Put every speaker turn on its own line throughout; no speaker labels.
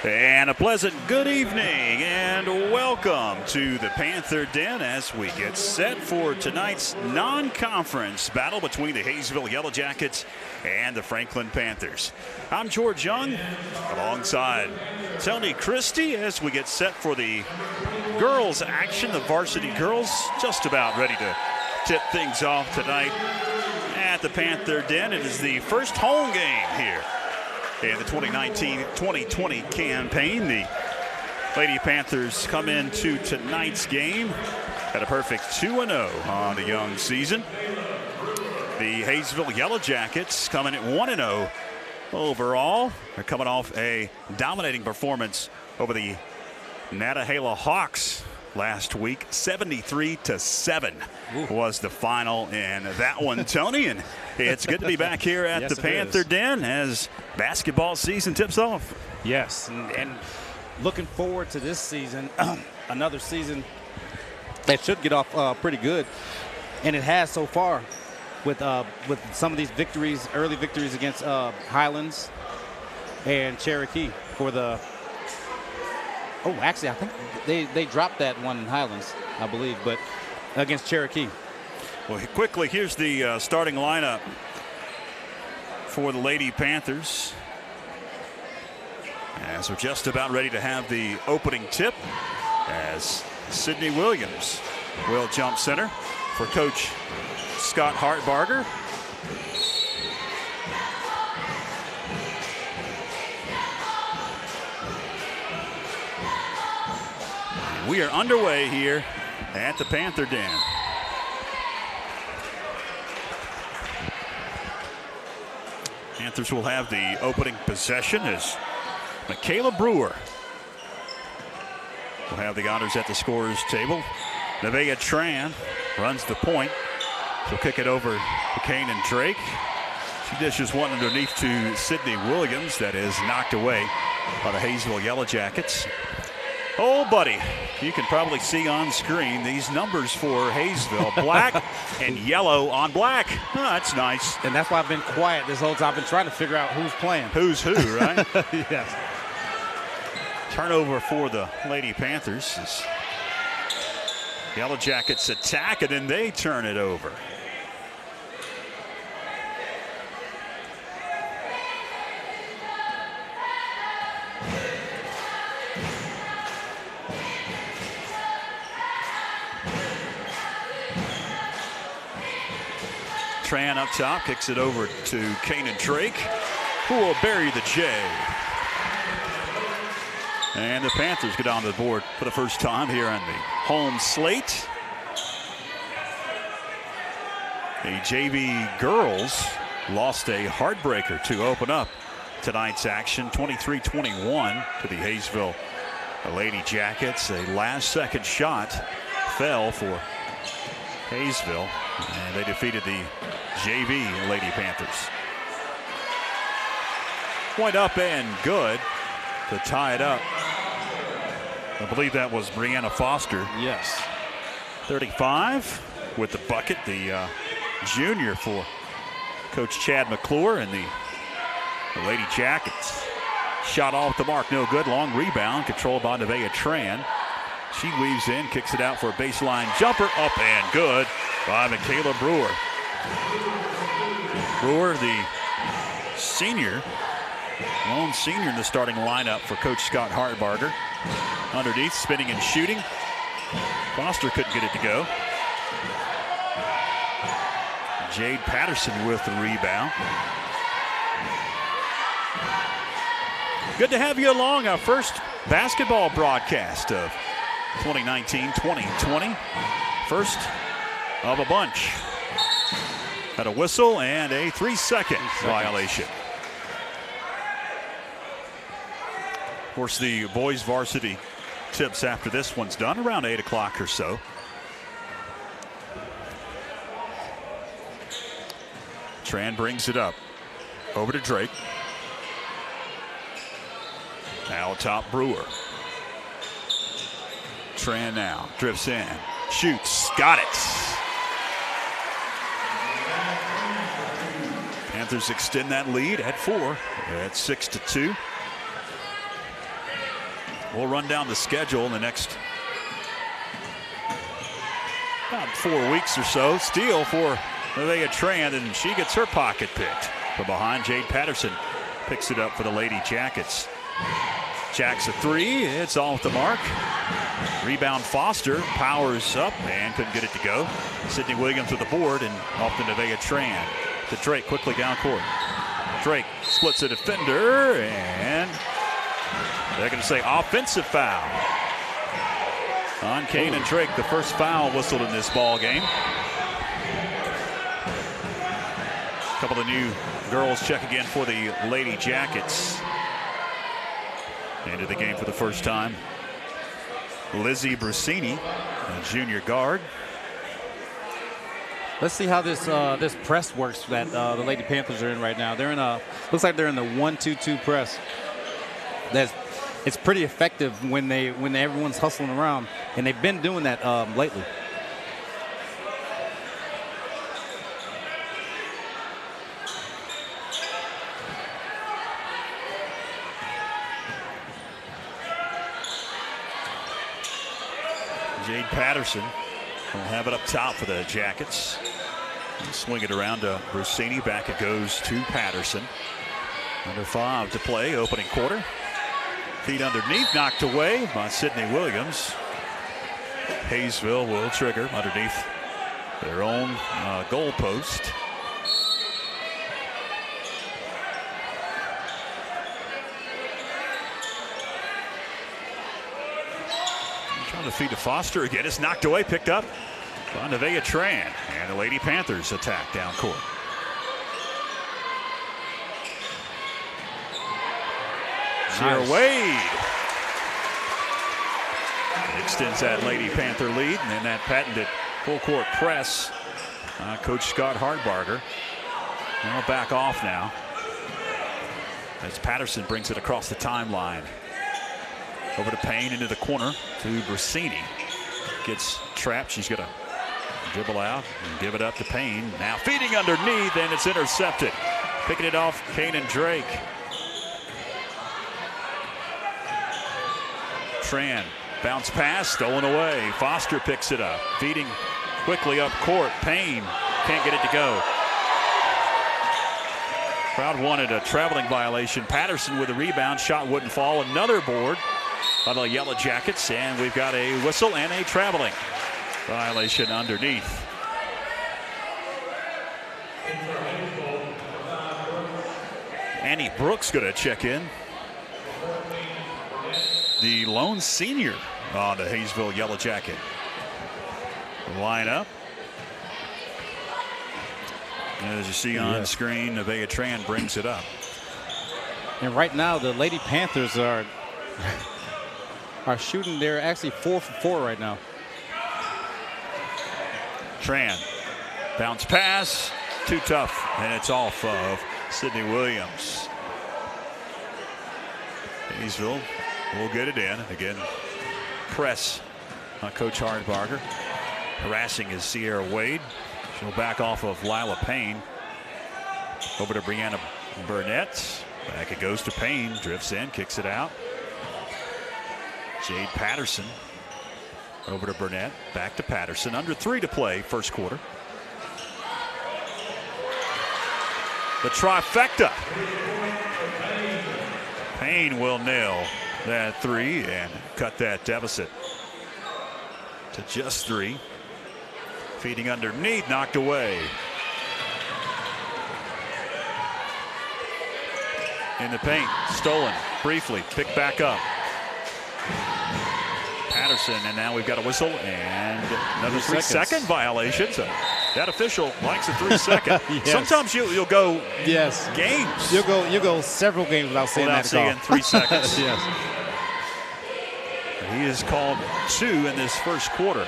And a pleasant good evening and welcome to the Panther Den as we get set for tonight's non-conference battle between the Hayesville Yellow Jackets and the Franklin Panthers. I'm George Young alongside Tony Christie as we get set for the girls action. The varsity girls just about ready to tip things off tonight at the Panther Den. It is the first home game here in the 2019-2020 campaign. The Lady Panthers come into tonight's game at a perfect 2-0 on the young season. The Hayesville Yellow Jackets coming at 1-0 overall. They're coming off a dominating performance over the Nantahala Hawks last week. 73-7 was the final in that one, Tony. And it's good to be back here at the Panther Den as basketball season tips off.
Yes, and looking forward to this season, another season that should get off pretty good, and it has so far with some of these victories, early victories against Highlands and Cherokee for the. Oh, actually, I think they dropped that one in Highlands, I believe, but against Cherokee.
Well, quickly, here's the starting lineup for the Lady Panthers as we're just about ready to have the opening tip as Sydney Williams will jump center for Coach Scott Hartbarger. We are underway here at the Panther Den. Panthers will have the opening possession as Michaela Brewer will have the honors at the scorer's table. Nevaeh Tran runs the point. She'll kick it over to Kanan Drake. She dishes one underneath to Sydney Williams that is knocked away by the Hayesville Yellow Jackets. Oh, buddy, you can probably see on screen these numbers for Hayesville. Black and yellow on black. Oh, that's nice.
And that's why I've been quiet this whole time. I've been trying to figure out who's playing.
Who's who, right?
Yes.
Turnover for the Lady Panthers. Yellow Jackets attack, and then they turn it over. Tran up top, kicks it over to Kanan Drake, who will bury the J. And the Panthers get onto the board for the first time here on the home slate. The JV girls lost a heartbreaker to open up tonight's action, 23-21 to the Hayesville Lady Jackets. A last-second shot fell for Hayesville, and they defeated the JV Lady Panthers. Point up and good to tie it up. I believe that was Brianna Foster.
Yes.
35 with the bucket, the junior for Coach Chad McClure and the Lady Jackets. Shot off the mark, no good. Long rebound controlled by Nevaeh Tran. She weaves in, kicks it out for a baseline jumper, up and good by Michaela Brewer. Brewer, the senior, lone senior in the starting lineup for Coach Scott Hartbarger. Underneath, spinning and shooting. Foster couldn't get it to go. Jade Patterson with the rebound. Good to have you along. Our first basketball broadcast of 2019-2020. First of a bunch. Had a whistle and a 3-second violation. Of course, the boys varsity tips after this one's done around 8 o'clock or so. Tran brings it up over to Drake. Now top Brewer. Tran now drifts in, shoots, got it. Panthers extend that lead at 4 at 6-2. we'll run down the schedule in the next about 4 weeks or so. Steal for Nevaeh Tran, and she gets her pocket picked from behind. Jade Patterson picks it up for the Lady Jackets. Jacks a three. It's off the mark. Rebound Foster powers up and couldn't get it to go. Sydney Williams with the board and off to Nevaeh Tran. To Drake quickly down court. Drake splits a defender, and they're going to say offensive foul on Kane and Drake. The first foul whistled in this ball game. A couple of new girls check again for the Lady Jackets. Into the game for the first time. Lizzie Brusini, a junior guard.
Let's see how this press works that the Lady Panthers are in right now. They're in looks like they're in the 1-2-2 press. It's pretty effective when everyone's hustling around, and they've been doing that lately.
Jade Patterson will have it up top for the Jackets. Swing it around to Brusini. Back it goes to Patterson. Under 5 to play, opening quarter. Feet underneath, knocked away by Sydney Williams. Hayesville will trigger underneath their own goal post. Trying to feed to Foster again. It's knocked away, picked up by Nevaeh Tran. And the Lady Panthers attack down court. Sierra Wade extends that Lady Panther lead, and then that patented full court press. Coach Scott Hardbarger. Now back off now as Patterson brings it across the timeline. Over to Payne into the corner to Brusini. Gets trapped. She's going to dribble out and give it up to Payne. Now feeding underneath, and it's intercepted. Picking it off, Kane and Drake. Tran, bounce pass, stolen away. Foster picks it up. Feeding quickly up court. Payne can't get it to go. Crowd wanted a traveling violation. Patterson with a rebound. Shot wouldn't fall. Another board by the Yellow Jackets, and we've got a whistle and a traveling violation underneath. Annie Brooks going to check in. The lone senior on the Hayesville Yellow Jacket. Line up. As you see on screen, Nevaeh Tran brings it up.
And right now, the Lady Panthers are shooting. They're actually 4 for 4 right now.
Tran, bounce pass, too tough, and it's off of Sydney Williams. Hayesville will get it in. Again, press on Coach Hardbarger. Harassing is Sierra Wade. She'll back off of Lila Payne. Over to Brianna Burnett. Back it goes to Payne. Drifts in, kicks it out. Jade Patterson over to Burnett. Back to Patterson. Under 3 to play, first quarter. The trifecta. Payne will nail that 3 and cut that deficit to just 3. Feeding underneath, knocked away. In the paint, stolen briefly, picked back up. Patterson, and now we've got a whistle and another 3-second violation. So that official likes a 3-second.
Yes.
Sometimes you'll go
games. You'll go several games without seeing that call.
3 seconds.
Yes.
He has called 2 in this first quarter.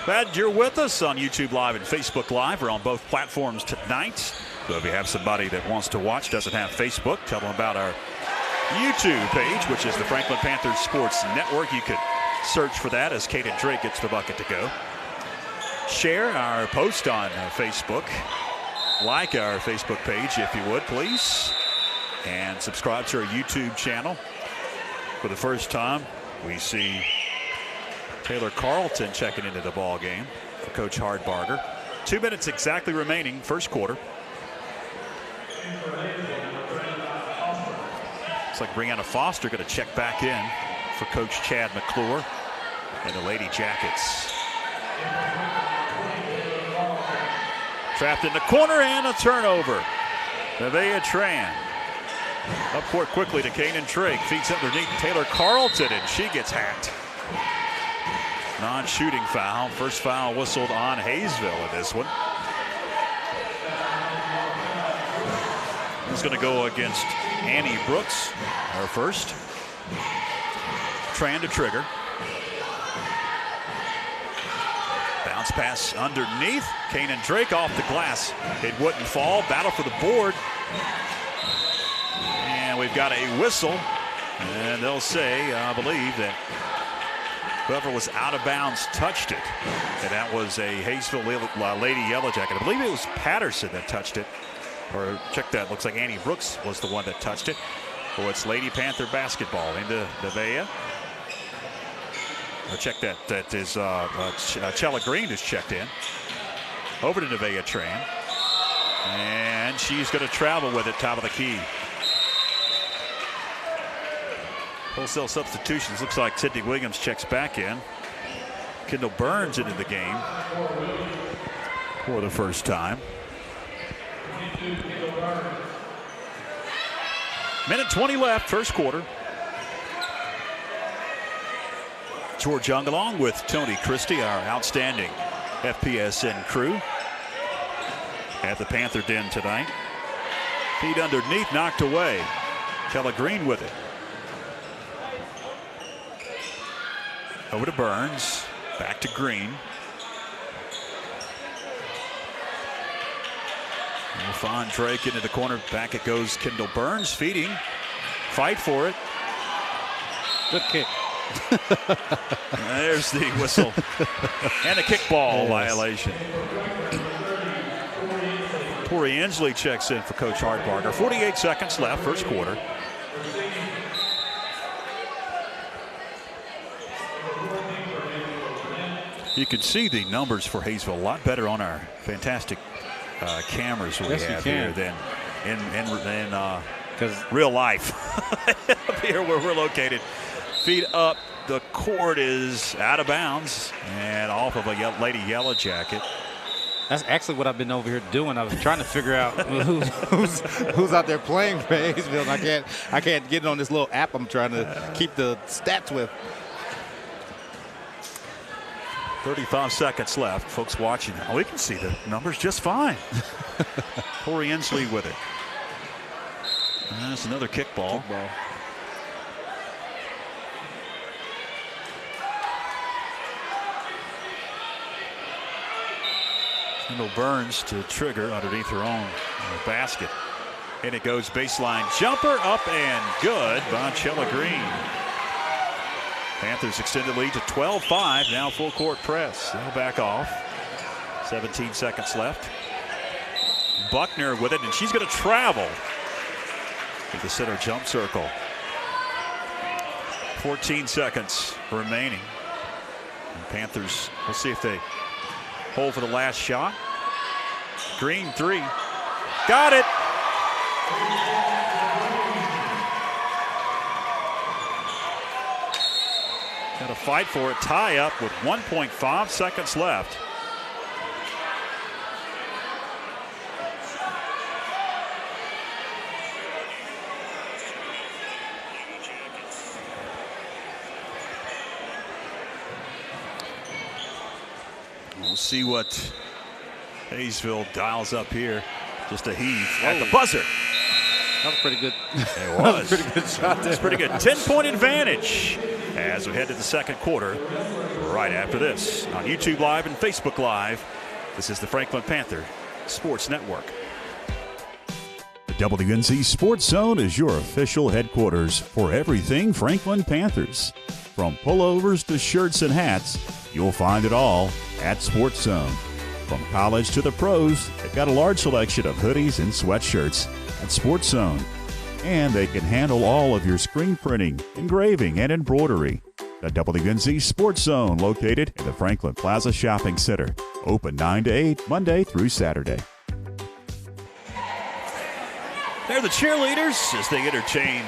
Glad you're with us on YouTube Live and Facebook Live. We're on both platforms tonight. So if you have somebody that wants to watch, doesn't have Facebook, tell them about our YouTube page, which is the Franklin Panthers Sports Network. You could search for that as Kate and Drake gets the bucket to go. Share our post on Facebook. Like our Facebook page, if you would, please. and subscribe to our YouTube channel. For the first time, we see Taylor Carlton checking into the ball game for Coach Hardbarger. 2 minutes exactly remaining, first quarter. Looks like Brianna Foster going to check back in for Coach Chad McClure and the Lady Jackets. Trapped in the corner and a turnover. Nevaeh Tran up court quickly to Kanan Drake. Feeds underneath Taylor Carlton, and she gets hacked. Non-shooting foul. First foul whistled on Hayesville in this one. It's going to go against Annie Brooks, her first. Tran to trigger. Bounce pass underneath. Kanan Drake off the glass. It wouldn't fall. Battle for the board. And we've got a whistle. And they'll say, I believe, that whoever was out of bounds touched it. And that was a Hayesville Lady Yellow Jacket. I believe it was Patterson that touched it. Or check that. Looks like Annie Brooks was the one that touched it. Oh, it's Lady Panther basketball into Nevaeh. Check that. That is Chella Green is checked in. Over to Nevaeh Tran. And she's going to travel with it, top of the key. Wholesale substitutions. Looks like Sydney Williams checks back in. Kendall Burns into the game for the first time. Minute 20 left, first quarter. George Young along with Tony Christie, our outstanding FPSN crew at the Panther Den tonight. Feed underneath, knocked away. Chella Green with it. Over to Burns, back to Green. We'll find Drake into the corner. Back it goes. Kendall Burns feeding. Fight for it.
Good kick.
There's the whistle. And a kickball violation. Tori Inslee checks in for Coach Hardbarger. 48 seconds left, first quarter. You can see the numbers for Hayesville a lot better on our fantastic cameras we have here than in real life. Up here where we're located. Feet up. The court is out of bounds and off of a Lady Yellow Jacket.
That's actually what I've been over here doing. I was trying to figure out who's out there playing for Hayesville. And I can't get it on this little app I'm trying to keep the stats with.
35 seconds left. Folks watching, we can see the numbers just fine. Tori Inslee with it. That's another kickball. Kendall Burns to trigger underneath her own basket. And it goes baseline jumper up and good by Chella Green. Panthers extended lead to 12-5. Now full court press. They'll back off. 17 seconds left. Buckner with it, and she's going to travel to the center jump circle. 14 seconds remaining. And Panthers, we'll see if they hold for the last shot. Green three. Got it. Got to fight for it. Tie up with 1.5 seconds left. We'll see what Hayesville dials up here. Just a heave at the buzzer.
That was pretty good.
It was.
Pretty good shot there.
It's pretty good. 10-point advantage as we head to the second quarter right after this. On YouTube Live and Facebook Live, this is the Franklin Panther Sports Network.
The WNC Sports Zone is your official headquarters for everything Franklin Panthers. From pullovers to shirts and hats, you'll find it all at Sports Zone. From college to the pros, they've got a large selection of hoodies and sweatshirts at Sports Zone. and they can handle all of your screen printing, engraving, and embroidery. The WNZ Sports Zone, located in the Franklin Plaza Shopping Center. Open 9 to 8, Monday through Saturday.
They're the cheerleaders as they entertain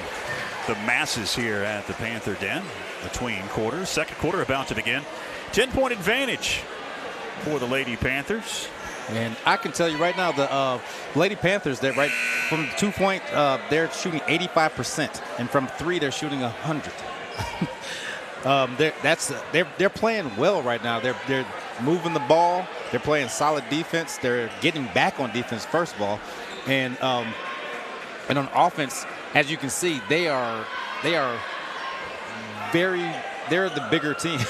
the masses here at the Panther Den between quarters. Second quarter about to begin. 10-point advantage for the Lady Panthers.
And I can tell you right now, the Lady Panthers, they're right from the 2-point, they're shooting 85%, and from 3, they're shooting 100. They're playing well right now. They're moving the ball. They're playing solid defense. They're getting back on defense first of all, and on offense, as you can see, they're the bigger team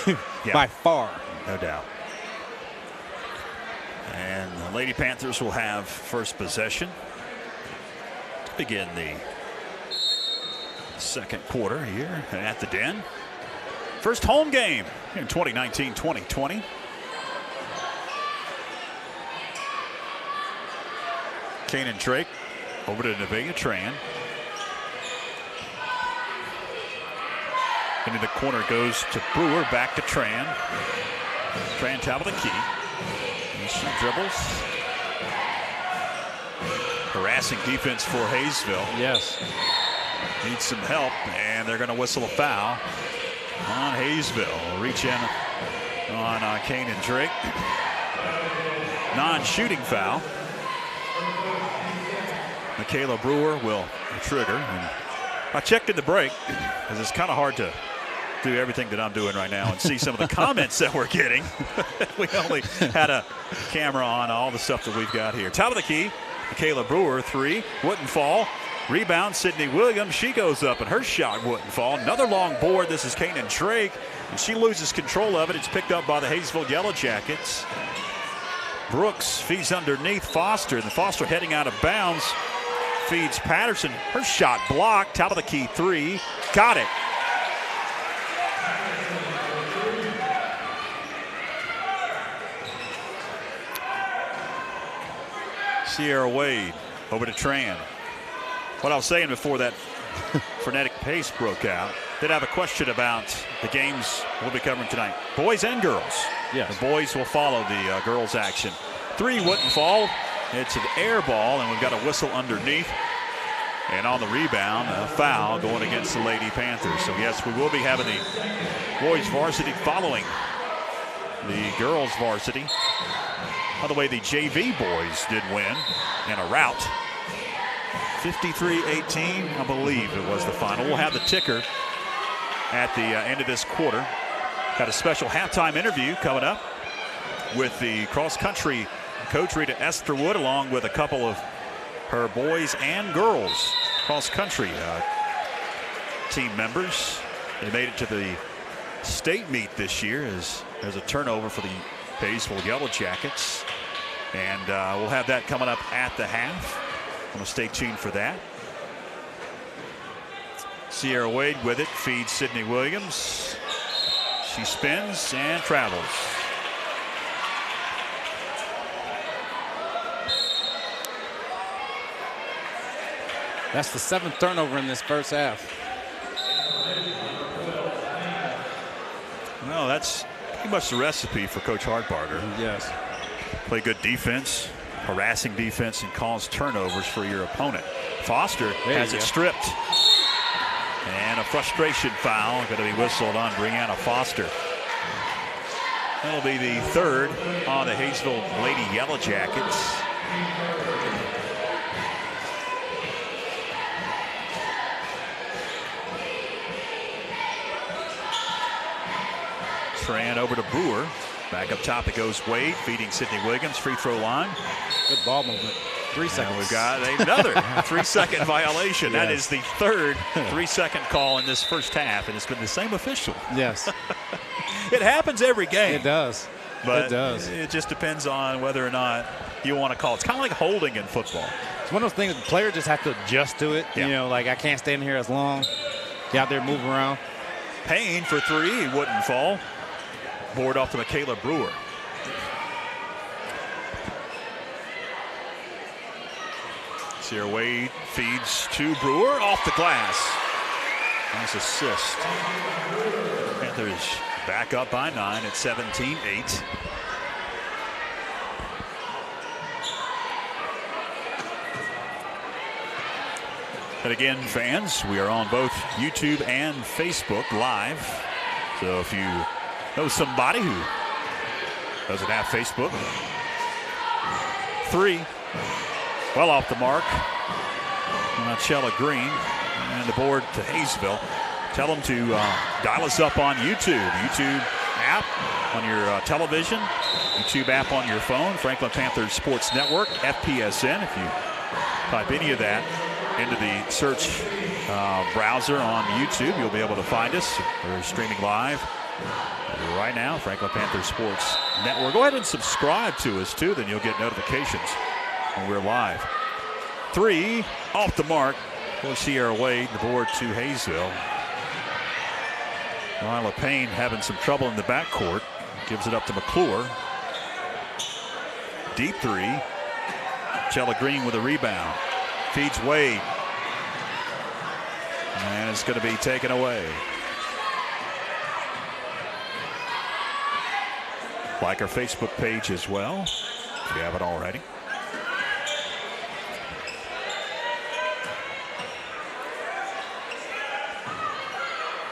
by far.
No doubt. And the Lady Panthers will have first possession to begin the second quarter here at the Den. First home game in 2019-2020. Kanan Drake over to Nevaeh Tran. Into the corner goes to Brewer, back to Tran. Tran top of the key. And she dribbles. Harassing defense for Hayesville.
Yes.
Needs some help, and they're going to whistle a foul on Hayesville. Reach in on Kanan Drake. Non-shooting foul. Michaela Brewer will trigger. And I checked in the break because it's kind of hard to do everything that I'm doing right now and see some of the comments that we're getting. We only had a camera on all the stuff that we've got here. Top of the key, Michaela Brewer, 3, wouldn't fall. Rebound, Sydney Williams. She goes up and her shot wouldn't fall. Another long board. This is Kanan Drake, and she loses control of it. It's picked up by the Hayesville Yellow Jackets. Brooks feeds underneath Foster, and the Foster heading out of bounds. Feeds Patterson. Her shot blocked. Top of the key, 3. Got it. Sierra Wade over to Tran. What I was saying before that frenetic pace broke out, did have a question about the games we'll be covering tonight. Boys and girls.
Yes.
The boys will follow the girls' action. 3 wouldn't fall. It's an air ball, and we've got a whistle underneath. And on the rebound, a foul going against the Lady Panthers. So, yes, we will be having the boys varsity following the girls varsity. By the way, the JV boys did win in a rout. 53-18, I believe it was the final. We'll have the ticker at the end of this quarter. Got a special halftime interview coming up with the cross-country coach, Rita Esterwood, along with a couple of her boys and girls cross-country team members. They made it to the state meet this year as a turnover for the Hayesville Yellow Jackets. And we'll have that coming up at the half. I'm going to stay tuned for that. Sierra Wade with it, feeds Sydney Williams. She spins and travels.
That's the 7th turnover in this first half.
Well, that's pretty much the recipe for Coach Hartbarger.
Yes.
Play good defense, harassing defense, and cause turnovers for your opponent. Foster has it stripped. And a frustration foul going to be whistled on Brianna Foster. That'll be the 3rd on the Hayesville Lady Yellow Jackets. Tran over to Brewer. Back up top it goes Wade, feeding Sydney Williams, free throw line.
Good ball movement. 3 seconds.
And we've got another 3-second violation. Yes. That is the 3rd 3-second call in this first half, and it's been the same official.
Yes.
It happens every game.
It does.
But
it does.
It just depends on whether or not you want to call it. It's kind of like holding in football.
It's one of those things the player just have to adjust to it. Yeah. You know, like I can't stand here as long. Get out there, move around.
Payne for 3, he wouldn't fall. Board off to Michaela Brewer. Sierra Wade feeds to Brewer off the glass. Nice assist. Panthers back up by 9 at 17-8. And again, fans, we are on both YouTube and Facebook Live. So if you know somebody who doesn't have Facebook, 3, well off the mark. Chella Green and the board to Hayesville. Tell them to dial us up on YouTube. YouTube app on your television. YouTube app on your phone. Franklin Panther Sports Network, FPSN. If you type any of that into the search browser on YouTube, you'll be able to find us. We're streaming live right now, Franklin Panther Sports Network. Go ahead and subscribe to us too, then you'll get notifications when we're live. 3 off the mark for Sierra Wade, the board to Hayesville. Lila Payne having some trouble in the backcourt. Gives it up to McClure. Deep 3. Chella Green with a rebound. Feeds Wade. And it's going to be taken away. Like our Facebook page as well, if you haven't already.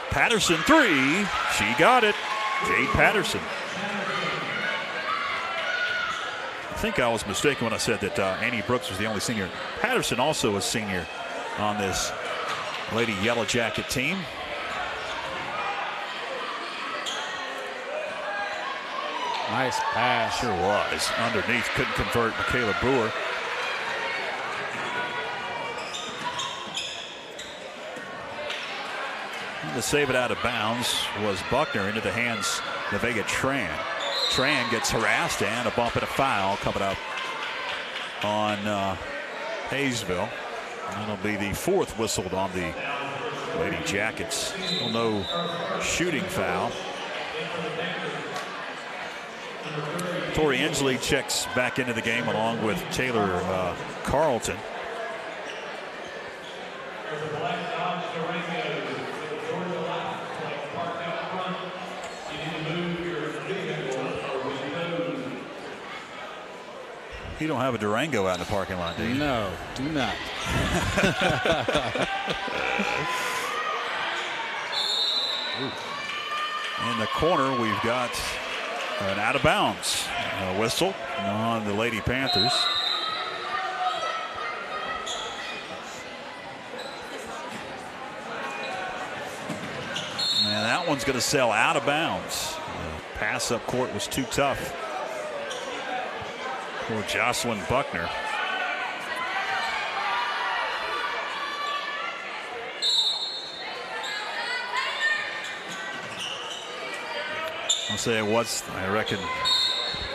Patterson 3. She got it. Jade Patterson. I think I was mistaken when I said that Annie Brooks was the only senior. Patterson also a senior on this Lady Yellow Jacket team.
Nice pass.
Sure was. Underneath, couldn't convert Michaela Brewer. To save it out of bounds was Buckner into the hands of Vega Tran. Tran gets harassed and a bump and a foul coming up on Hayesville. That'll be the 4th whistled on the Lady Jackets. Still no shooting foul. Tori Inslee checks back into the game along with Taylor Carlton. You don't have a Durango out in the parking lot, do you?
No, do not.
In the corner, we've got an out of bounds whistle on the Lady Panthers. And that one's going to sail out of bounds. The pass up court was too tough for Jocelyn Buckner. I'll say it was, I reckon,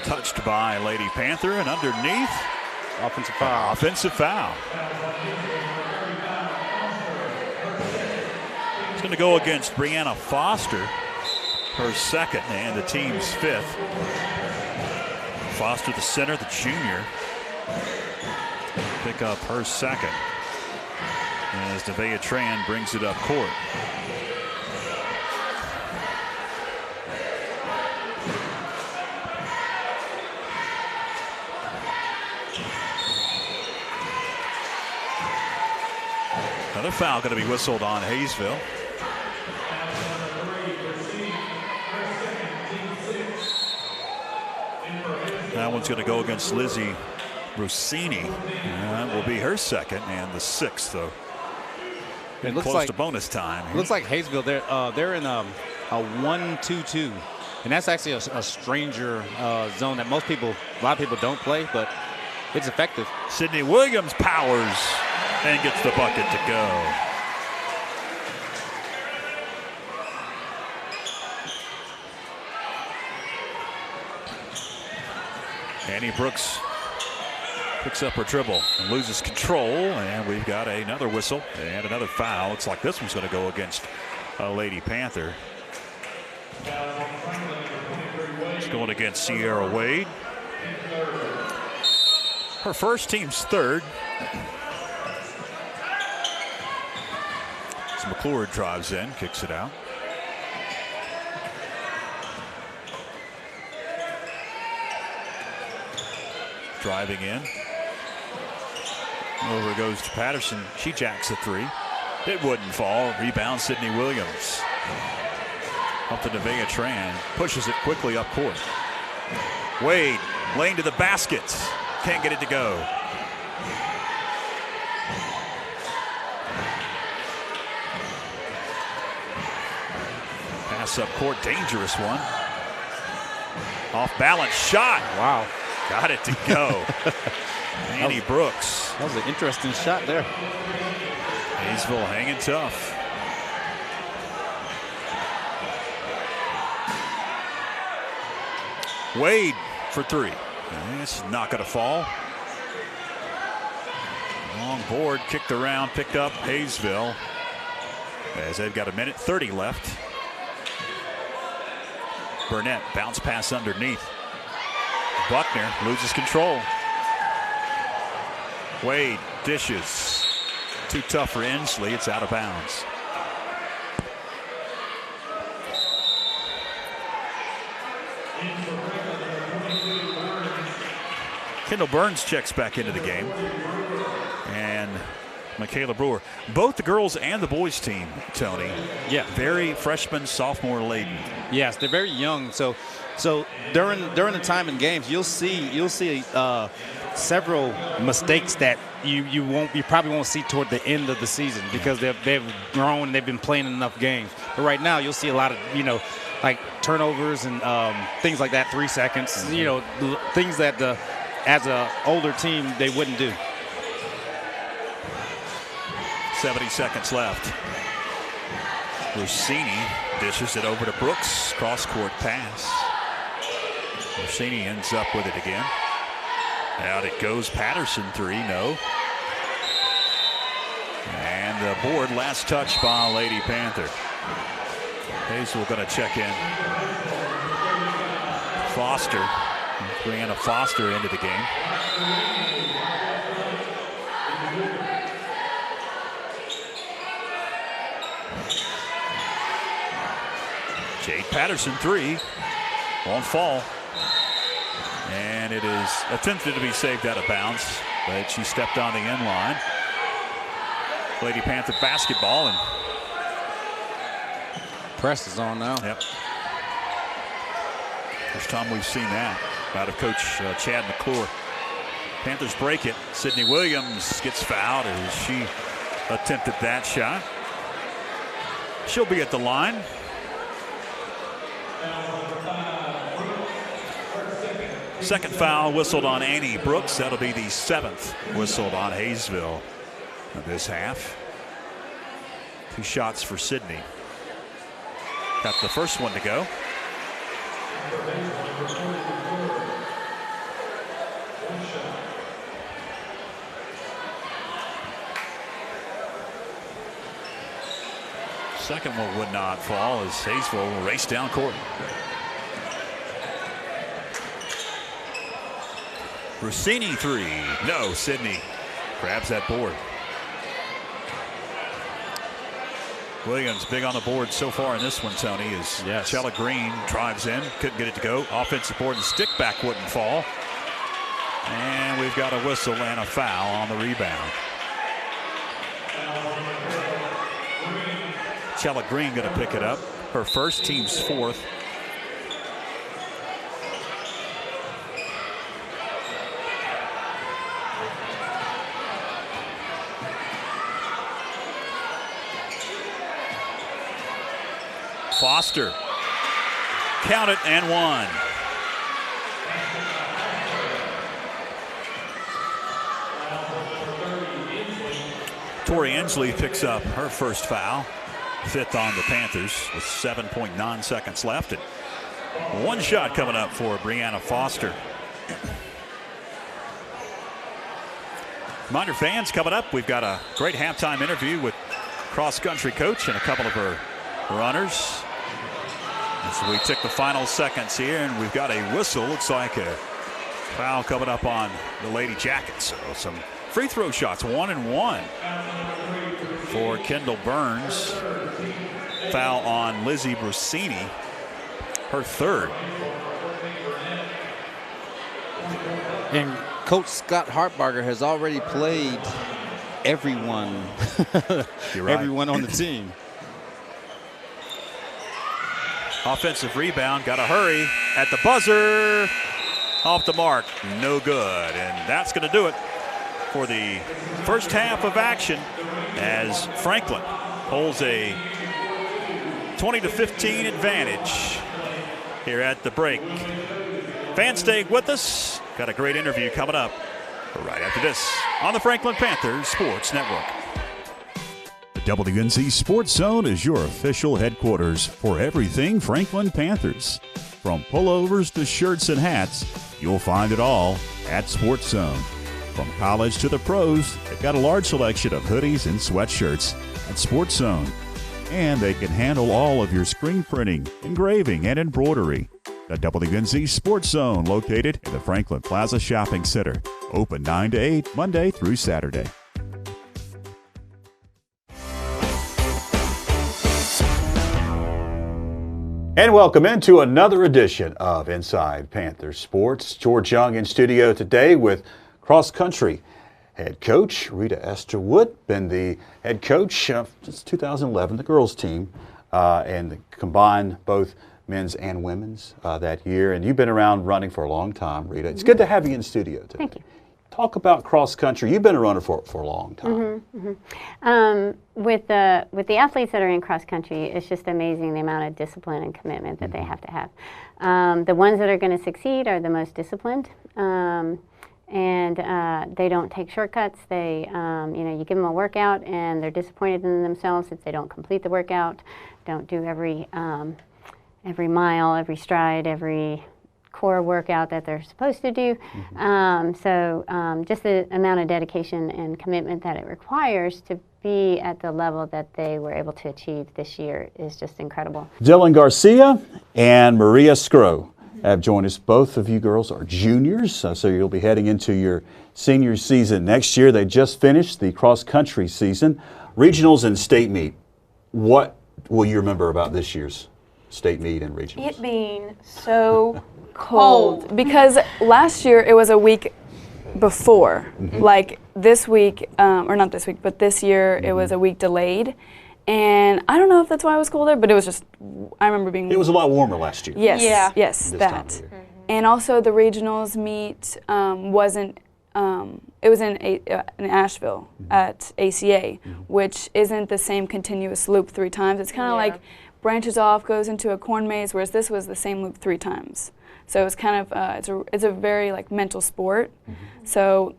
touched by Lady Panther, and underneath,
offensive foul.
Offensive foul. It's going to go against Brianna Foster, her 2nd and the team's 5th. Foster, the center, the junior, pick up her 2nd as Nevaeh Tran brings it up court. Another foul going to be whistled on Hayesville. That one's going to go against Lizzie Rossini. That will be her 2nd and the 6th, though.
It looks
close
like
to bonus time.
It looks like Hayesville, they're in a 1-2-2, and that's actually a stranger zone that a lot of people don't play, but it's effective.
Sydney Williams powers and gets the bucket to go. Annie Brooks picks up her dribble and loses control, and we've got another whistle and another foul. Looks like this one's going to go against Lady Panther. It's going against Sierra Wade. Her first, team's 3rd. As McClure drives in, kicks it out. Driving in. Over goes to Patterson. She jacks a three. It wouldn't fall. Rebound, Sydney Williams. Up to Nevaeh Tran. Pushes it quickly up court. Wade, lane to the basket. Can't get it to go. Pass up court, dangerous one. Off balance shot.
Wow.
Got it to go. Annie Brooks.
That was an interesting shot there.
Hayesville hanging tough. Wade for three. It's not going to fall. Long board, kicked around, picked up Hayesville. As they've got a minute 30 left. Burnett, bounce pass underneath. Buckner loses control. Wade dishes. Too tough for Inslee. It's out of bounds. Kendall Burns checks back into the game. And Michaela Brewer. Both the girls and the boys team, Tony.
Yeah.
Very freshman, sophomore laden.
Yes, they're very young. So during the time in games, you'll see several mistakes that you probably won't see toward the end of the season because they've grown, they've been playing enough games. But right now, you'll see a lot of like turnovers and things like that. 3 seconds, things that as an older team they wouldn't do.
70 seconds left. Rossini dishes it over to Brooks. Cross-court pass. Rossini ends up with it again. Out it goes. Patterson three. No. And the board. Last touch by Lady Panther. Hayesville going to check in. Foster. Brianna Foster into the game. Jade Patterson three. Won't fall. And it is attempted to be saved out of bounds, but she stepped on the end line. Lady Panther basketball, and
press is on now.
Yep. First time we've seen that out of Coach Chad McClure. Panthers break it. Sydney Williams gets fouled as she attempted that shot. She'll be at the line. Second foul whistled on Annie Brooks. That'll be the 7th whistled on Hayesville this half. 2 shots for Sydney. Got the first one to go. Second one would not fall as Hayesville will race down court. Rossini three. No, Sydney grabs that board. Williams big on the board so far in this one, Tony, is Chella Green drives in. Couldn't get it to go. Offensive board and stick back wouldn't fall. And we've got a whistle and a foul on the rebound. Chella Green going to pick it up. Her first, team's 4th. Foster. Count it and 1. Tori Inslee picks up her first foul. 5th on the Panthers with 7.9 seconds left. And 1 shot coming up for Brianna Foster. Reminder fans, coming up, we've got a great halftime interview with cross-country coach and a couple of her runners. And so we took the final seconds here, and we've got a whistle. Looks like a foul coming up on the Lady Jackets. So some free throw shots, 1 and 1. for Kendall Burns. Foul on Lizzie Brusini, her third.
And Coach Scott Hartbarger has already played everyone, everyone on the team.
Offensive rebound, got to hurry at the buzzer. Off the mark, no good. And that's going to do it for the first half of action as Franklin holds a 20-15 advantage here at the break. Fans, stay with us. Got a great interview coming up right after this on the Franklin Panther Sports Network.
The WNC Sports Zone is your official headquarters for everything Franklin Panthers. From pullovers to shirts and hats, you'll find it all at Sports Zone. From college to the pros, they've got a large selection of hoodies and sweatshirts at Sports Zone. And they can handle all of your screen printing, engraving, and embroidery. The WNC Sports Zone, located in the Franklin Plaza Shopping Center. Open 9 to 8, Monday through Saturday. And welcome into another edition of Inside Panther Sports. George Young in studio today with cross-country head coach Rita Esterwood. Been the head coach since 2011, the girls team, and combined both men's and women's that year. And you've been around running for a long time, Rita. It's good to have you in studio today.
Thank you.
Talk about cross-country. You've been a runner for a long time.
With the athletes that are in cross-country, it's just amazing the amount of discipline and commitment that they have to have. The ones that are going to succeed are the most disciplined, and they don't take shortcuts. They, you give them a workout, and they're disappointed in themselves if they don't complete the workout, don't do every mile, every stride, every core workout that they're supposed to do. Just the amount of dedication and commitment that it requires to be at the level that they were able to achieve this year is just incredible.
Dylan Garcia and Maria Skro have joined us. Both of you girls are juniors, so you'll be heading into your senior season next year. They just finished the cross-country season. Regionals and state meet. What will you remember about this year's state meet and regionals?
It being so cold, because last year it was a week before. Like this week, or not this week, but this year it was a week delayed. And I don't know if that's why it was colder, but it was just, I remember being...
It was a lot warmer last year.
Yes, yeah.
This
Yes,
time
that.
of year.
And also the regionals meet wasn't, it was in Asheville at ACA, which isn't the same continuous loop 3 times. It's kind of like branches off, goes into a corn maze, whereas this was the same loop 3 times. So it's kind of, it's a very like mental sport. So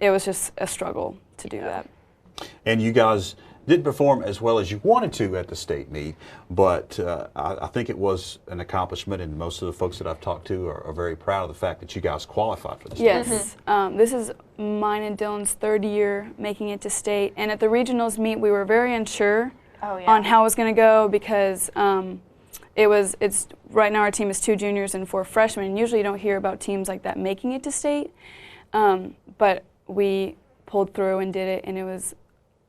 it was just a struggle to do that.
And you guys didn't perform as well as you wanted to at the state meet, but I think it was an accomplishment, and most of the folks that I've talked to are very proud of the fact that you guys qualified for the state.
Yes, this is mine and Dylan's 3rd year making it to state, and at the regionals meet we were very unsure on how it was going to go, because it's right now our team is 2 juniors and 4 freshmen, and usually you don't hear about teams like that making it to state, but we pulled through and did it, and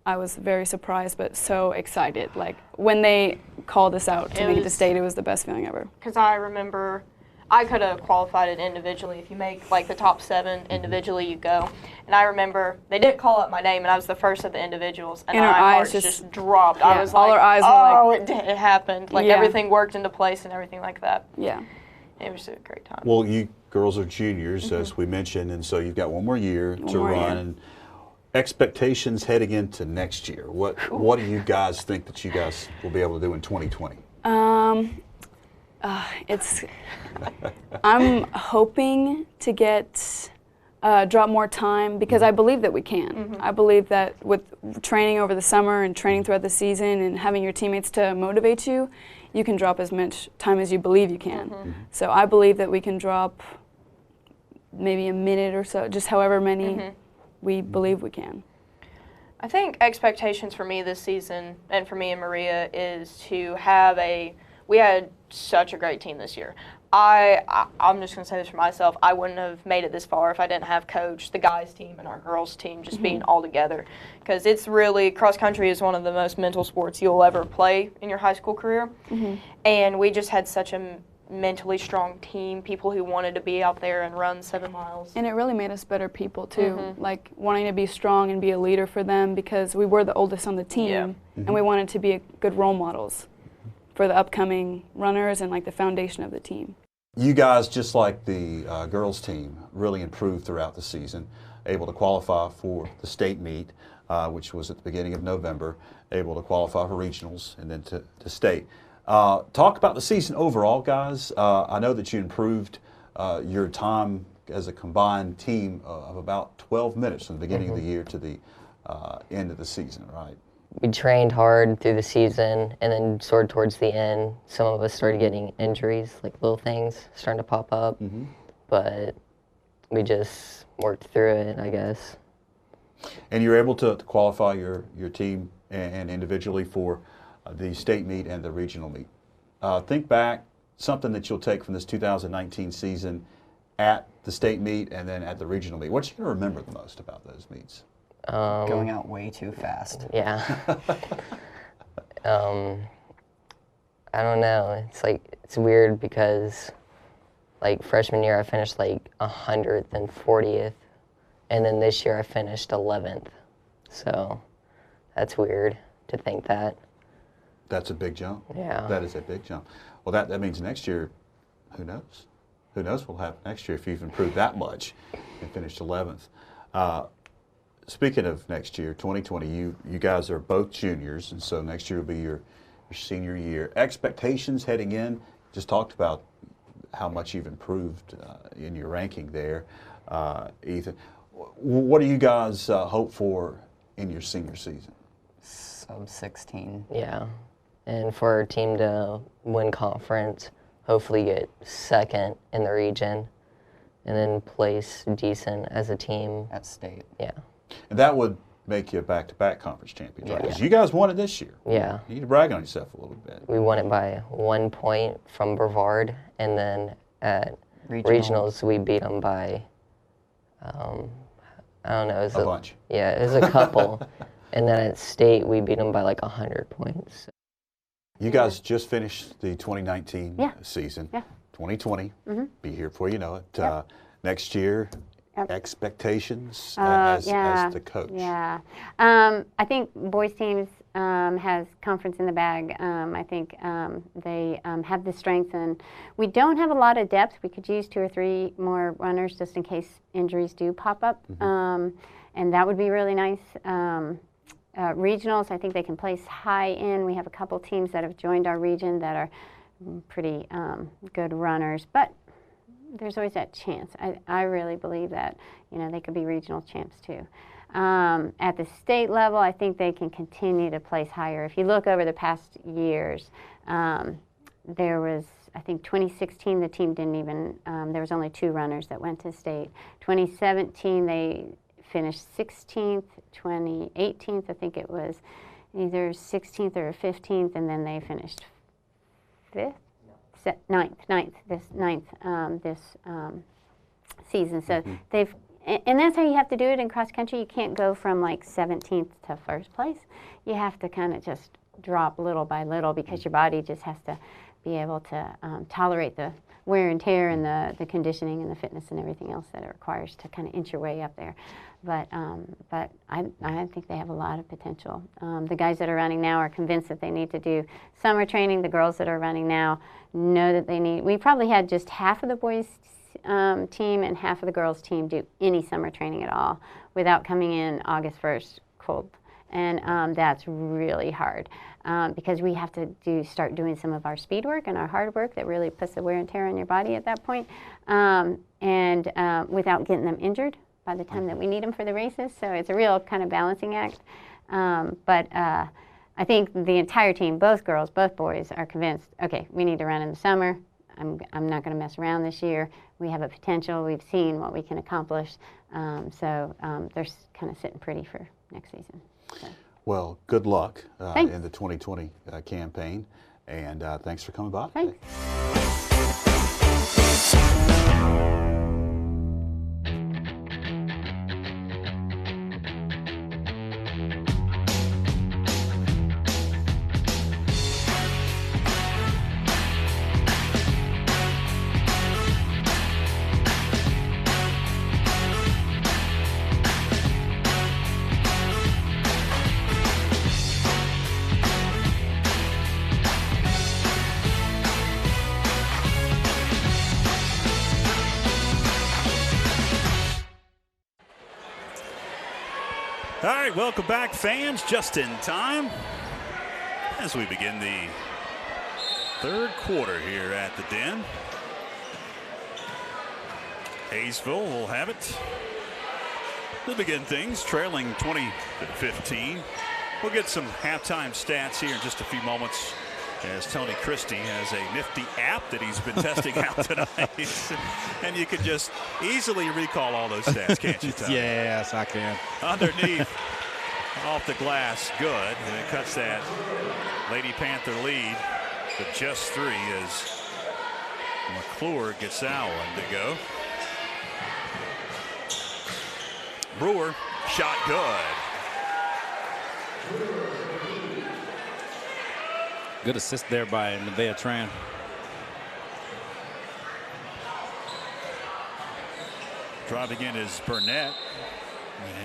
I was very surprised but so excited. Like when they called us out to make it to state, it was the best feeling ever.
Because I remember I could have qualified it individually. If you make like the top 7 individually, you go. And I remember they didn't call up my name, and I was the first of the individuals, and
our
my
eyes
heart just dropped. I was
all
like,
our eyes were like,
it happened. Like everything worked into place and everything like that.
Yeah.
It was a great time.
Well, you girls are juniors, as we mentioned, and so you've got one more year to run. And expectations heading into next year. What do you guys think that you guys will be able to do in 2020?
I'm hoping to get drop more time, because I believe that we can. I believe that with training over the summer and training throughout the season and having your teammates to motivate you, you can drop as much time as you believe you can. So I believe that we can drop maybe a minute or so, just however many we believe we can.
I think expectations for me this season, and for me and Maria, is to have we had such a great team this year. I'm just going to say this for myself. I wouldn't have made it this far if I didn't have Coach, the guys team, and our girls team just being all together. Because it's really, cross country is one of the most mental sports you'll ever play in your high school career. And we just had such a mentally strong team, people who wanted to be out there and run 7 miles.
And it really made us better people too, like wanting to be strong and be a leader for them, because we were the oldest on the team, and we wanted to be good role models for the upcoming runners and like the foundation of the team.
You guys, just like the girls team, really improved throughout the season, able to qualify for the state meet, which was at the beginning of November, able to qualify for regionals and then to state. Talk about the season overall, guys. I know that you improved your time as a combined team of about 12 minutes from the beginning of the year to the end of the season, right?
We trained hard through the season, and then sort of towards the end, some of us started getting injuries, like little things starting to pop up. But we just worked through it, I guess.
And you're able to qualify your team and individually for the state meet and the regional meet. Think back, something that you'll take from this 2019 season at the state meet and then at the regional meet. What you going to remember the most about those meets?
Going out way too fast.
Yeah. I don't know. It's like, it's weird because like freshman year I finished like 100th and 40th, and then this year I finished 11th. So that's weird to think that.
That's a big jump.
Yeah.
That is a big jump. Well, that means next year, who knows? Who knows what will happen next year if you've improved that much and finished 11th. Speaking of next year, 2020, you guys are both juniors, and so next year will be your senior year. Expectations heading in, just talked about how much you've improved in your ranking there. Ethan, what do you guys hope for in your senior season?
Sub 16.
Yeah. And for our team to win conference, hopefully get second in the region, and then place decent as a team.
At state.
Yeah.
And that would make you a back-to-back conference champion, right?
Yeah.
Because you guys won it this year.
Yeah.
You need to brag on yourself a little bit.
We won it by 1 point from Brevard, and then at regionals we beat them by, I don't know. It was
a bunch.
Yeah, it was a couple. And then at state we beat them by like 100 points.
You guys just finished the 2019 season.
Yeah.
2020, be here before you know it. Next year, expectations as the coach.
Yeah. I think boys teams has conference in the bag. I think they have the strength, and we don't have a lot of depth. We could use 2 or 3 more runners just in case injuries do pop up, and that would be really nice. Regionals, I think they can place high in. We have a couple teams that have joined our region that are pretty good runners, but there's always that chance. I really believe that, you know, they could be regional champs too. At the state level, I think they can continue to place higher. If you look over the past years, there was, I think 2016, the team didn't even, there was only 2 runners that went to state. 2017, they finished 16th. 2018, I think it was either 16th or 15th, and then they finished 5th? Ninth this season. So they've, and that's how you have to do it in cross country. You can't go from like 17th to first place. You have to kind of just drop little by little, because your body just has to be able to tolerate the wear and tear and the conditioning and the fitness and everything else that it requires to kind of inch your way up there. But I think they have a lot of potential. The guys that are running now are convinced that they need to do summer training. The girls that are running now know that they need. We probably had just half of the boys team and half of the girls team do any summer training at all without coming in August 1st cold. And that's really hard because we have to start doing some of our speed work and our hard work that really puts the wear and tear on your body at that point, and without getting them injured by the time that we need them for the races. So it's a real kind of balancing act. But I think the entire team, both girls, both boys, are convinced, okay, we need to run in the summer. I'm not going to mess around this year. We have a potential. We've seen what we can accomplish. So they're kind of sitting pretty for next season. So.
Well, good luck in the 2020 campaign, and thanks for coming by.
Thanks.
All right, welcome back, fans. Just in time as we begin the third quarter here at the Den. Hayesville will have it. They'll begin things trailing 20-15. We'll get some halftime stats here in just a few moments, as Tony Christie has a nifty app that he's been testing out tonight. And you can just easily recall all those stats, can't you, Tony?
Yes, I can.
Underneath, off the glass, good. And it cuts that Lady Panther lead to just 3 as McClure gets that one to go. Brewer, shot good.
Good assist there by Nevaeh Tran.
Driving in is Burnett,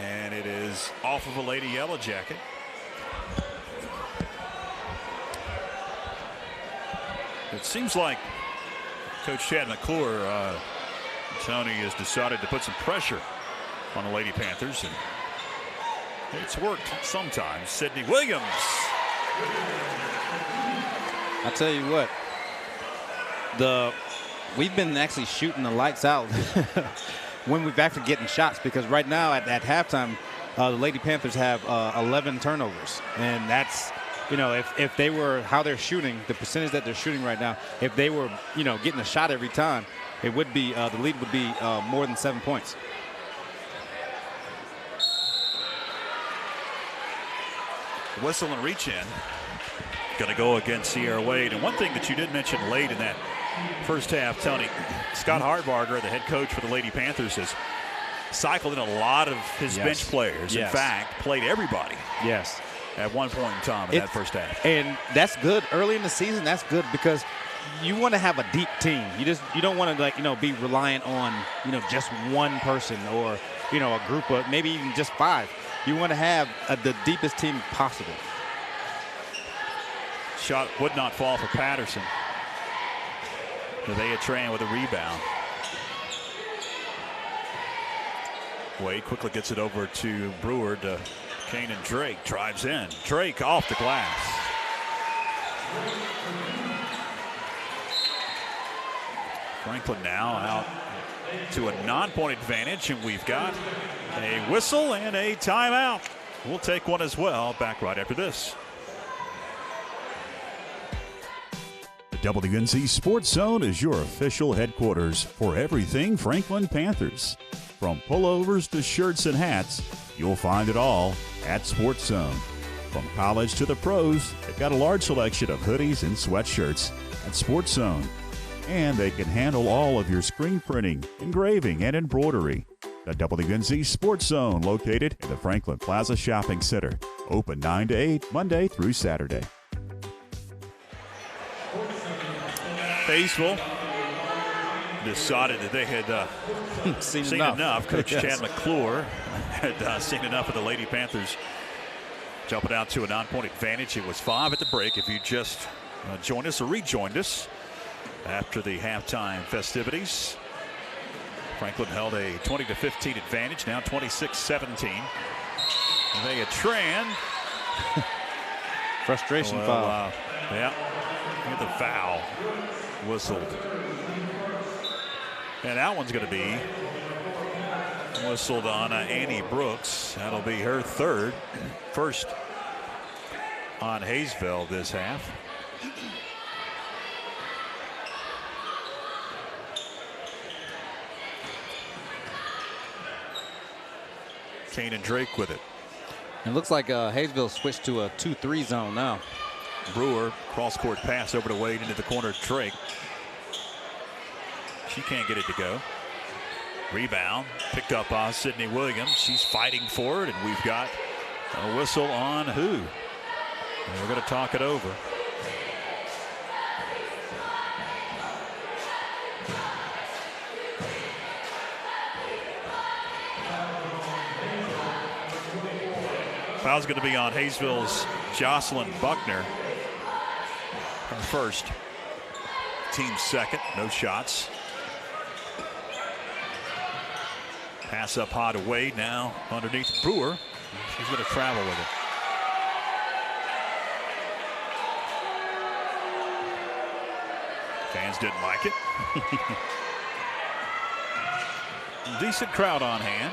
and it is off of a Lady Yellow Jacket. It seems like Coach Chad McClure, Tony, has decided to put some pressure on the Lady Panthers, and it's worked sometimes. Sydney Williams.
I tell you what, we've been actually shooting the lights out when we've actually getting shots, because right now at halftime, the Lady Panthers have 11 turnovers, and that's, you know, if they were how they're shooting, the percentage that they're shooting right now, if they were, you know, getting a shot every time, it would be the lead would be more than 7 points.
Whistle and reach in. Going to go against Sierra Wade. And one thing that you did mention late in that first half, Tony, Scott Hardbarger, the head coach for the Lady Panthers, has cycled in a lot of his bench players.
Yes.
In fact, played everybody.
Yes.
At one point in time in that first half.
And that's good. Early in the season, that's good, because you want to have a deep team. You don't want to, like, you know, be reliant on, you know, just one person or, you know, a group of maybe even just 5. You want to have the deepest team possible.
Shot would not fall for Patterson. Nevaeh Tran with a rebound. Wade quickly gets it over to Brewer to Kanan Drake. Drives in. Drake off the glass. Franklin now out to a non-point advantage, and we've got a whistle and a timeout. We'll take one as well. Back right after this.
The WNC Sports Zone is your official headquarters for everything Franklin Panthers. From pullovers to shirts and hats, you'll find it all at Sports Zone. From college to the pros, they've got a large selection of hoodies and sweatshirts at Sports Zone. And they can handle all of your screen printing, engraving, and embroidery. The WNC Sports Zone, located in the Franklin Plaza Shopping Center. Open 9 to 8, Monday through Saturday.
Hayesville decided that they had seen enough. Coach Chad McClure had seen enough of the Lady Panthers jumping out to a non-point advantage. It was 5 at the break. If you just joined us or rejoined us after the halftime festivities, Franklin held a 20-15 advantage, now 26-17. Nevaeh Tran.
Frustration foul.
Yeah, the foul whistled. And that one's going to be whistled on Annie Brooks. That'll be her first on Hayesville this half. Kanan Drake with it.
It looks like Hayesville switched to a 2-3 zone now.
Brewer, cross-court pass over to Wade into the corner. Drake. She can't get it to go. Rebound picked up by Sydney Williams. She's fighting for it, and we've got a whistle on who? And we're going to talk it over. Foul's going to be on Hayesville's Jocelyn Buckner. Her first. Team's second. No shots. Pass up high to Wade. Now underneath Brewer. She's going to travel with it. Fans didn't like it. Decent crowd on hand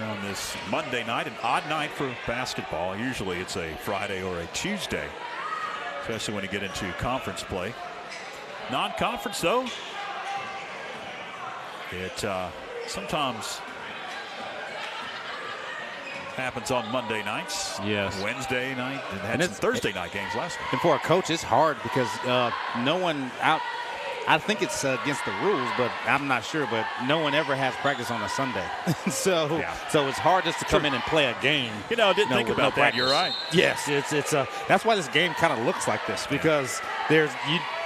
on this Monday night, an odd night for basketball. Usually it's a Friday or a Tuesday, especially when you get into conference play. Non-conference, though, it sometimes happens on Monday nights.
Yes.
Wednesday night, and had some Thursday night games last week.
And for a coach, it's hard because no one out. I think it's against the rules, but I'm not sure. But no one ever has practice on a Sunday, so it's hard just to come in and play a game.
You know, I didn't think about that. You're right.
Yes, it's that's why this game kind of looks like this, because they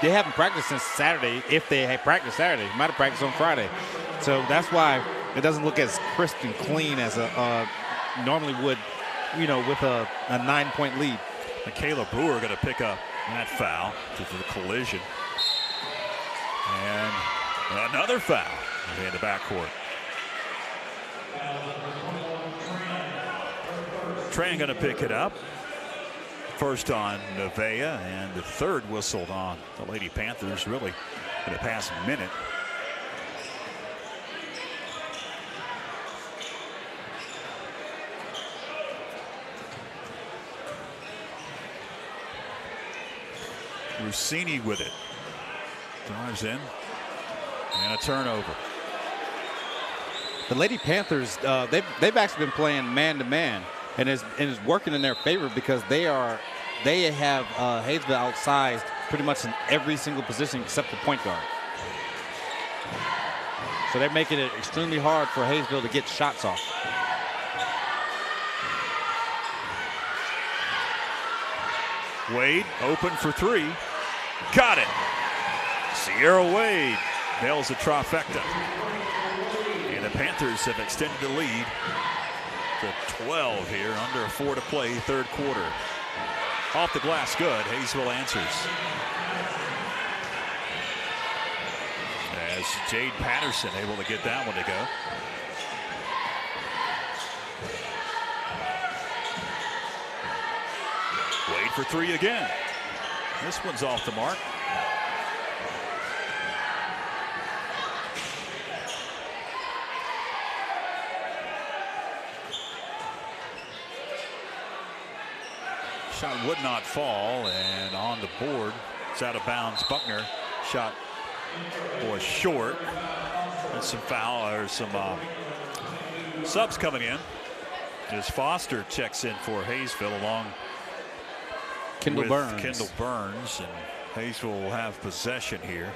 haven't practiced since Saturday. If they had practiced Saturday, might have practiced on Friday, so that's why it doesn't look as crisp and clean as a normally would, with a 9-point lead.
Michaela Brewer going to pick up that foul to the collision. And another foul in the backcourt. Tran going to pick it up. First on Nevaeh, and the third whistled on the Lady Panthers. Really in the past minute. Rossini with it. Drives in. And a turnover.
The Lady Panthers, they've actually been playing man-to-man, and it's working in their favor because they have Hayesville outsized pretty much in every single position except the point guard. So they're making it extremely hard for Hayesville to get shots off.
Wade open for three. Got it. Sierra Wade nails the trifecta. And the Panthers have extended the lead to 12 here, under 4 to play, third quarter. Off the glass, good. Hayesville answers. As Jade Patterson able to get that one to go. Wade for three again. This one's off the mark. Shot would not fall, and on the board, it's out of bounds. Buckner shot was short. And some foul or some subs coming in. As Foster checks in for Hayesville along
Kendall Burns.
Kendall Burns, and Hayesville will have possession here.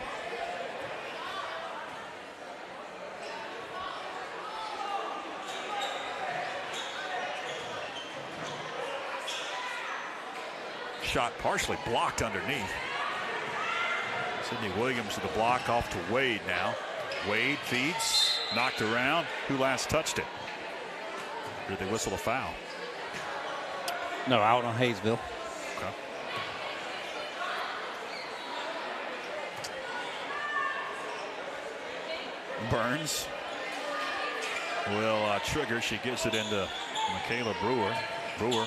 Shot partially blocked underneath. Sydney Williams with the block off to Wade now. Wade feeds, knocked around. Who last touched it? Did they whistle a foul?
No, out on Hayesville.
Okay. Burns will trigger. She gets it into Michaela Brewer. Brewer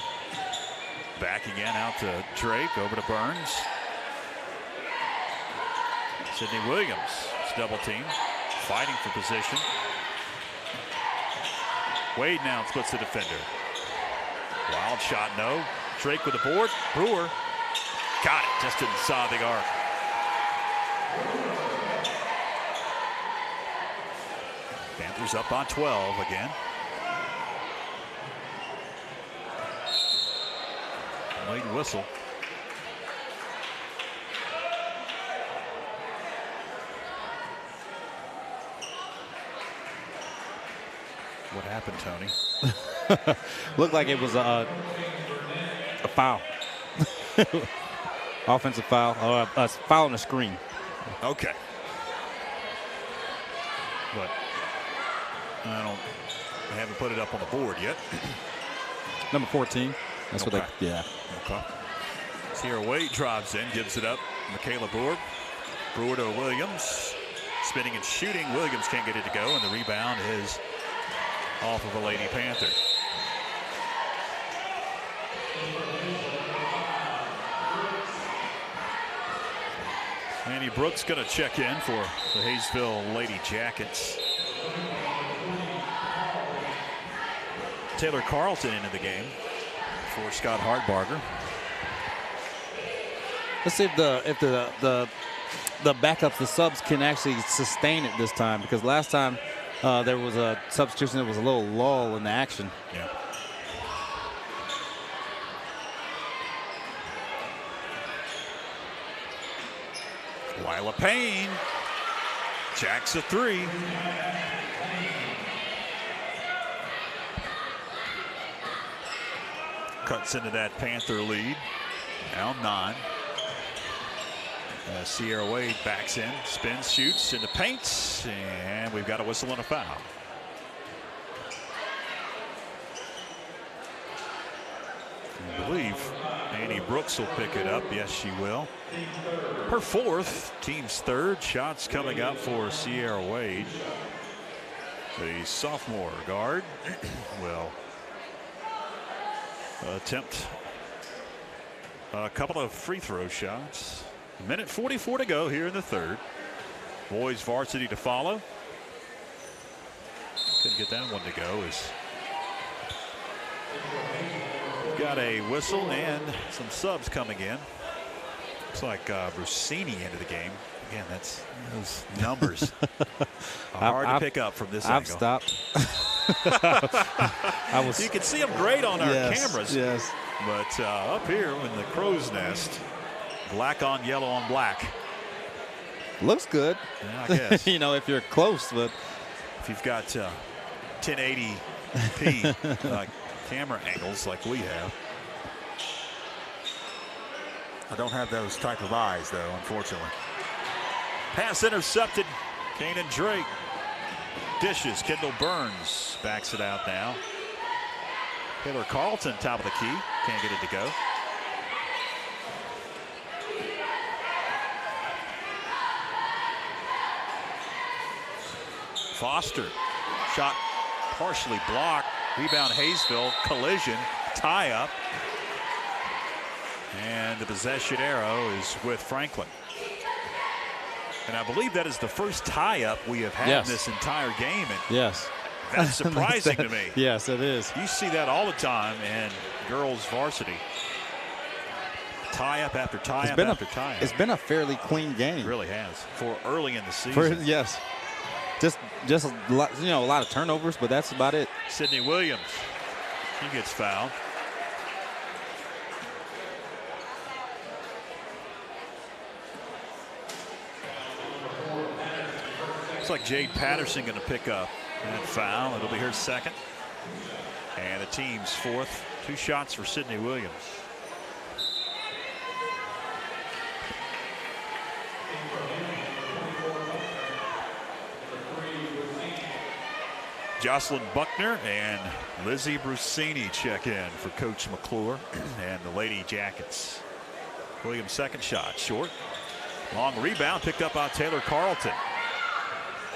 back again out to Drake, over to Burns. Sydney Williams is double teamed, fighting for position. Wade now splits the defender. Wild shot, no. Drake with the board. Brewer got it just inside the arc. Panthers up on 12 again. Late whistle. happened, Tony?
Looked like it was a foul. Offensive foul, or a foul on the screen.
Okay. But I haven't put it up on the board yet.
Number 14. That's what they, yeah.
Okay. Sierra Wade drives in, gives it up. Michaela Brewer. Brewer to Williams. Spinning and shooting. Williams can't get it to go, and the rebound is off of a Lady Panther. Annie Brooks going to check in for the Hayesville Lady Jackets. Taylor Carlton into the game for Scott Hartbarger.
Let's see if the backups, the subs, can actually sustain it this time, because last time there was a substitution that was a little lull in the action.
Yeah. Lila Payne jacks a three. Cuts into that Panther lead. Now 9. Sierra Wade backs in, spins, shoots into paints, and we've got a whistle and a foul. I believe Annie Brooks will pick it up. Yes, she will. Her 4th, team's 3rd. Shots coming up for Sierra Wade. The sophomore guard will attempt a couple of free throw shots. 1:44 to go here in the 3rd. Boys varsity to follow. Couldn't get that one to go. Got a whistle and some subs coming in. Looks like Rossini into the game. Again, that's those numbers are hard to pick up from this angle.
I've stopped.
You can see them great on our cameras.
Yes.
But up here in the crow's nest, black on yellow on black.
Looks good.
Yeah, I guess.
You know, if you're close, but
if you've got 1080p camera angles like we have. I don't have those type of eyes, though, unfortunately. Pass intercepted. Kanan Drake dishes. Kendall Burns backs it out now. Taylor Carlton, top of the key. Can't get it to go. Foster. Shot partially blocked. Rebound Hayesville. Collision. Tie up. And the possession arrow is with Franklin. And I believe that is the first tie-up we have had in this entire game. And
yes.
That's surprising to me.
Yes, it is.
You see that all the time in girls varsity. Tie-up after tie-up after tie-up.
It's been a fairly clean game.
It really has. For early in the season.
Yes. Just a lot, a lot of turnovers, but that's about it.
Sydney Williams. She gets fouled. Looks like Jade Patterson going to pick up that foul. It'll be her 2nd. And the team's 4th. 2 shots for Sydney Williams. Jocelyn Buckner and Lizzie Brusini check in for Coach McClure and the Lady Jackets. Williams' 2nd shot, short. Long rebound picked up by Taylor Carlton.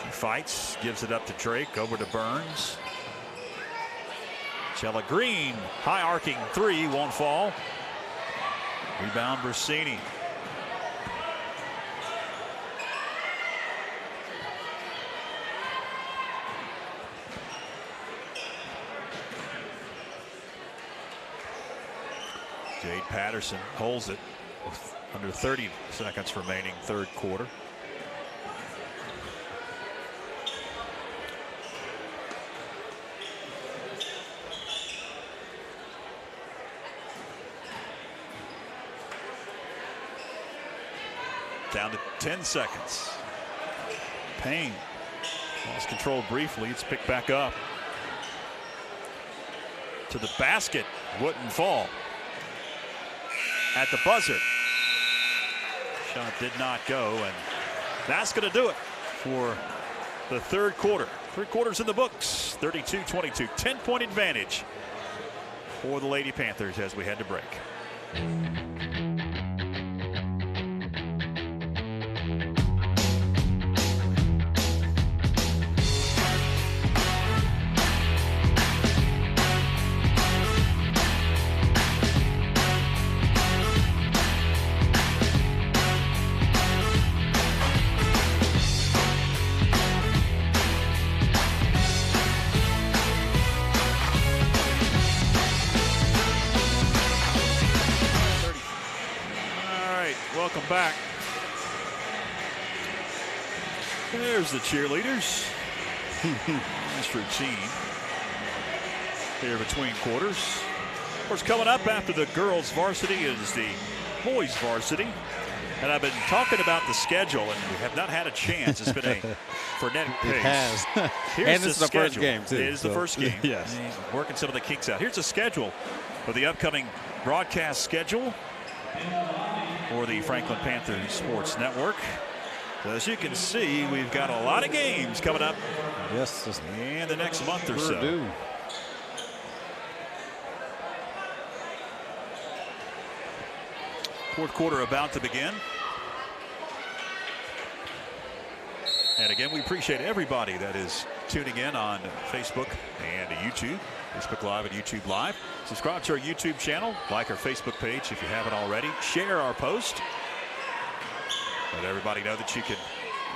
She fights, gives it up to Drake, over to Burns. Chella Green, high arcing 3, won't fall. Rebound Brusini. Jade Patterson holds it with under 30 seconds remaining, 3rd quarter. Down to 10 seconds. Payne lost control briefly. It's picked back up. to the basket. Wouldn't fall. At the buzzer. Shot did not go, and that's going to do it for the third quarter. 3 quarters in the books. 32-22. 10-point advantage for the Lady Panthers as we head to break. Welcome back. There's the cheerleaders. Nice routine here between quarters. Of course, coming up after the girls' varsity is the boys' varsity. And I've been talking about the schedule, and we have not had a chance. It's been a frenetic pace.
It has.
Here's
And it's the
schedule.
first game, too.
It is the first game.
Yes.
He's working some of the kinks out. Here's a schedule for the upcoming broadcast schedule for the Franklin Panther Sports Network. So as you can see, we've got a lot of games coming up in the next month or so.
Do.
Fourth quarter about to begin. And again, we appreciate everybody that is tuning in on Facebook and YouTube. Facebook Live and YouTube Live. Subscribe to our YouTube channel. Like our Facebook page if you haven't already. Share our post. Let everybody know that you can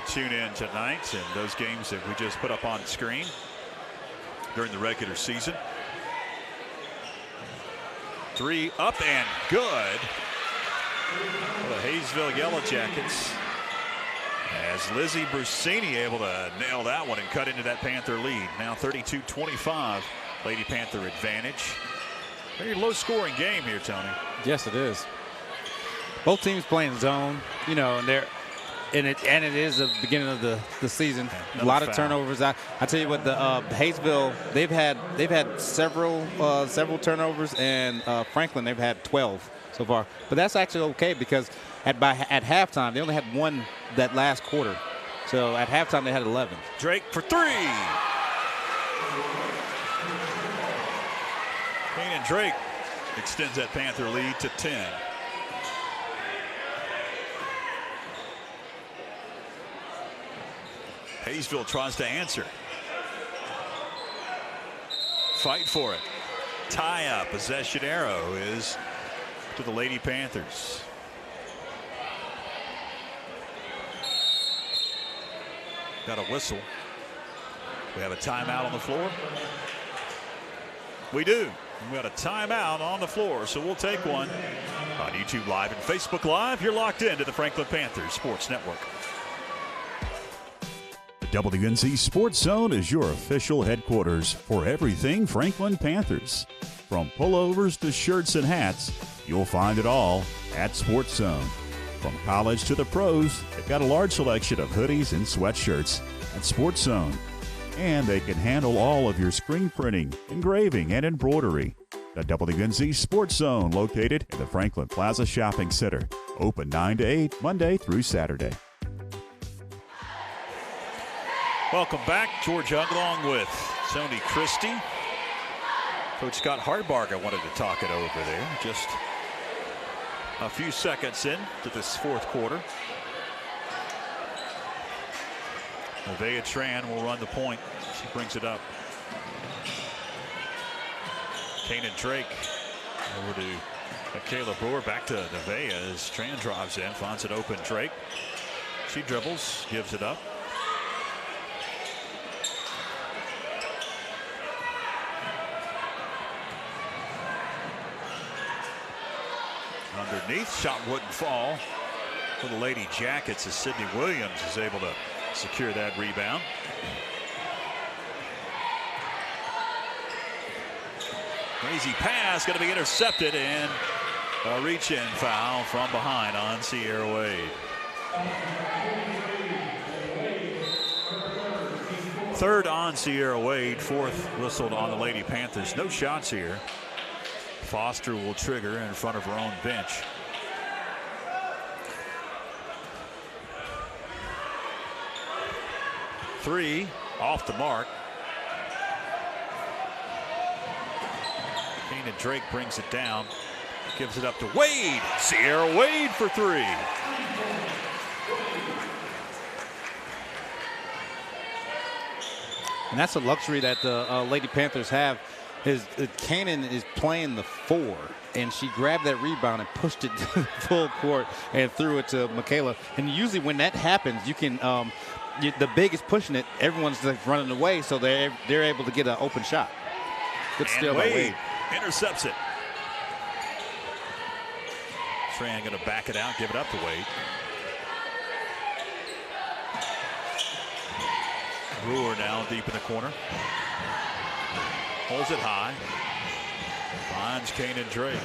tune in tonight and those games that we just put up on screen during the regular season. 3 up and good for the Hayesville Yellow Jackets. As Lizzie Brusini able to nail that one and cut into that Panther lead. Now 32-25. Lady Panther advantage. Very low scoring game here, Tony.
Yes, it is. Both teams playing zone, you know, and it is the beginning of the season. A lot of turnovers. I tell you what, the Hayesville, they've had several turnovers, and Franklin, they've had 12 so far. But that's actually okay because at halftime they only had 1 that last quarter. So at halftime they had 11.
Drake for 3. Kanan Drake extends that Panther lead to 10. Hayesville tries to answer. Fight for it. Tie up. Possession arrow is to the Lady Panthers. Got a whistle. We have a timeout on the floor. We do. We got a timeout on the floor, so we'll take one on YouTube Live and Facebook Live. You're locked into the Franklin Panthers Sports Network.
The WNC Sports Zone is your official headquarters for everything Franklin Panthers. From pullovers to shirts and hats, you'll find it all at Sports Zone. From college to the pros, they've got a large selection of hoodies and sweatshirts at Sports Zone. And they can handle all of your screen printing, engraving, and embroidery. The WNC Sports Zone, located in the Franklin Plaza Shopping Center. Open 9 to 8, Monday through Saturday.
Welcome back. George Young along with Tony Christie. Coach Scott Hartbarger wanted to talk it over there. Just a few seconds in to this fourth quarter. Nevaeh Tran will run the point. She brings it up. Kanan Drake over to Michaela Brewer. Back to Nevaeh as Tran drives in, finds an open Drake. She dribbles, gives it up. Underneath, shot wouldn't fall for the Lady Jackets as Sydney Williams is able to secure that rebound. Crazy pass going to be intercepted, and a reach-in foul from behind on Sierra Wade. Third on Sierra Wade, fourth whistled on the Lady Panthers. No shots here. Foster will trigger in front of her own bench. Three off the mark. Kanan Drake brings it down, gives it up to Wade. Sierra Wade for three.
And that's a luxury that the Lady Panthers have. Kanan is playing the 4, and she grabbed that rebound and pushed it to full court and threw it to Michaela. And usually when that happens, you can the big is pushing it, everyone's like running away, so they're able to get an open shot. Good steal by Wade.
Intercepts it. Tran going to back it out, give it up to Wade. Brewer now deep in the corner. Holds it high. Finds Kanan Drake.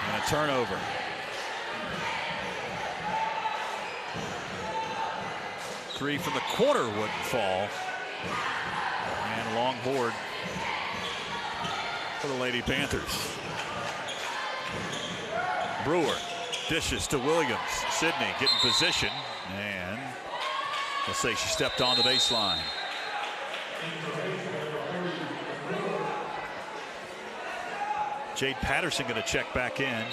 And a turnover. Three from the corner wouldn't fall. And a long board for the Lady Panthers. Brewer dishes to Williams. Sydney getting position, and they'll say she stepped on the baseline. Jade Patterson going to check back in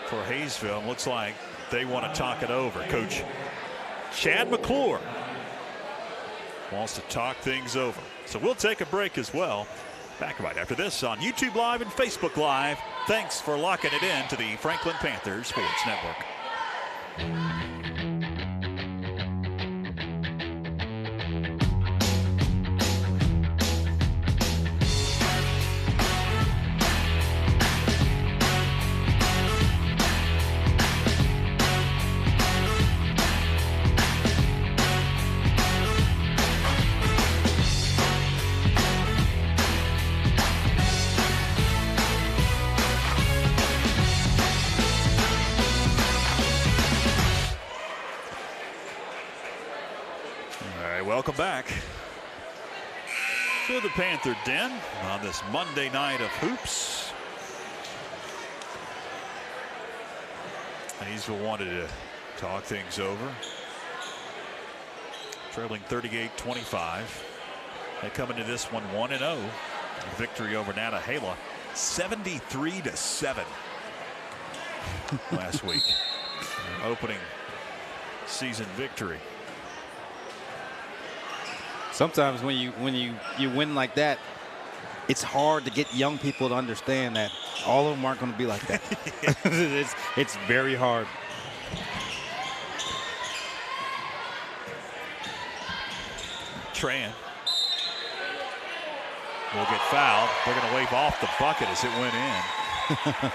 for Hayesville. Looks like they want to talk it over. Coach Chad McClure wants to talk things over. So we'll take a break as well. Back right after this on YouTube Live and Facebook Live. Thanks for locking it in to the Franklin Panther Sports Network. Welcome back to the Panther Den on this Monday night of hoops. Hayesville wanted to talk things over. Trailing 38-25. They come into this one 1-0. Victory over Nantahala 73-7 last week. Opening season victory.
Sometimes when you win like that, it's hard to get young people to understand that all of them aren't going to be like that. it's very hard.
Tran will get fouled. They're going to wave off the bucket as it went in.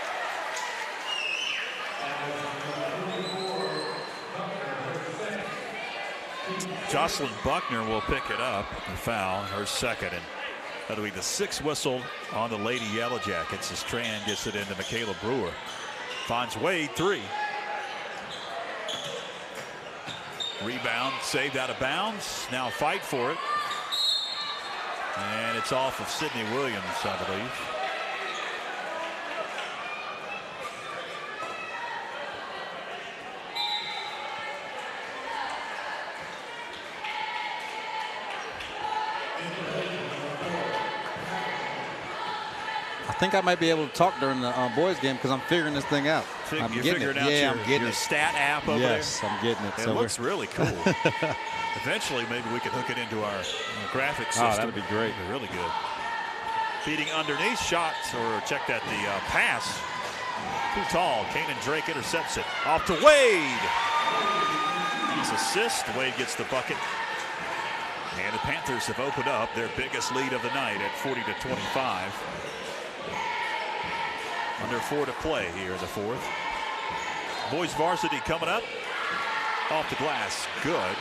Jocelyn Buckner will pick it up and foul, her second, and that'll be the 6th whistle on the Lady Yellow Jackets as Tran gets it into Michaela Brewer. Finds Wade, 3. Rebound saved out of bounds. Now fight for it. And it's off of Sydney Williams, I believe.
I think I might be able to talk during the boys game because I'm figuring this thing out. I'm getting it. Yeah, I'm getting
your
it.
Stat app over there?
Yes, I'm getting it.
It looks really cool. Eventually, maybe we can hook it into our graphics system.
Oh, that'd be great.
That'd be really good. Feeding underneath shots, or check that the pass. Too tall. Kanan Drake intercepts it. Off to Wade. Nice assist. Wade gets the bucket. And the Panthers have opened up their biggest lead of the night at 40-25. Under 4 to play here in the 4th. Boys varsity coming up. Off the glass. Good.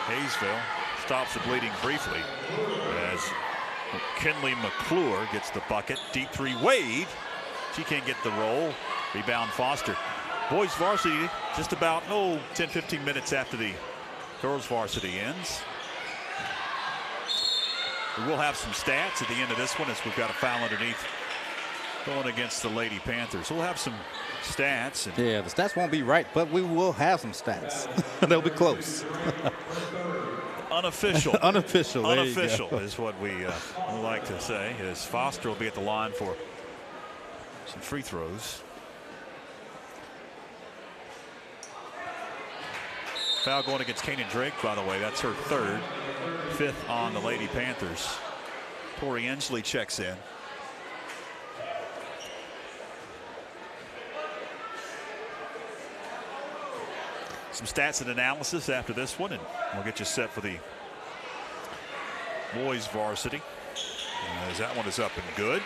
Hayesville stops the bleeding briefly as Kinley McClure gets the bucket. Deep 3, Wade. She can't get the roll. Rebound Foster. Boys varsity just about 10-15 minutes after the girls varsity ends. We will have some stats at the end of this one as we've got a foul underneath going against the Lady Panthers. We'll have some stats.
Yeah, the stats won't be right, but we will have some stats. They'll be close.
Unofficial.
Unofficial.
Unofficial is what we like to say. As Foster will be at the line for some free throws. Foul going against Kanan Drake, by the way. That's her third. Fifth on the Lady Panthers. Tori Inslee checks in. Some stats and analysis after this one, and we'll get you set for the boys varsity. As that one is up and good.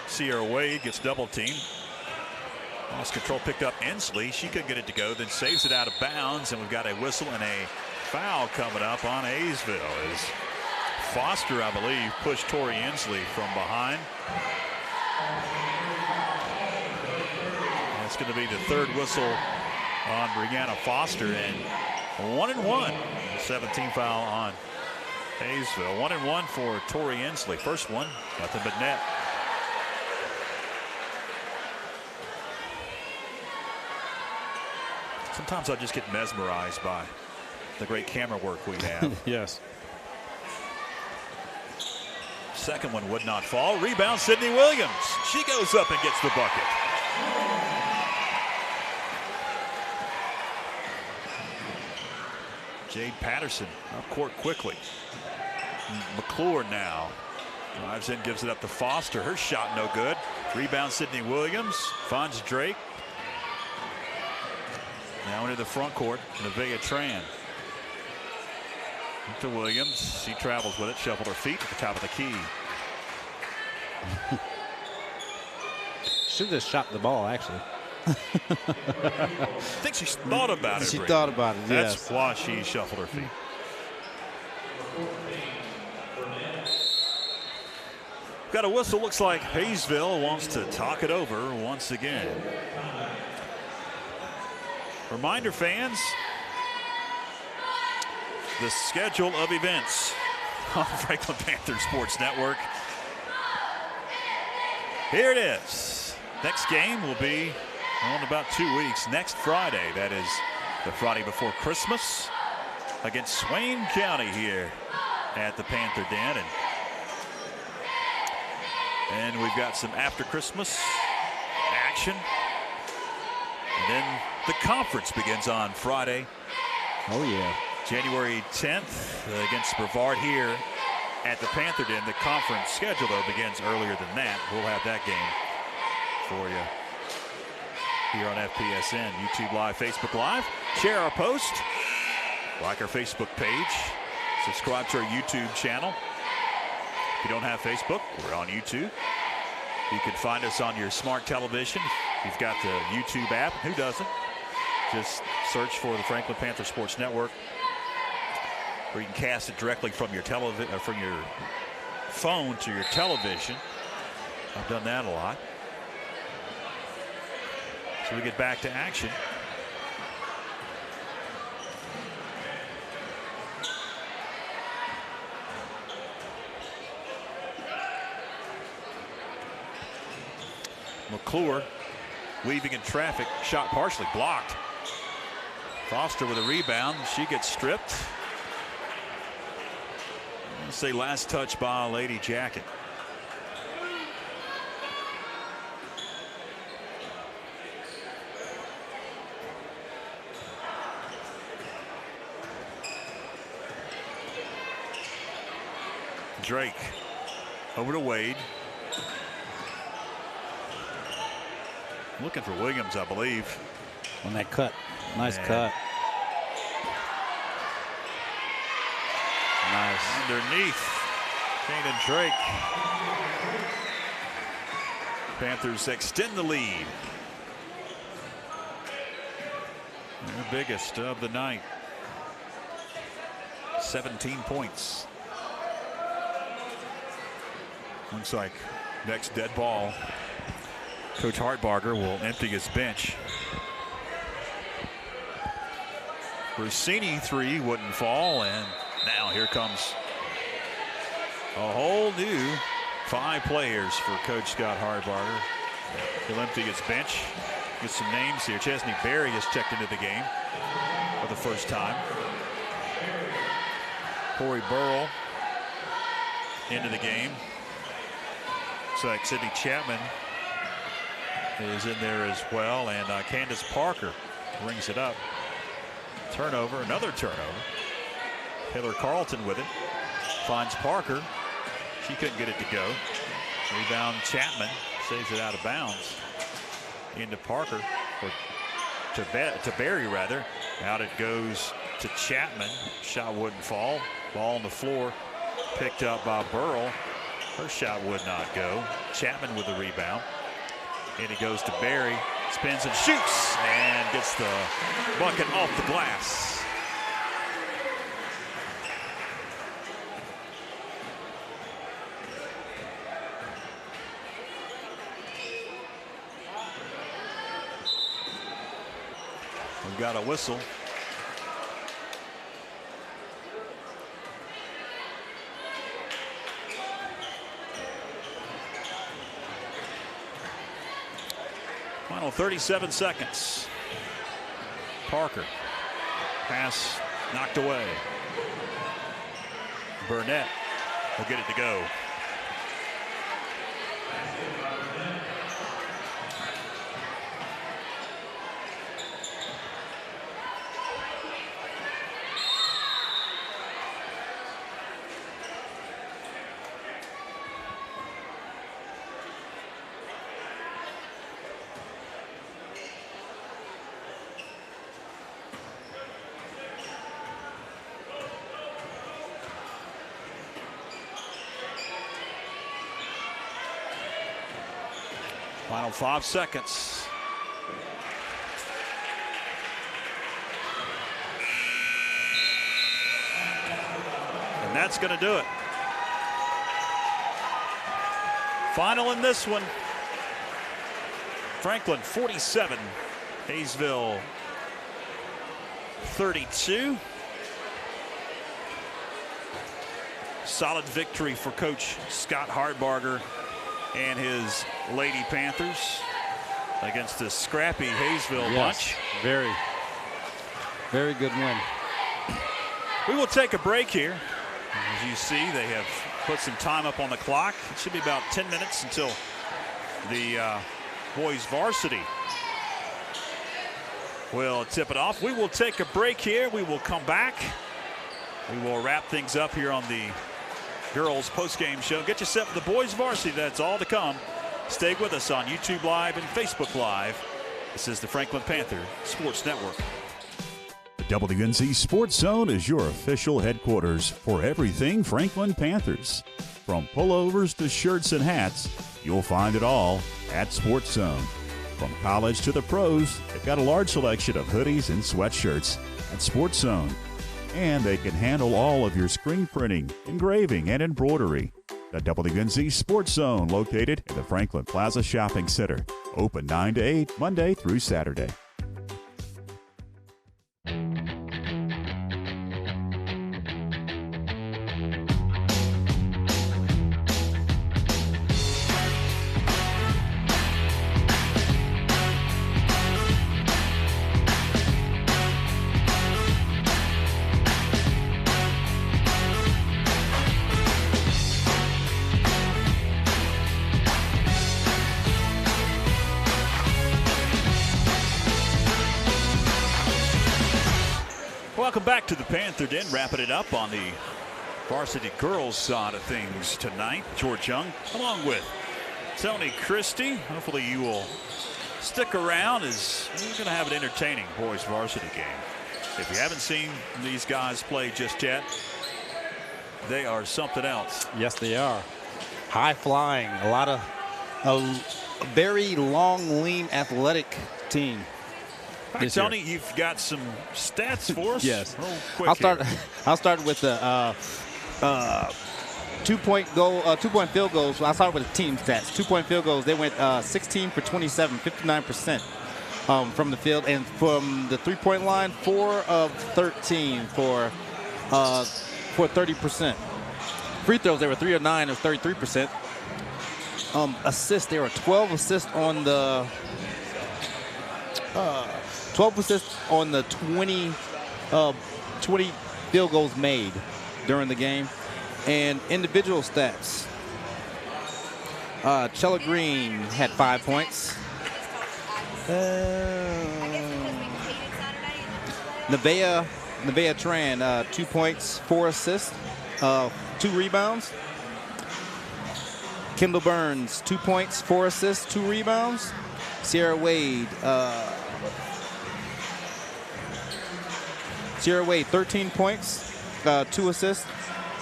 Sierra Wade gets double teamed. Lost control, picked up Inslee. She couldn't get it to go, then saves it out of bounds, and we've got a whistle and a foul coming up on Hayesville as Foster, I believe, pushed Tori Inslee from behind. That's going to be the third whistle on Brianna Foster, and 1-1. 17 foul on Hayesville. 1-1 for Tori Inslee. First one, nothing but net. Sometimes I just get mesmerized by the great camera work we have.
Yes.
Second one would not fall. Rebound, Sydney Williams. She goes up and gets the bucket. Jade Patterson up court quickly. McClure now drives in, gives it up to Foster. Her shot no good. Rebound, Sydney Williams finds Drake. Now into the front court, Nevaeh Tran. To Williams, she travels with it, shuffled her feet at the top of the key.
Should have just shot the ball, actually.
I think she thought about it.
She thought about it, yes.
That's why she shuffled her feet. Got a whistle. Looks like Hayesville wants to talk it over once again. Reminder, fans, the schedule of events on Franklin Panther Sports Network. Here it is. Next game will be in about 2 weeks. Next Friday, that is the Friday before Christmas, against Swain County here at the Panther Den. And we've got some after Christmas action. And then the conference begins on Friday.
Oh, yeah.
January 10th against Brevard here at the Panther Den. The conference schedule, though, begins earlier than that. We'll have that game for you here on FPSN, YouTube Live, Facebook Live. Share our post, like our Facebook page, subscribe to our YouTube channel. If you don't have Facebook, we're on YouTube. You can find us on your smart television. You've got the YouTube app. Who doesn't? Just search for the Franklin Panther Sports Network, where you can cast it directly from your from your phone to your television. I've done that a lot. So we get back to action. McClure weaving in traffic, shot partially blocked. Foster with a rebound. She gets stripped. Let's say last touch by Lady Jacket. Drake over to Wade. Looking for Williams, I believe.
On that cut. Nice cut. Nice.
Underneath. Kanan Drake. Panthers extend the lead. Their biggest of the night. 17 points. Looks like next dead ball, Coach Hartbarger will empty his bench. Rossini 3 wouldn't fall, and now here comes a whole new 5 players for Coach Scott Hartbarger. He'll empty his bench. Get some names here. Chesney Berry has checked into the game for the first time. Corey Burrell into the game. Looks like Sydney Chapman is in there as well, and Candace Parker brings it up. Turnover, another turnover. Taylor Carlton with it. Finds Parker. She couldn't get it to go. Rebound Chapman. Saves it out of bounds. Into Parker. Or to Berry, rather. Out it goes to Chapman. Shot wouldn't fall. Ball on the floor. Picked up by Burrell. Her shot would not go. Chapman with the rebound. And he goes to Berry. Spins and shoots. And gets the bucket off the glass. We've got a whistle. Final 37 seconds. Parker. Pass knocked away. Burnett will get it to go. Final 5 seconds. And that's going to do it. Final in this one. Franklin 47, Hayesville 32. Solid victory for Coach Scott Hartbarger and his Lady Panthers against the scrappy Hayesville bunch.
Very, very good win.
We will take a break here. As you see, they have put some time up on the clock. It should be about 10 minutes until the boys varsity will tip it off. We will take a break here. We will come back. We will wrap things up here on the girls post-game show. Get you set for the boys varsity. That's all to come. Stay with us on YouTube Live and Facebook Live. This is the Franklin Panther Sports Network.
The WNC Sports Zone is your official headquarters for everything Franklin Panthers. From pullovers to shirts and hats, you'll find it all at Sports Zone. From college to the pros, they've got a large selection of hoodies and sweatshirts at Sports Zone. And they can handle all of your screen printing, engraving, and embroidery. The WNC Sports Zone, located in the Franklin Plaza Shopping Center. Open 9 to 8, Monday through Saturday.
Welcome back to the Panther Den. Wrapping it up on the varsity girls side of things tonight. George Young along with Tony Christie. Hopefully you will stick around as we're going to have an entertaining boys varsity game. If you haven't seen these guys play just yet, they are something else.
Yes, they are. High flying, a very long, lean, athletic team.
All right, Tony, you've got some stats for us.
Yes.
Real quick
I'll start with the 2-point field goals. Well, I'll start with the team stats. 2-point field goals. They went 16 for 27, 59% from the field, and from the 3-point line, 4 of 13 for 30%. Free throws, they were 3 of 9, or 33%. Assists, there were 12 assists on the 20 field goals made during the game. And individual stats, Chella Green had 5 points. Nevaeh Tran, 2 points, 4 assists, 2 rebounds. Kendall Burns, 2 points, 4 assists, 2 rebounds. Sierra Wade, 13 points, 2 assists,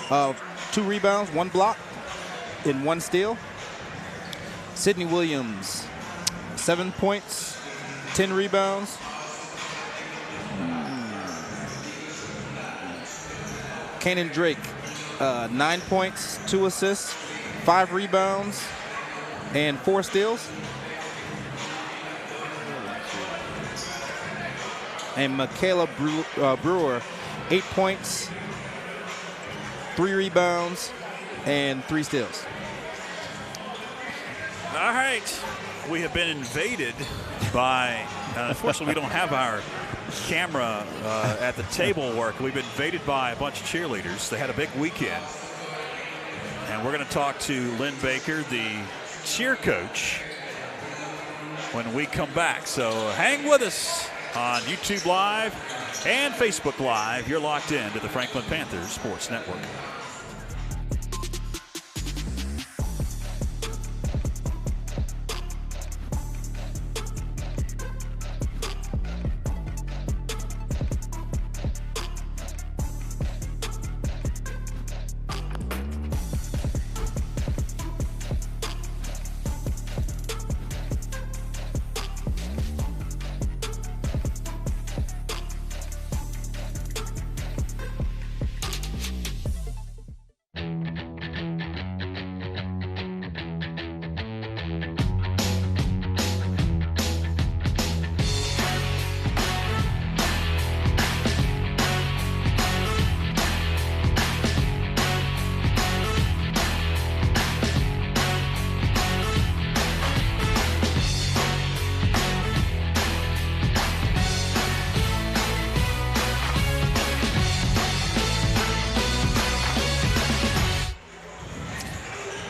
2 rebounds, 1 block, and 1 steal. Sydney Williams, 7 points, 10 rebounds. Kanan Drake, 9 points, 2 assists, 5 rebounds, and 4 steals. And Michaela Brewer, 8 points, 3 rebounds, and 3 steals.
All right. We have been invaded by, unfortunately, we don't have our camera at the table work. We've been invaded by a bunch of cheerleaders. They had a big weekend. And we're going to talk to Lynn Baker, the cheer coach, when we come back. So hang with us on YouTube Live and Facebook Live. You're locked in to the Franklin Panthers Sports Network.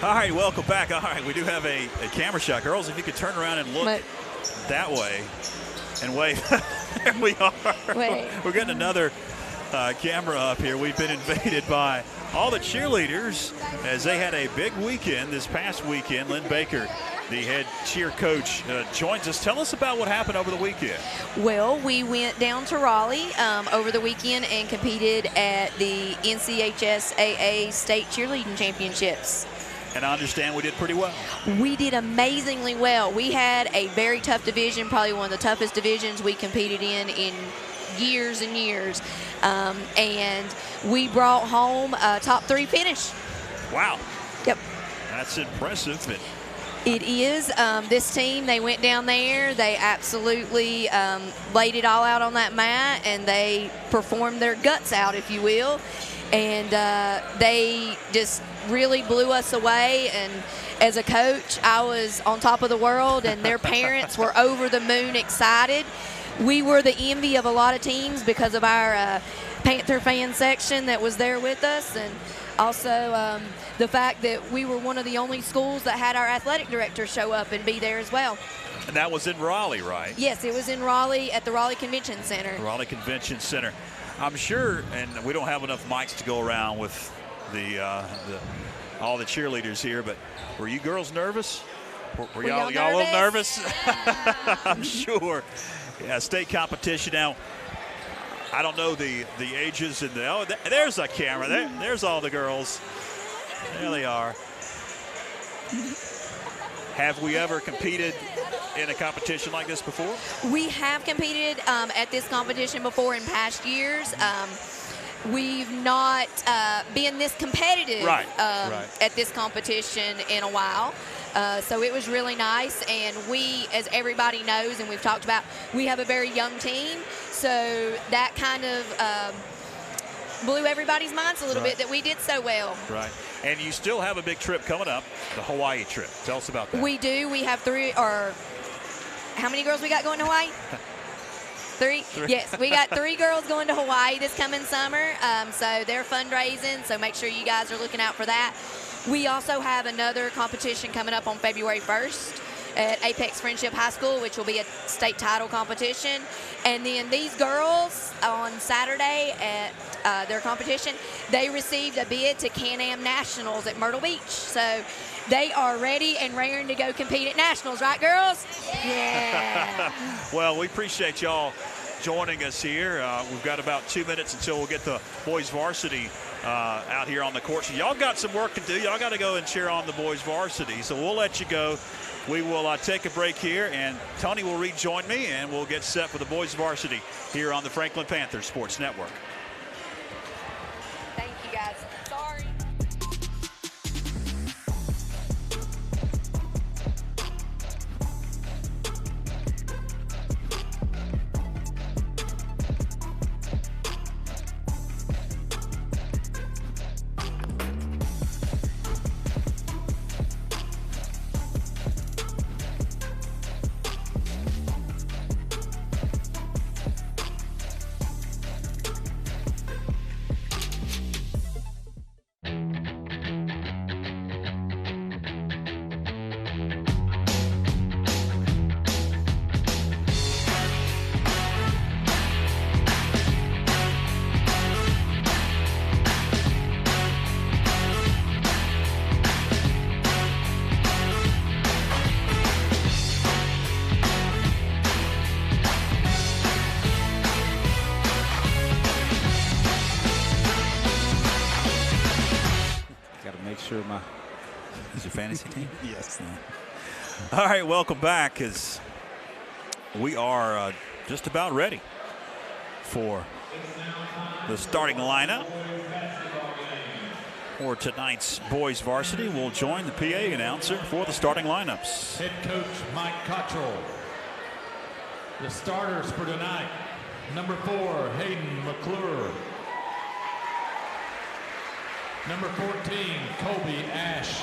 All right, welcome back. All right, we do have a camera shot. Girls, if you could turn around and look that way and wave. There we are.
Wait.
We're getting another camera up here. We've been invaded by all the cheerleaders as they had a big weekend this past weekend. Lynn Baker, the head cheer coach, joins us. Tell us about what happened over the weekend.
Well, we went down to Raleigh over the weekend and competed at the NCHSAA State Cheerleading Championships.
And I understand we did pretty well.
We did amazingly well. We had a very tough division, probably one of the toughest divisions we competed in years and years. And we brought home a top 3 finish.
Wow.
Yep.
That's impressive.
It is. This team, they went down there. They absolutely laid it all out on that mat, and they performed their guts out, if you will. And they just really blew us away. And as a coach, I was on top of the world, and their parents were over the moon excited. We were the envy of a lot of teams because of our Panther fan section that was there with us, and also the fact that we were one of the only schools that had our athletic director show up and be there as well.
And that was in Raleigh, right?
Yes, it was in Raleigh at the Raleigh Convention Center.
Raleigh Convention Center. I'm sure, and we don't have enough mics to go around with all the cheerleaders here, but were you girls nervous? Were y'all a little nervous? I'm sure. Yeah, state competition. Now, I don't know the ages and there's a camera. There's all the girls. There they are. Have we ever competed in a competition like this before?
We have competed at this competition before in past years. we've not been this competitive
Right.
at this competition in a while. So it was really nice. And we, as everybody knows and we've talked about, we have a very young team. So that kind of blew everybody's minds a little bit that we did so well.
Right. And you still have a big trip coming up, the Hawaii trip. Tell us about that.
We do. We have how many girls we got going to Hawaii? Three? Yes, we got 3 girls going to Hawaii this coming summer. So they're fundraising, so make sure you guys are looking out for that. We also have another competition coming up on February 1st at Apex Friendship High School, which will be a state title competition. And then these girls on Saturday at their competition, they received a bid to Can-Am Nationals at Myrtle Beach. So they are ready and raring to go compete at Nationals, right, girls? Yeah.
Well, we appreciate y'all joining us here. We've got about 2 minutes until we'll get the boys varsity out here on the court. So y'all got some work to do. Y'all got to go and cheer on the boys varsity. So we'll let you go. We will take a break here, and Tony will rejoin me, and we'll get set for the boys varsity here on the Franklin Panther Sports Network.
Thank you, guys. Sorry.
Sure,
is your fantasy team?
Yes.
All right, welcome back, as we are just about ready for the starting lineup for tonight's boys varsity. We'll join the PA announcer for the starting lineups.
Head coach Mike Cottrell. The starters for tonight: number 4, Hayden McClure. Number 14, Colby Ash.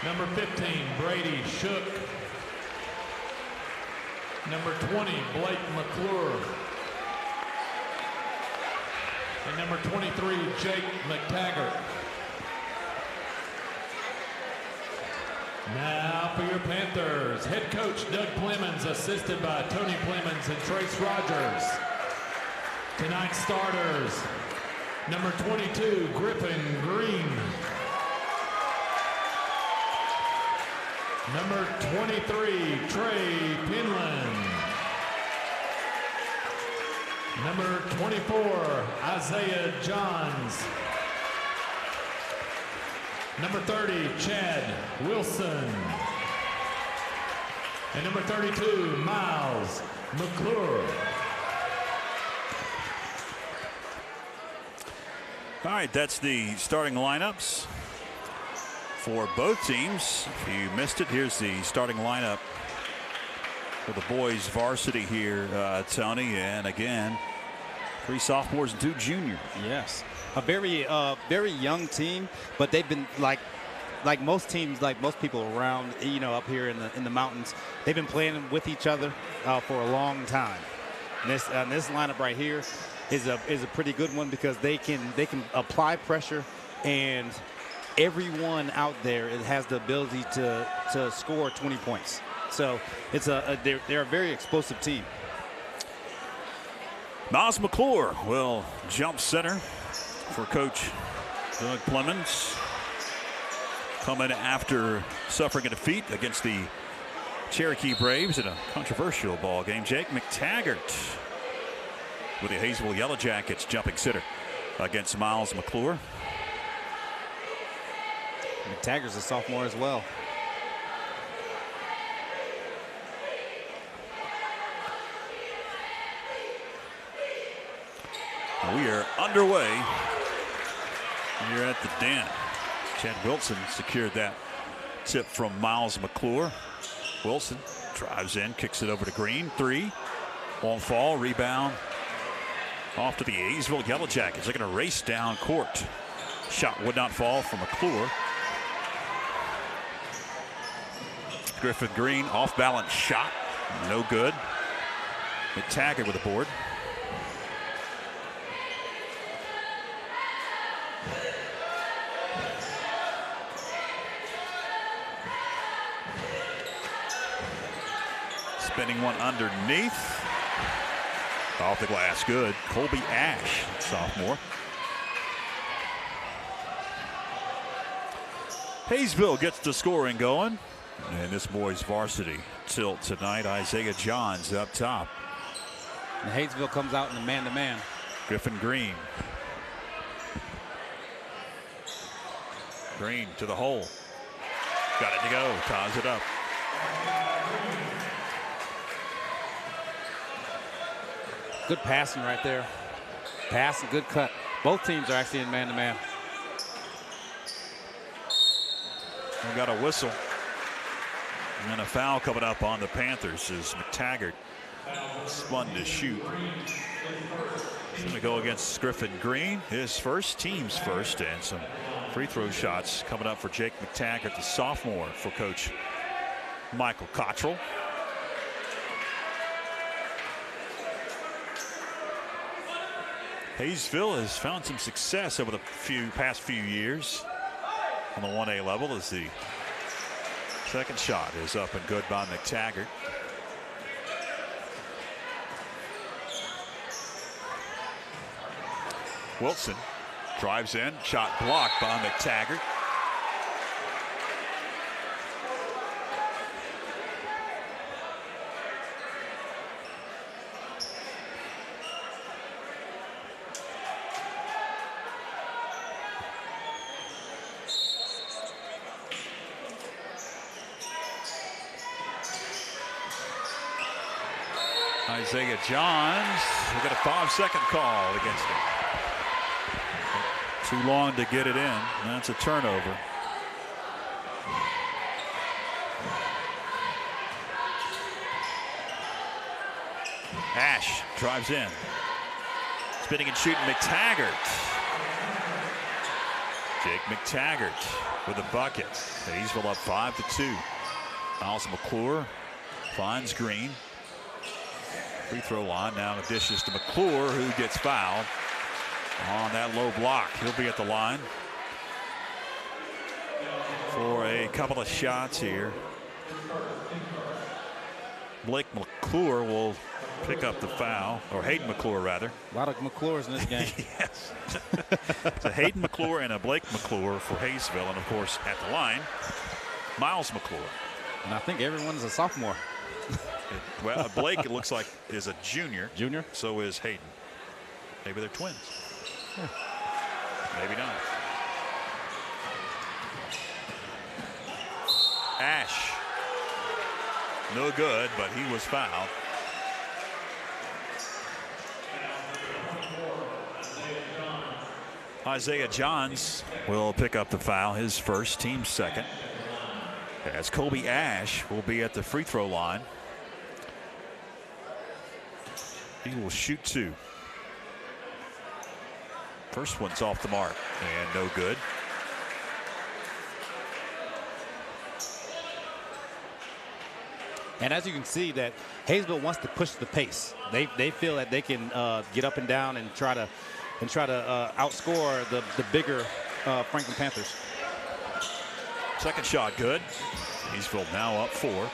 Number 15, Brady Shook. Number 20, Blake McClure. And number 23, Jake McTaggart. Now for your Panthers, head coach Doug Clemens, assisted by Tony Clemens and Trace Rogers. Tonight's starters: number 22, Griffin Green. Number 23, Trey Pinland. Number 24, Isaiah Johns. Number 30, Chad Wilson. And number 32, Miles McClure.
All right, that's the starting lineups for both teams. If you missed it, here's the starting lineup for the boys varsity here, Tony. And again, 3 sophomores and 2 juniors.
Yes, a very young team, but they've been like most teams, like most people around, up here in the mountains, they've been playing with each other for a long time. And this lineup right here is a pretty good one, because they can apply pressure, and everyone out there has the ability to score 20 points. So it's they're a very explosive team.
Miles McClure will jump center for Coach Doug Clemens, coming after suffering a defeat against the Cherokee Braves in a controversial ball game. Jake McTaggart with the Hayesville Yellow Jackets jumping center against Miles McClure.
McTaggart's a sophomore as well.
We are underway here at the Den. Chad Wilson secured that tip from Miles McClure. Wilson drives in, kicks it over to Green. 3. Won't fall. Rebound off to the Hayesville Yellow Jackets. They're going to race down court. Shot would not fall from McClure. Griffin Green off balance shot. No good. McTaggart with a board. Spinning one underneath. Off the glass, good. Colby Ash, sophomore. Hayesville gets the scoring going. And this boys varsity tilt tonight. Isaiah Johns up top.
And Hayesville comes out in the man-to-man.
Griffin Green. Green to the hole. Got it to go. Ties it up.
Good passing right there. Pass and good cut. Both teams are actually in man-to-man.
We got a whistle. And a foul coming up on the Panthers as McTaggart spun to shoot. He's going to go against Griffin Green, his first, team's first, and some free throw shots coming up for Jake McTaggart, the sophomore, for Coach Michael Cottrell. Hayesville has found some success over the past few years on the 1A level as the second shot is up and good by McTaggart. Wilson drives in, shot blocked by McTaggart. Isaiah Johns, we got a 5-second call against him. Too long to get it in. That's a turnover. Ash drives in. Spinning and shooting McTaggart. Jake McTaggart with a bucket. Hayesville up 5-2. Miles McClure finds Green. Free throw line now. The dishes to McClure, who gets fouled on that low block. He'll be at the line for a couple of shots here. Blake McClure will pick up the foul, or Hayden McClure rather.
A lot of McClures in this game.
Yes. It's a Hayden McClure and a Blake McClure for Hayesville, and of course at the line, Miles McClure.
And I think everyone's a sophomore.
Well, Blake, it looks like, is a junior.
Junior?
So is Hayden. Maybe they're twins. Maybe not. Ash. No good, but he was fouled. Isaiah Johns will pick up the foul, his first, team second. As Colby Ash will be at the free throw line. He will shoot 2. First one's off the mark and no good.
And as you can see, that Hayesville wants to push the pace. They feel that they can get up and down and try to outscore the bigger Franklin Panthers.
Second shot good. Hayesville now up 4.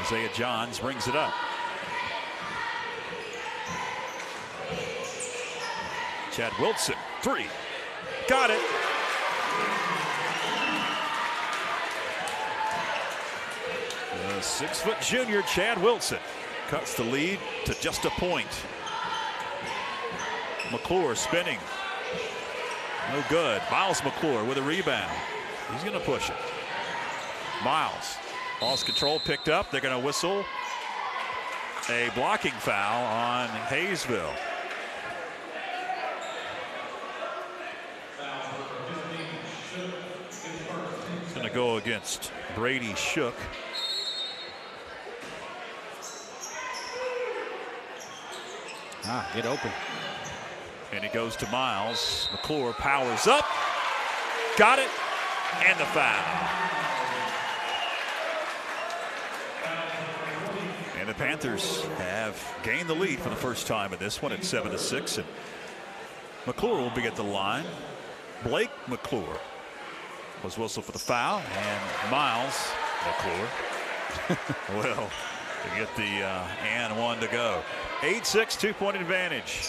Isaiah Johns brings it up. Chad Wilson, 3. Got it. The 6-foot junior Chad Wilson cuts the lead to just a point. McClure spinning. No good. Miles McClure with a rebound. He's going to push it. Miles lost control, picked up. They're going to whistle a blocking foul on Hayesville. to go against Brady Shook.
Get open.
And it goes to Miles. McClure powers up. Got it. And the foul. And the Panthers have gained the lead for the first time in this one at 7-6. And McClure will be at the line. Blake McClure was whistled for the foul. And Miles McClure will get the and one to go. 8-6, 2-point advantage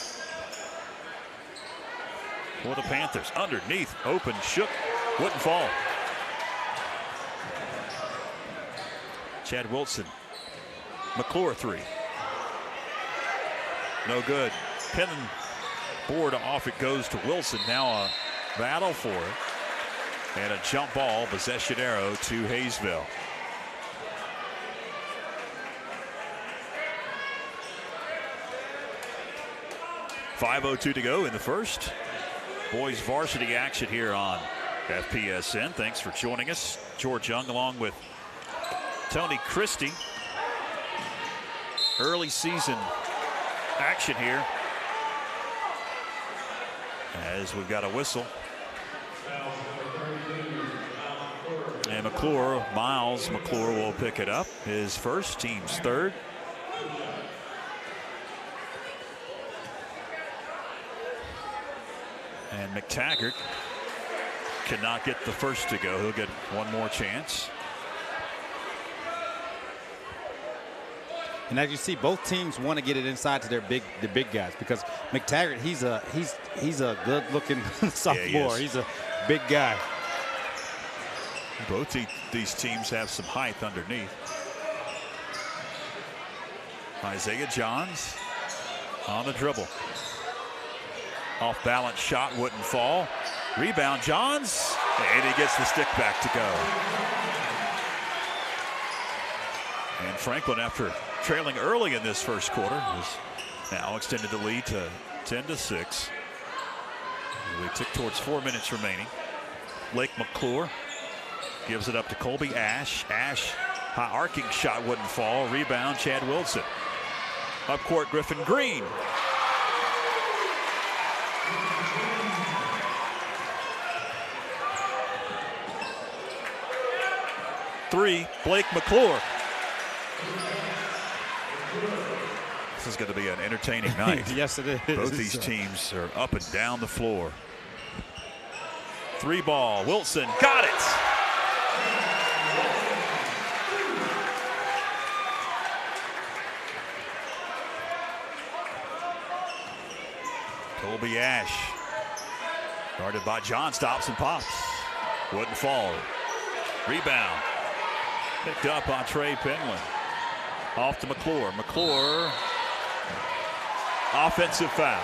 for the Panthers. Underneath, open, Shook, wouldn't fall. Chad Wilson, McClure 3. No good. Penman board off, it goes to Wilson. Now a battle for it. And a jump ball, possession arrow to Hayesville. .5:02 to go in the first. Boys varsity action here on FPSN. Thanks for joining us. George Young along with Tony Christie. Early season action here as we've got a whistle. And McClure, Miles McClure will pick it up. His first, team's third. And McTaggart cannot get the first to go. He'll get one more chance.
And as you see, both teams want to get it inside to the big guys, because McTaggart, he's a good-looking sophomore.
Yeah,
he's a big guy.
Both these teams have some height underneath. Isaiah Johns on the dribble. Off balance shot, wouldn't fall. Rebound, Johns, and he gets the stick back to go. And Franklin, after trailing early in this first quarter, has now extended the lead to 10-6. We tick towards 4 minutes remaining. Blake McClure gives it up to Colby Ash. Ash, high arcing shot, wouldn't fall. Rebound, Chad Wilson. Up court, Griffin Green. Three, Blake McClure. This is going to be an entertaining night.
Yes, it is.
Both these teams are up and down the floor. Three ball, Wilson got it. Colby Ash, guarded by John, stops and pops. Wouldn't fall. Rebound. Picked up on Trey Penland. Off to McClure. McClure, offensive foul.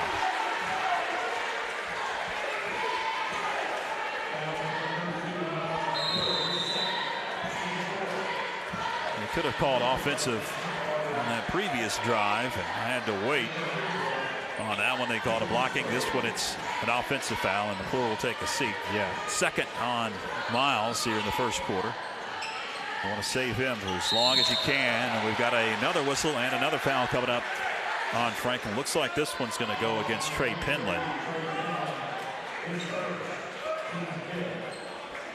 They could have called offensive on that previous drive and had to wait. On that one, they called a blocking. This one, it's an offensive foul, and McClure will take a seat.
Yeah.
Second on Miles here in the first quarter. I want to save him for as long as you can. And we've got another whistle and another foul coming up on Franklin. Looks like this one's going to go against Trey Penland.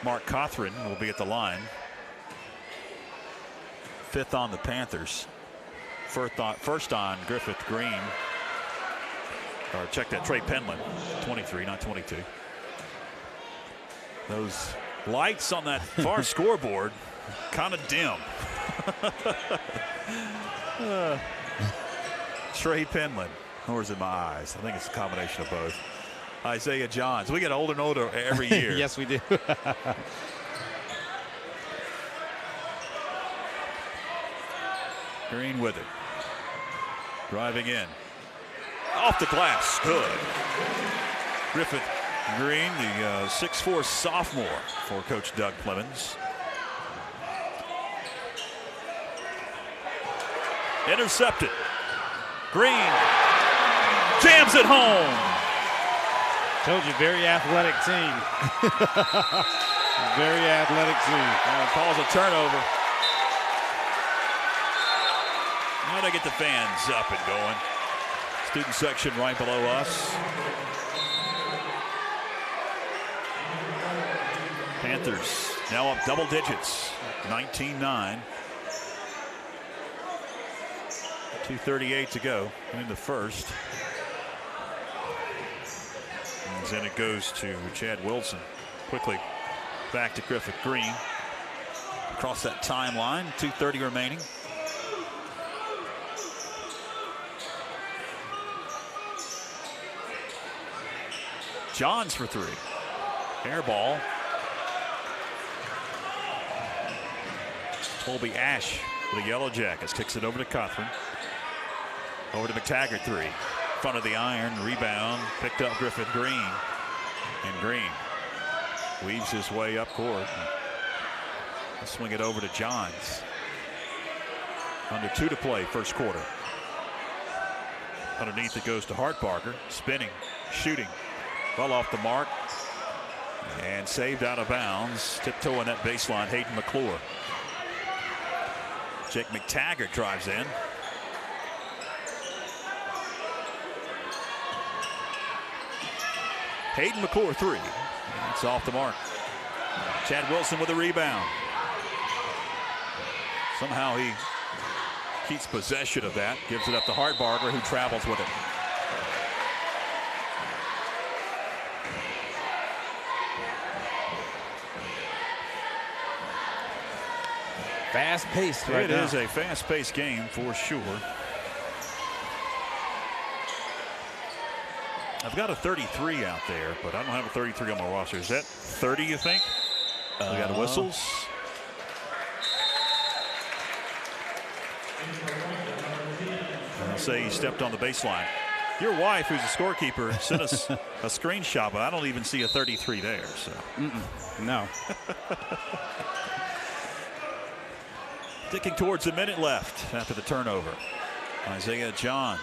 Mark Cothran will be at the line. Fifth on the Panthers. First on Griffith Green. Or check that, Trey Penland. 23, not 22. Those lights on that far scoreboard kind of dim. Trey Penland, or is it my eyes? I think it's a combination of both. Isaiah Johns. We get older and older every year.
Yes, we do.
Green with it. Driving in. Off the glass. Good. Griffith Green, the 6'4" sophomore for Coach Doug Clemens. Intercepted. Green jams it home.
Told you, very athletic team. Very athletic team.
Calls a turnover. Now they get the fans up and going. Student section right below us. Panthers now up double digits, 19-9. 2:38 to go in the first. And then it goes to Chad Wilson. Quickly back to Griffith Green. Across that timeline, 2:30 remaining. Johns for three. Air ball. Colby Ash for the Yellow Jackets. Kicks it over to Cothran. Over to McTaggart, three. Front of the iron, rebound. Picked up Griffith Green. And Green weaves his way up court. He'll swing it over to Johns. Under 2 to play, first quarter. Underneath it goes to Hartbarger. Spinning, shooting. Well off the mark. And saved out of bounds. Tiptoeing that baseline, Hayden McClure. Jake McTaggart drives in. Hayden McClure, three. It's off the mark. Chad Wilson with a rebound. Somehow he keeps possession of that. Gives it up to Hartbarger, who travels with it.
Fast-paced right now.
It is a fast-paced game for sure. I've got a 33 out there, but I don't have a 33 on my roster. Is that 30, you think? We got whistles. I'll say he stepped on the baseline. Your wife, who's a scorekeeper, sent us a screenshot, but I don't even see a 33 there. So
no.
Ticking towards a minute left after the turnover. Isaiah Johns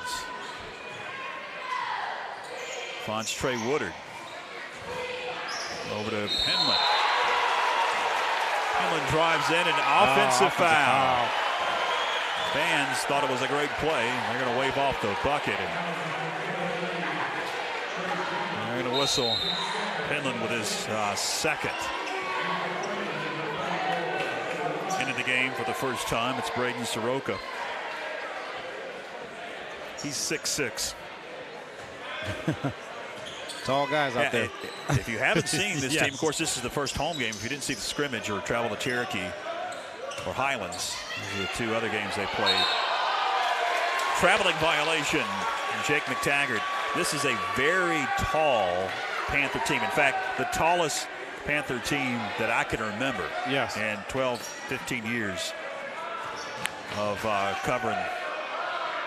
finds Trey Woodard. Over to Penland. Penland drives in, an offensive foul. Fans thought it was a great play. They're going to wave off the bucket. And they're going to whistle Penland with his second. Into the game for the first time. It's Braden Soroka. He's 6'6".
Tall guys out there.
If you haven't seen this team, of course, this is the first home game. If you didn't see the scrimmage or travel to Cherokee or Highlands, these are the two other games they played. Traveling violation, Jake McTaggart. This is a very tall Panther team. In fact, the tallest Panther team that I can remember.
Yes.
In 12, 15 years of covering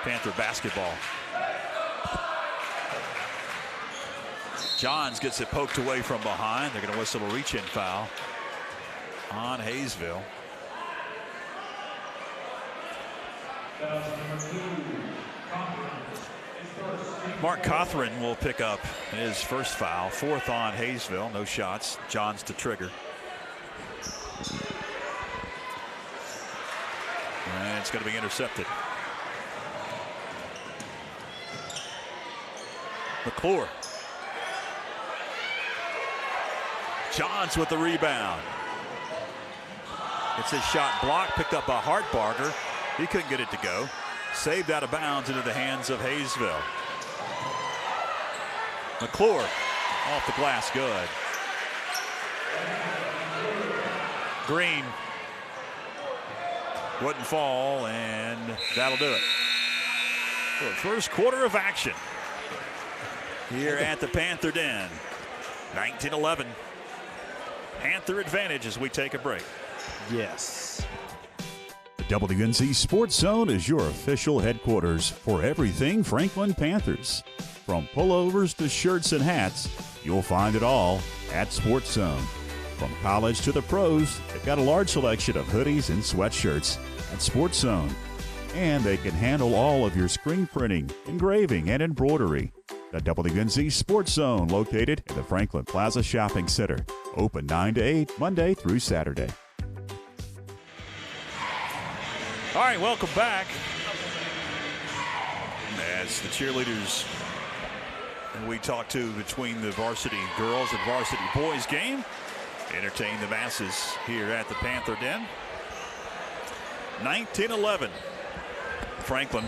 Panther basketball. Johns gets it poked away from behind. They're going to whistle a reach-in foul on Hayesville. Mark Cothran will pick up his first foul, fourth on Hayesville. No shots. Johns to trigger. And it's going to be intercepted. McClure. Johns with the rebound. It's his shot blocked, picked up by Hartbarger. He couldn't get it to go. Saved out of bounds into the hands of Hayesville. McClure off the glass, good. Green wouldn't fall, and that'll do it. So the first quarter of action here at the Panther Den. 19-11. Panther advantage as we take a break.
Yes.
The WNC Sports Zone is your official headquarters for everything Franklin Panthers. From pullovers to shirts and hats, you'll find it all at Sports Zone. From college to the pros, they've got a large selection of hoodies and sweatshirts at Sports Zone. And they can handle all of your screen printing, engraving, and embroidery. The WNC Sports Zone, located in the Franklin Plaza Shopping Center. Open 9 to 8, Monday through Saturday.
All right, welcome back. As the cheerleaders we talked to between the varsity girls and varsity boys game entertain the masses here at the Panther Den. 19-11. Franklin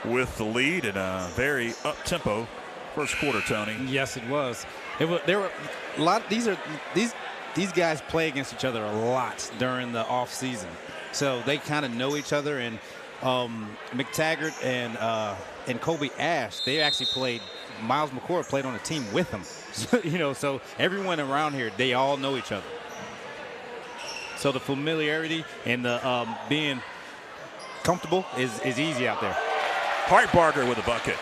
with the lead in a very up-tempo first quarter, Tony.
Yes, it was. There were a lot. These guys play against each other a lot during the off season, so they kind of know each other. And McTaggart and Kobe Ash, they actually played. Miles McCord played on a team with them, so everyone around here, they all know each other. So the familiarity and the being comfortable is easy out there.
Hartbarger with a bucket.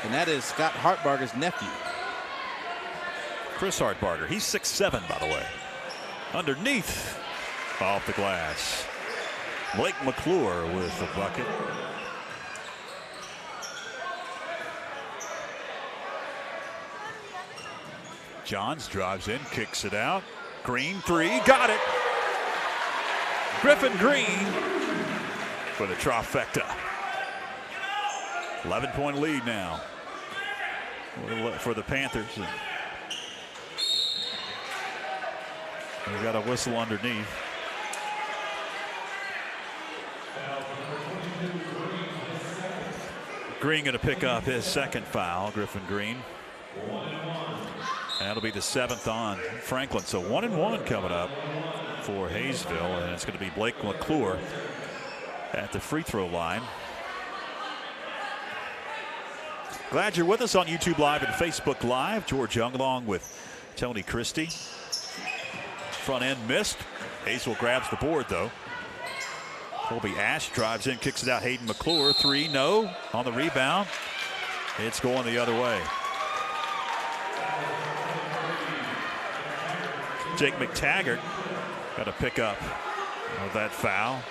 And that is Scott Hartbarger's nephew.
Chris Hartbarger. He's 6'7", by the way. Underneath, off the glass. Blake McClure with the bucket. Johns drives in, kicks it out. Green, three, got it. Griffin Green for the trifecta. 11-point lead now for the Panthers. We've got a whistle underneath. Green going to pick up his second foul, Griffin Green. That'll be the 7th on Franklin. So 1-1 coming up for Hayesville, and it's going to be Blake McClure at the free throw line. Glad you're with us on YouTube Live and Facebook Live. George Young along with Tony Christie. Front end missed. Hayesville grabs the board though. Colby Ash drives in, kicks it out. Hayden McClure, three, no. On the rebound, it's going the other way. Jake McTaggart got to pick up that foul.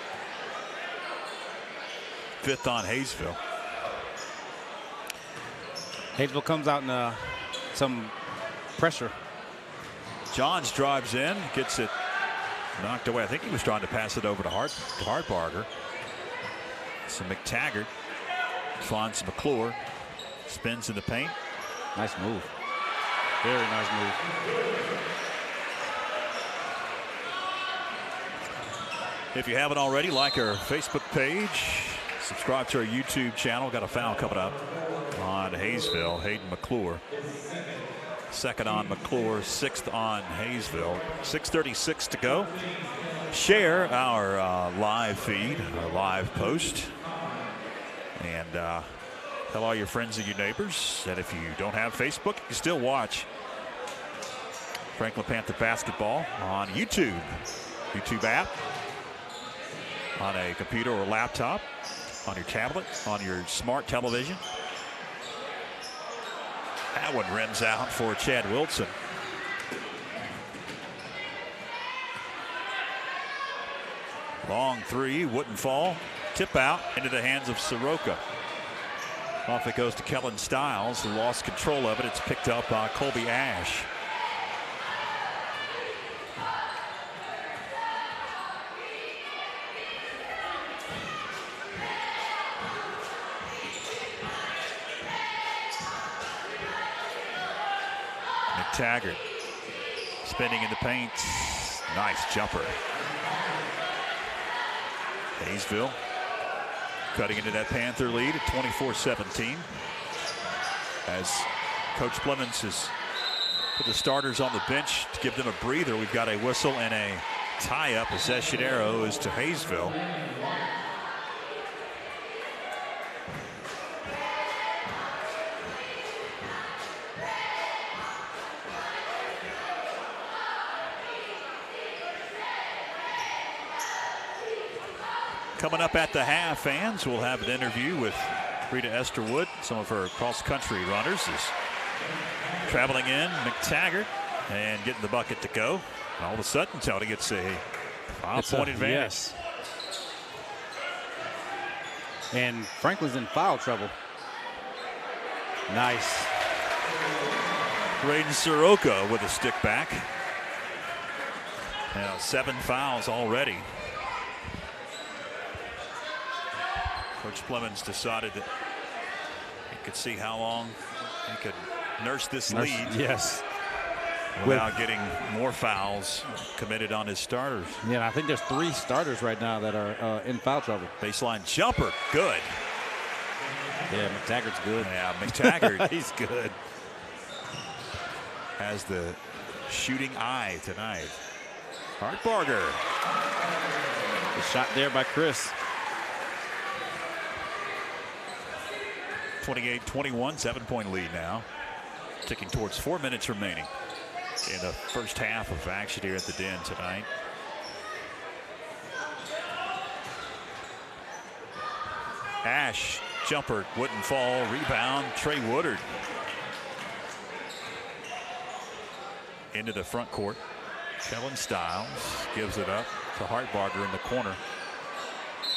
5th on Hayesville.
Hayesville comes out in some pressure.
Johns drives in, gets it knocked away. I think he was trying to pass it over to Hartbarger. So McTaggart finds McClure, spins in the paint.
Nice move. Very nice move.
If you haven't already, like our Facebook page, subscribe to our YouTube channel. Got a foul coming up on Hayesville. Hayden McClure. 2nd on McClure, 6th on Hayesville. 6:36 to go. Share our live feed, our live post, and tell all your friends and your neighbors that if you don't have Facebook, you can still watch Franklin Panther basketball on YouTube app, on a computer or laptop, on your tablet, on your smart television. That one rims out for Chad Wilson. Long three, wouldn't fall. Tip out into the hands of Soroka. Off it goes to Kellen Stiles, who lost control of it. It's picked up by Colby Ash. McTaggart spinning in the paint. Nice jumper. Hayesville cutting into that Panther lead at 24-17. As Coach Clemens has put the starters on the bench to give them a breather, we've got a whistle and a tie-up. Possession arrow is to Hayesville. Coming up at the half, fans, we'll have an interview with Rita Esterwood, some of her cross-country runners, is traveling in. McTaggart and getting the bucket to go. And all of a sudden, Tony gets a 5-point advantage.
Yes. And Franklin's in foul trouble. Nice.
Braden Soroka with a stick back. Now 7 fouls already. Coach Clemens decided that he could see how long he could nurse this lead.
Yes.
Without getting more fouls committed on his starters.
Yeah, and I think there's 3 starters right now that are in foul trouble.
Baseline jumper, good.
Yeah, McTaggart's good.
Yeah, McTaggart.
He's good.
Has the shooting eye tonight. Hartbarger.
The shot there by Chris.
28-21, 7-point lead now. Ticking towards 4 minutes remaining in the first half of action here at the Den tonight. Ash, jumper, wouldn't fall, rebound, Trey Woodard. Into the front court. Kellen Stiles gives it up to Hartbarger in the corner.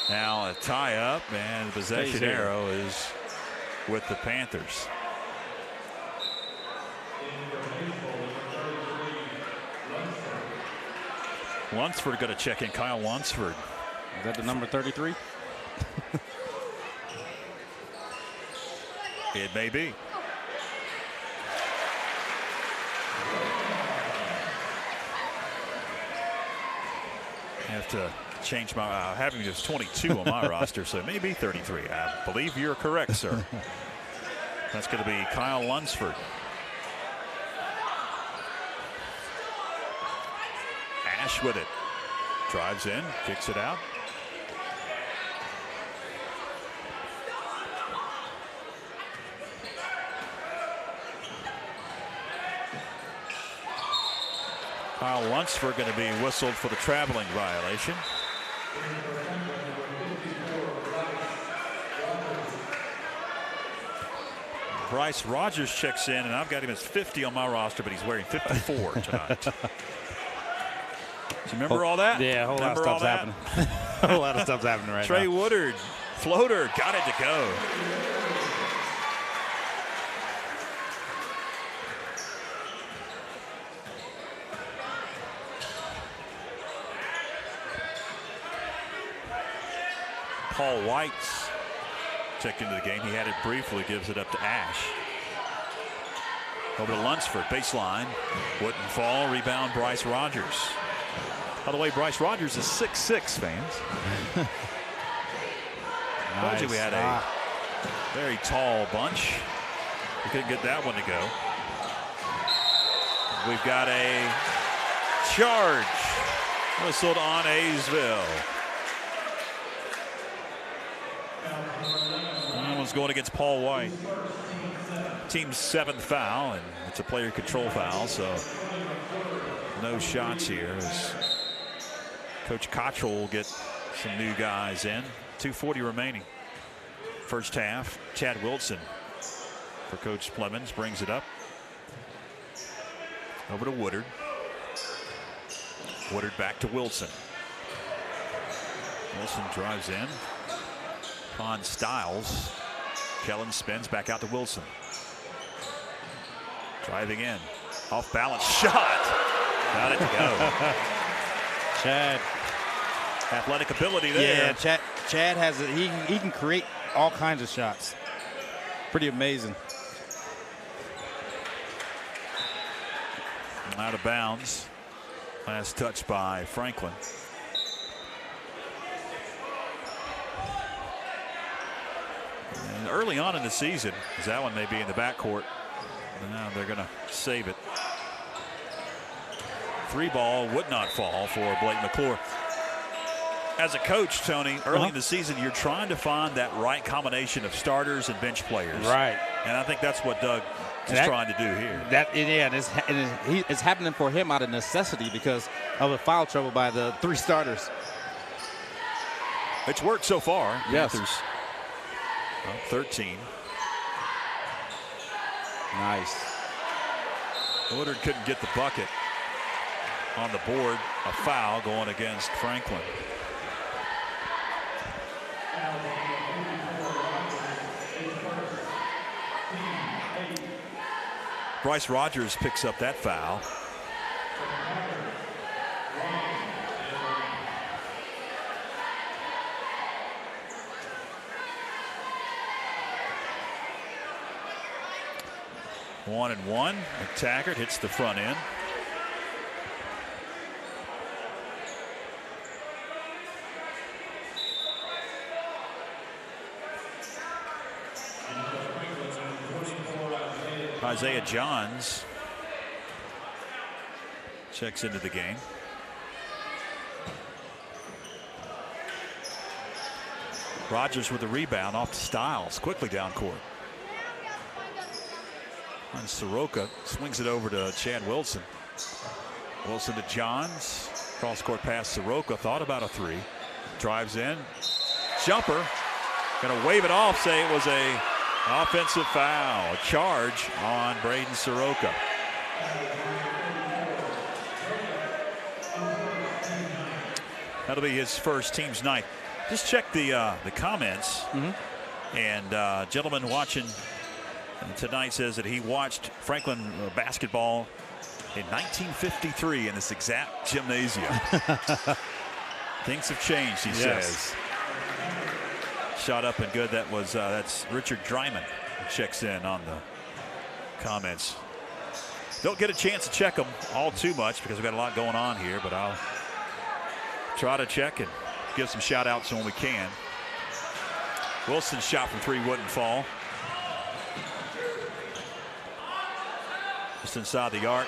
Now a tie up, and the possession arrow is with the Panthers. Lunsford going to check in. Kyle Lunsford.
Is that the number 33?
It may be. I have to change my having just 22 on my roster, so it may be 33. I believe you're correct, sir. That's going to be Kyle Lunsford. Ash with it. Drives in, kicks it out. Kyle Lunsford going to be whistled for the traveling violation. Bryce Rogers checks in, and I've got him as 50 on my roster, but he's wearing 54 tonight. Do you remember all that?
Yeah, a whole lot of stuff's happening. A whole lot of stuff's happening right
Trey
now.
Woodard, floater, got it to go. Paul White's checked into the game. He had it briefly, gives it up to Ash. Over to Lunsford, baseline. Wouldn't fall, rebound Bryce Rogers. By the way, Bryce Rogers is 6'6", fans. Told you we had a very tall bunch. We couldn't get that one to go. We've got a charge whistled on Hayesville. That one's going against Paul White. Team's 7th foul, and it's a player control foul, so no shots here as Coach Cottrell will get some new guys in. 2:40 remaining. First half. Chad Wilson for Coach Clemens brings it up. Over to Woodard. Woodard back to Wilson. Wilson drives in. On Stiles. Kellen spins back out to Wilson. Driving in. Off balance shot. Got it to go.
Chad.
Athletic ability there.
Yeah, Chad has it. He can create all kinds of shots. Pretty amazing.
Out of bounds. Last touch by Franklin. And early on in the season, as that one may be in the backcourt, and now they're going to save it. 3 ball would not fall for Blake McClure. As a coach, Tony, early in the season, you're trying to find that right combination of starters and bench players.
Right.
And I think that's what Doug is trying to do here.
It's happening for him out of necessity because of the foul trouble by the 3 starters.
It's worked so far.
Yes.
Panthers, 13.
Nice.
Woodard couldn't get the bucket on the board. A foul going against Franklin. Bryce Rogers picks up that foul. One and one. McTaggart hits the front end. Isaiah Johns checks into the game. Rogers with the rebound off to Stiles, quickly down court. And Soroka swings it over to Chad Wilson. Wilson to Johns. Cross court pass Soroka. Thought about a three. Drives in. Jumper. Gonna wave it off, say it was a offensive foul. A charge on Braden Soroka. That'll be his first, team's ninth. Just check the comments. And gentleman watching tonight says that he watched Franklin basketball in 1953 in this exact gymnasium. Things have changed, he says. Shot up and good. That was that's Richard Dryman who checks in on the comments. Don't get a chance to check them all too much because we've got a lot going on here, but I'll try to check and give some shout outs when we can. Wilson's shot from three wouldn't fall. Just inside the arc.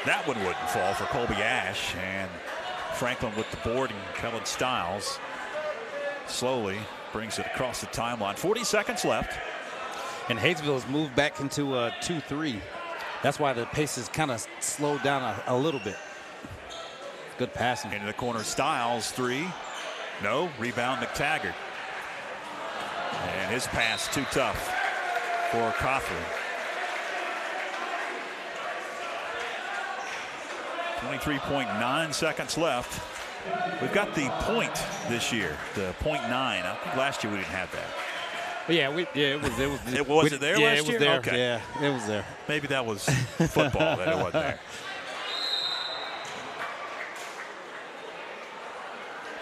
That one wouldn't fall for Colby Ash, and Franklin with the board and Kellen Stiles slowly brings it across the timeline. 40 seconds left.
And Hayesville has moved back into a 2-3. That's why the pace is kind of slowed down a little bit. Good passing.
Into the corner, Stiles, three. No, rebound McTaggart. And his pass too tough for Cothran. 23.9 seconds left. We've got the point this year, the .9. I think last year we didn't have that.
Well, yeah, it was
it there last year?
Yeah, it was there.
Okay.
Yeah, it was there.
Maybe that was football that it wasn't there.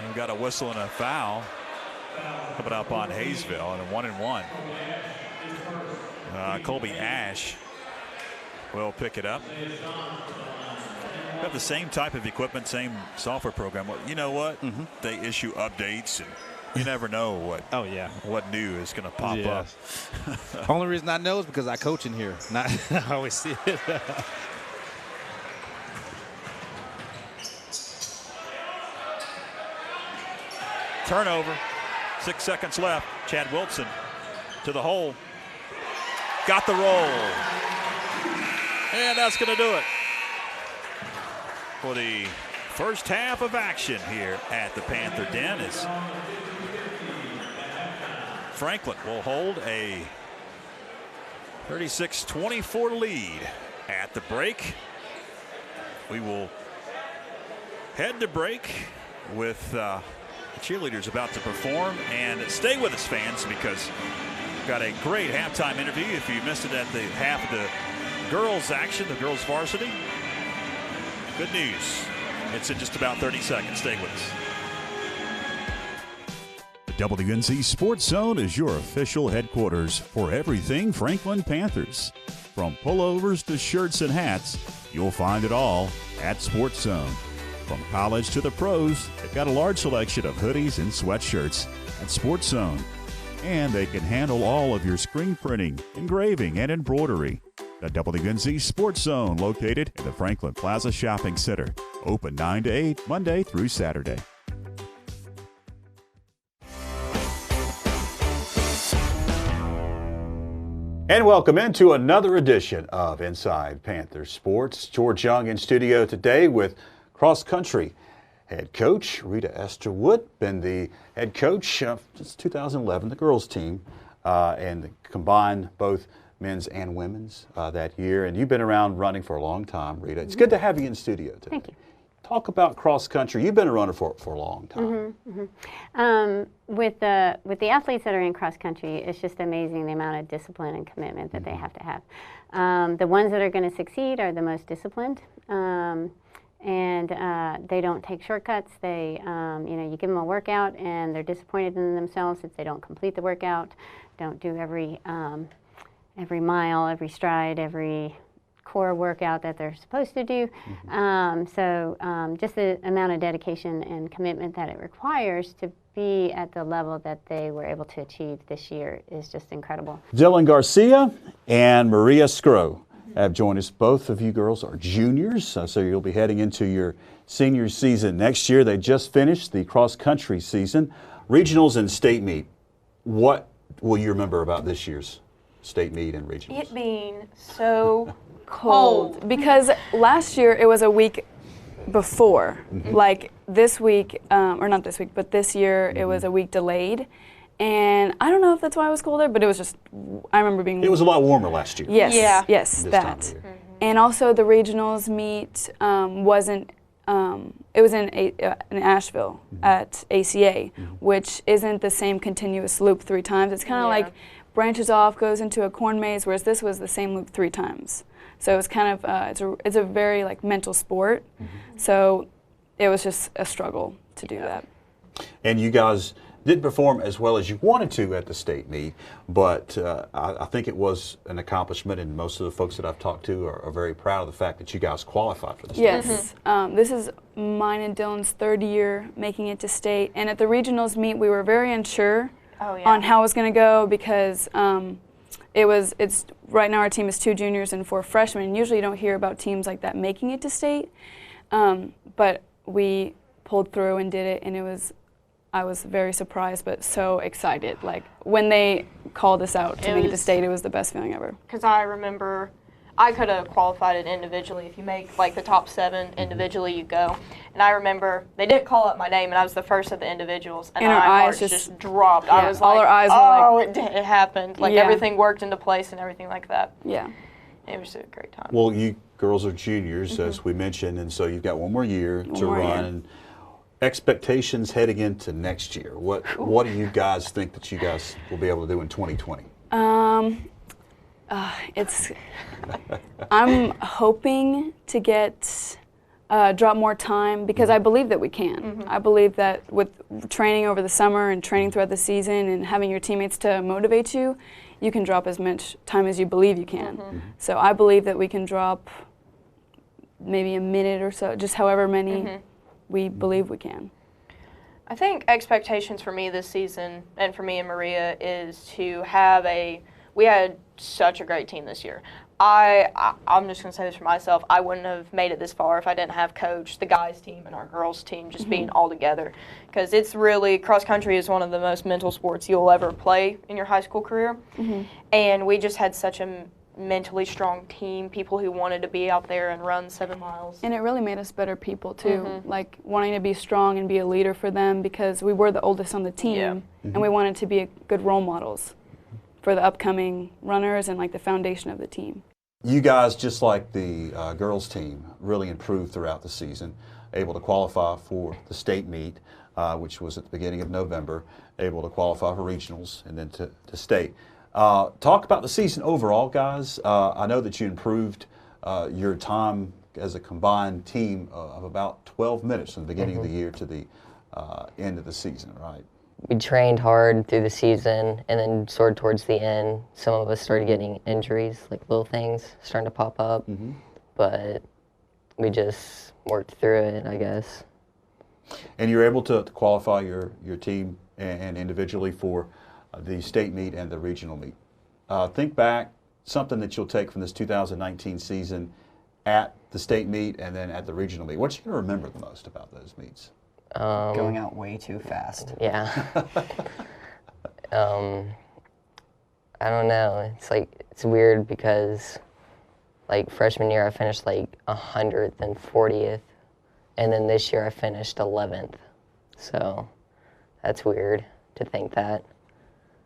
We've got a whistle and a foul coming up on Hayesville, and a 1 and 1. Colby Ash will pick it up. We have the same type of equipment, same software program. Well, you know what? They issue updates, and you never know what.
Oh yeah,
what new is going to pop up.
Only reason I know is because I coach in here. Not I always see it.
Turnover. 6 seconds left. Chad Wilson to the hole. Got the roll. And that's going to do it for the first half of action here at the Panther Den. As Franklin will hold a 36-24 lead at the break. We will head to break with the cheerleaders about to perform, and stay with us, fans, because we've got a great halftime interview. If you missed it at the half of the girls action, the girls varsity, good news. It's in just about 30 seconds. Stay with us.
The WNC Sports Zone is your official headquarters for everything Franklin Panthers. From pullovers to shirts and hats, you'll find it all at Sports Zone. From college to the pros, they've got a large selection of hoodies and sweatshirts at Sports Zone. And they can handle all of your screen printing, engraving, and embroidery. The WNC Sports Zone, located in the Franklin Plaza Shopping Center. Open 9 to 8, Monday through Saturday.
And welcome into another edition of Inside Panther Sports. George Young in studio today with cross-country head coach Rita Esterwood, been the head coach since 2011, the girls team, and combined both men's and women's that year. And you've been around running for a long time, Rita. It's good to have you in studio today.
Thank you.
Talk about cross country. You've been a runner for a long time.
With the athletes that are in cross country, it's just amazing the amount of discipline and commitment that they have to have. The ones that are going to succeed are the most disciplined, and they don't take shortcuts. They, you give them a workout, and they're disappointed in themselves if they don't complete the workout, don't do every mile, every stride, every core workout that they're supposed to do. Just the amount of dedication and commitment that it requires to be at the level that they were able to achieve this year is just incredible.
Dylan Garcia and Maria Skro have joined us. Both of you girls are juniors, so you'll be heading into your senior season next year. They just finished the cross-country season. Regionals and state meet. What will you remember about this year's state meet and regionals?
It being so
cold. Because last year it was a week before. Like this week, or not this week, but this year it was a week delayed. And I don't know if that's why it was colder, but it was just, I remember being...
It was a lot warmer last year.
Yes,
yeah.
Yes, that. And also the regionals meet wasn't, it was in Asheville at ACA, which isn't the same continuous loop 3 times. It's kind of like branches off, goes into a corn maze, whereas this was the same loop 3 times. So it's kind of, it's a very like mental sport. So it was just a struggle to do that.
And you guys didn't perform as well as you wanted to at the state meet, but I think it was an accomplishment, and most of the folks that I've talked to are very proud of the fact that you guys qualified for the state.
Yes, this is mine and Dylan's 3rd year making it to state, and at the regionals meet we were very unsure on how it was going to go because it's right now our team is 2 juniors and 4 freshmen, and usually you don't hear about teams like that making it to state, but we pulled through and did it, and I was very surprised but so excited. Like when they called us out to make it to state, it was the best feeling ever.
Because I remember I could have qualified it individually. If you make like the top 7 individually, you go. And I remember they didn't call up my name, and I was the first of the individuals, and
our
my
eyes
heart just dropped. I was
all
like,
our eyes
oh,
were like,
it happened. Like everything worked into place and everything like that.
Yeah.
It was a great time.
Well, you girls are juniors, as we mentioned, and so you've got one more year to run. And expectations heading into next year. What do you guys think that you guys will be able to do in 2020?
I'm hoping to get drop more time because I believe that we can. I believe that with training over the summer and training throughout the season and having your teammates to motivate you, you can drop as much time as you believe you can. So I believe that we can drop maybe a minute or so, just however many we believe we can.
I think expectations for me this season and for me and Maria is to have we had such a great team this year. I'm just going to say this for myself. I wouldn't have made it this far if I didn't have Coach, the guys' team, and our girls' team just being all together. Because it's really, cross country is one of the most mental sports you'll ever play in your high school career. And we just had such a mentally strong team, people who wanted to be out there and run 7 miles.
And it really made us better people too, like wanting to be strong and be a leader for them because we were the oldest on the team and we wanted to be good role models for the upcoming runners and like the foundation of the team.
You guys, just like the girls team, really improved throughout the season, able to qualify for the state meet, which was at the beginning of November, able to qualify for regionals and then to state. Talk about the season overall, guys. I know that you improved your time as a combined team of about 12 minutes from the beginning of the year to the end of the season, right?
We trained hard through the season, and then sort of towards the end, some of us started getting injuries, like little things starting to pop up, but we just worked through it, I guess.
And you're able to qualify your team and individually for the state meet and the regional meet. Think back, something that you'll take from this 2019 season at the state meet and then at the regional meet. What you going to remember the most about those meets?
Going out way too fast.
Yeah. I don't know. It's weird because like freshman year I finished like 140th, and then this year I finished 11th. So that's weird to think that.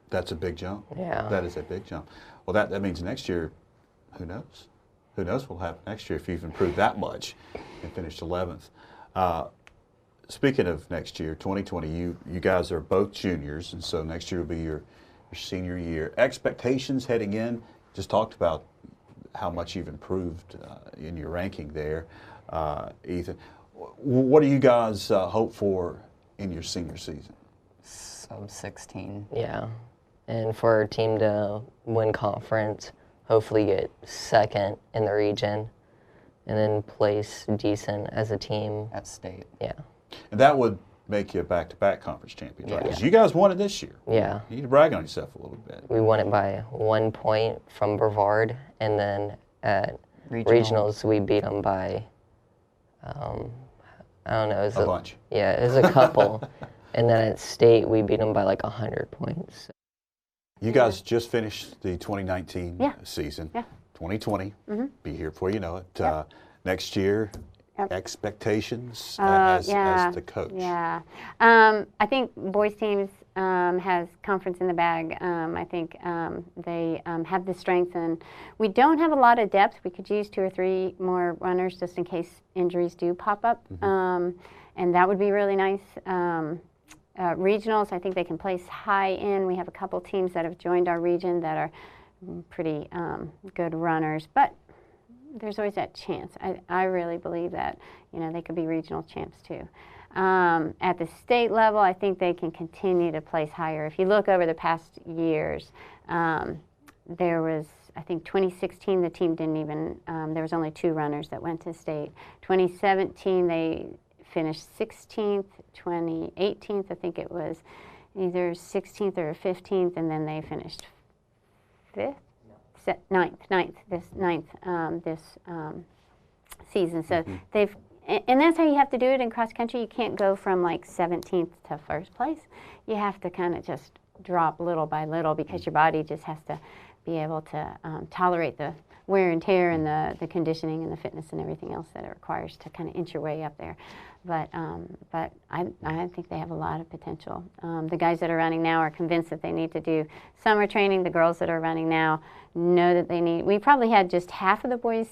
That's a big jump.
Yeah.
That is a big jump. Well, that means next year, who knows? Who knows what will happen next year if you've improved that much and finished 11th. Speaking of next year, 2020, you guys are both juniors, and so next year will be your senior year. Expectations heading in, just talked about how much you've improved in your ranking there. Ethan, what do you guys hope for in your senior season?
Sub 16.
Yeah, and for our team to win conference, hopefully get second in the region, and then place decent as a team.
At state.
Yeah.
And that would make you a back-to-back conference champion, right?
Yeah.
'Cause you guys won it this year.
Yeah.
You need to brag on yourself a little bit.
We won it by 1 point from Brevard, and then at regionals we beat them by, I don't know. It was
a bunch.
Yeah, it was a couple. And then at state we beat them by like 100 points.
You guys just finished the 2019 season.
Yeah.
2020, be here before you know it.
Yep.
Next year,
Yep.
expectations as the coach.
Yeah. I think boys teams has conference in the bag. I think they have the strength, and we don't have a lot of depth. We could use 2 or 3 more runners just in case injuries do pop up, and that would be really nice. Regionals, I think they can place high in. We have a couple teams that have joined our region that are pretty good runners, but there's always that chance. I really believe that, they could be regional champs too. At the state level, I think they can continue to place higher. If you look over the past years, there was, I think 2016, the team didn't even, there was only 2 runners that went to state. 2017, they finished 16th. 2018, I think it was either 16th or 15th, and then they finished 5th? Ninth this season. So they've, and that's how you have to do it in cross country. You can't go from like 17th to first place. You have to kind of just drop little by little because your body just has to be able to tolerate the wear and tear and the conditioning and the fitness and everything else that it requires to kind of inch your way up there. But I think they have a lot of potential. The guys that are running now are convinced that they need to do summer training. The girls that are running now know that they need. We probably had just half of the boys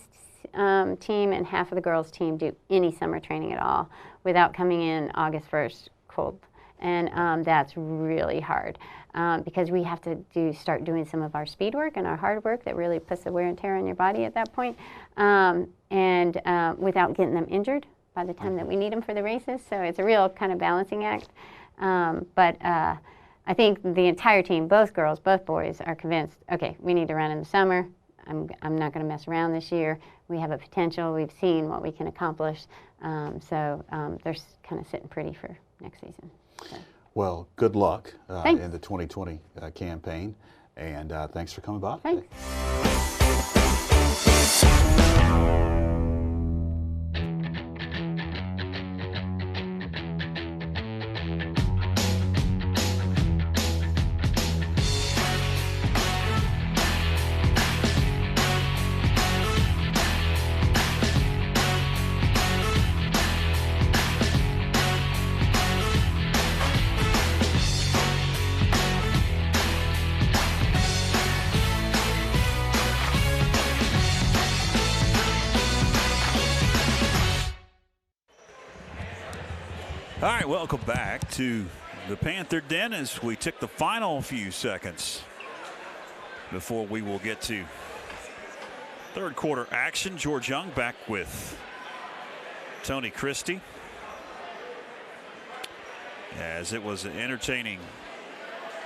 team and half of the girls team do any summer training at all without coming in August 1st cold. And that's really hard because we have to start doing some of our speed work and our hard work that really puts the wear and tear on your body at that point, and without getting them injured by the time that we need them for the races. So it's a real kind of balancing act. But I think the entire team, both girls, both boys, are convinced, okay, we need to run in the summer. I'm not going to mess around this year. We have a potential. We've seen what we can accomplish. So they're kind of sitting pretty for next season. So.
Well, good luck in the 2020 campaign, and thanks for coming by.
Thanks.
All right, welcome back to the Panther Den as we took the final few seconds before we will get to third quarter action. George Young back with Tony Christie, as it was an entertaining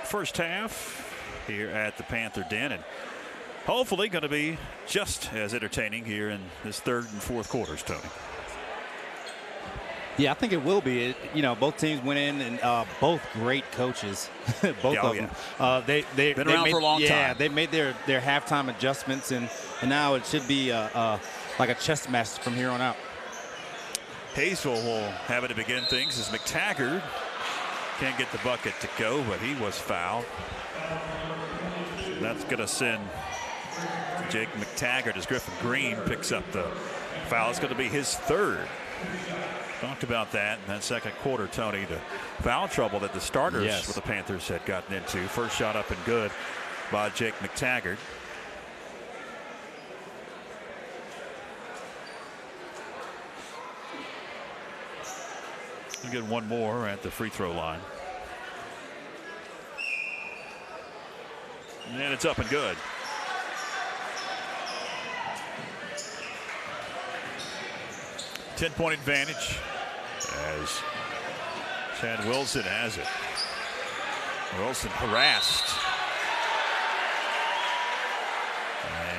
first half here at the Panther Den, and hopefully going to be just as entertaining here in this third and fourth quarters, Tony.
Yeah, I think it will be. Both teams went in, and both great coaches, both of them. They've
been around for a long time.
Yeah, they made their halftime adjustments, and now it should be like a chess match from here on out.
Hayesville will have it to begin things as McTaggart can't get the bucket to go, but he was fouled. That's going to send Jake McTaggart as Griffin Green picks up the foul. It's going to be his third. Talked about that in that second quarter, Tony, the foul trouble that the starters with the Panthers had gotten into. First shot up and good by Jake McTaggart. We'll get one more at the free throw line. And it's up and good. Ten-point advantage as Chad Wilson has it. Wilson harassed.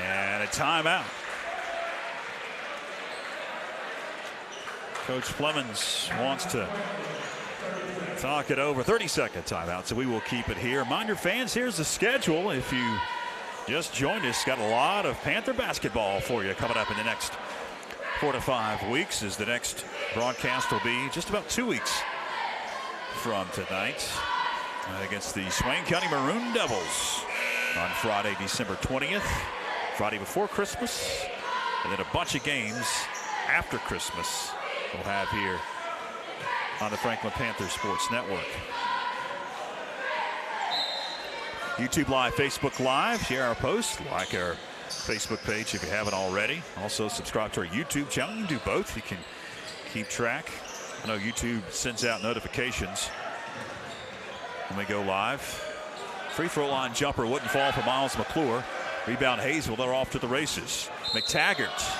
And a timeout. Coach Flemings wants to talk it over. 30-second timeout, so we will keep it here. Reminder, fans, here's the schedule. If you just joined us, got a lot of Panther basketball for you coming up in the next 4 to 5 weeks, as the next broadcast will be just about 2 weeks from tonight against the Swain County Maroon Devils on Friday, December 20th, Friday before Christmas, and then a bunch of games after Christmas we'll have here on the Franklin Panther Sports Network. YouTube Live, Facebook Live, share our posts, like our Facebook page if you haven't already. Also subscribe to our YouTube channel. You can do both. You can keep track. I know YouTube sends out notifications when we go live. Free throw line jumper wouldn't fall for Miles McClure. Rebound Hayesville. They're off to the races. McTaggart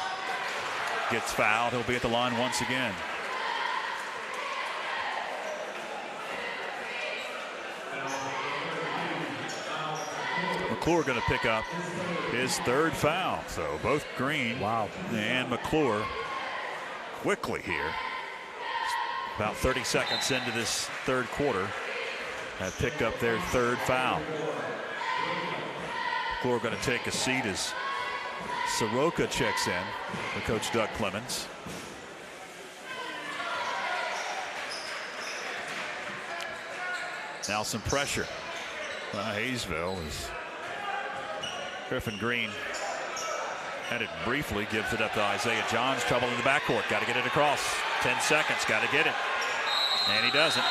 gets fouled. He'll be at the line once again. McClure going to pick up his third foul. So both Green and McClure quickly here, about 30 seconds into this third quarter, have picked up their third foul. McClure going to take a seat as Soroka checks in for Coach Doug Clemens. Now some pressure by Hayesville as Griffin Green had it briefly, gives it up to Isaiah Johns. Trouble in the backcourt. Got to get it across. 10 seconds. Got to get it. And he doesn't.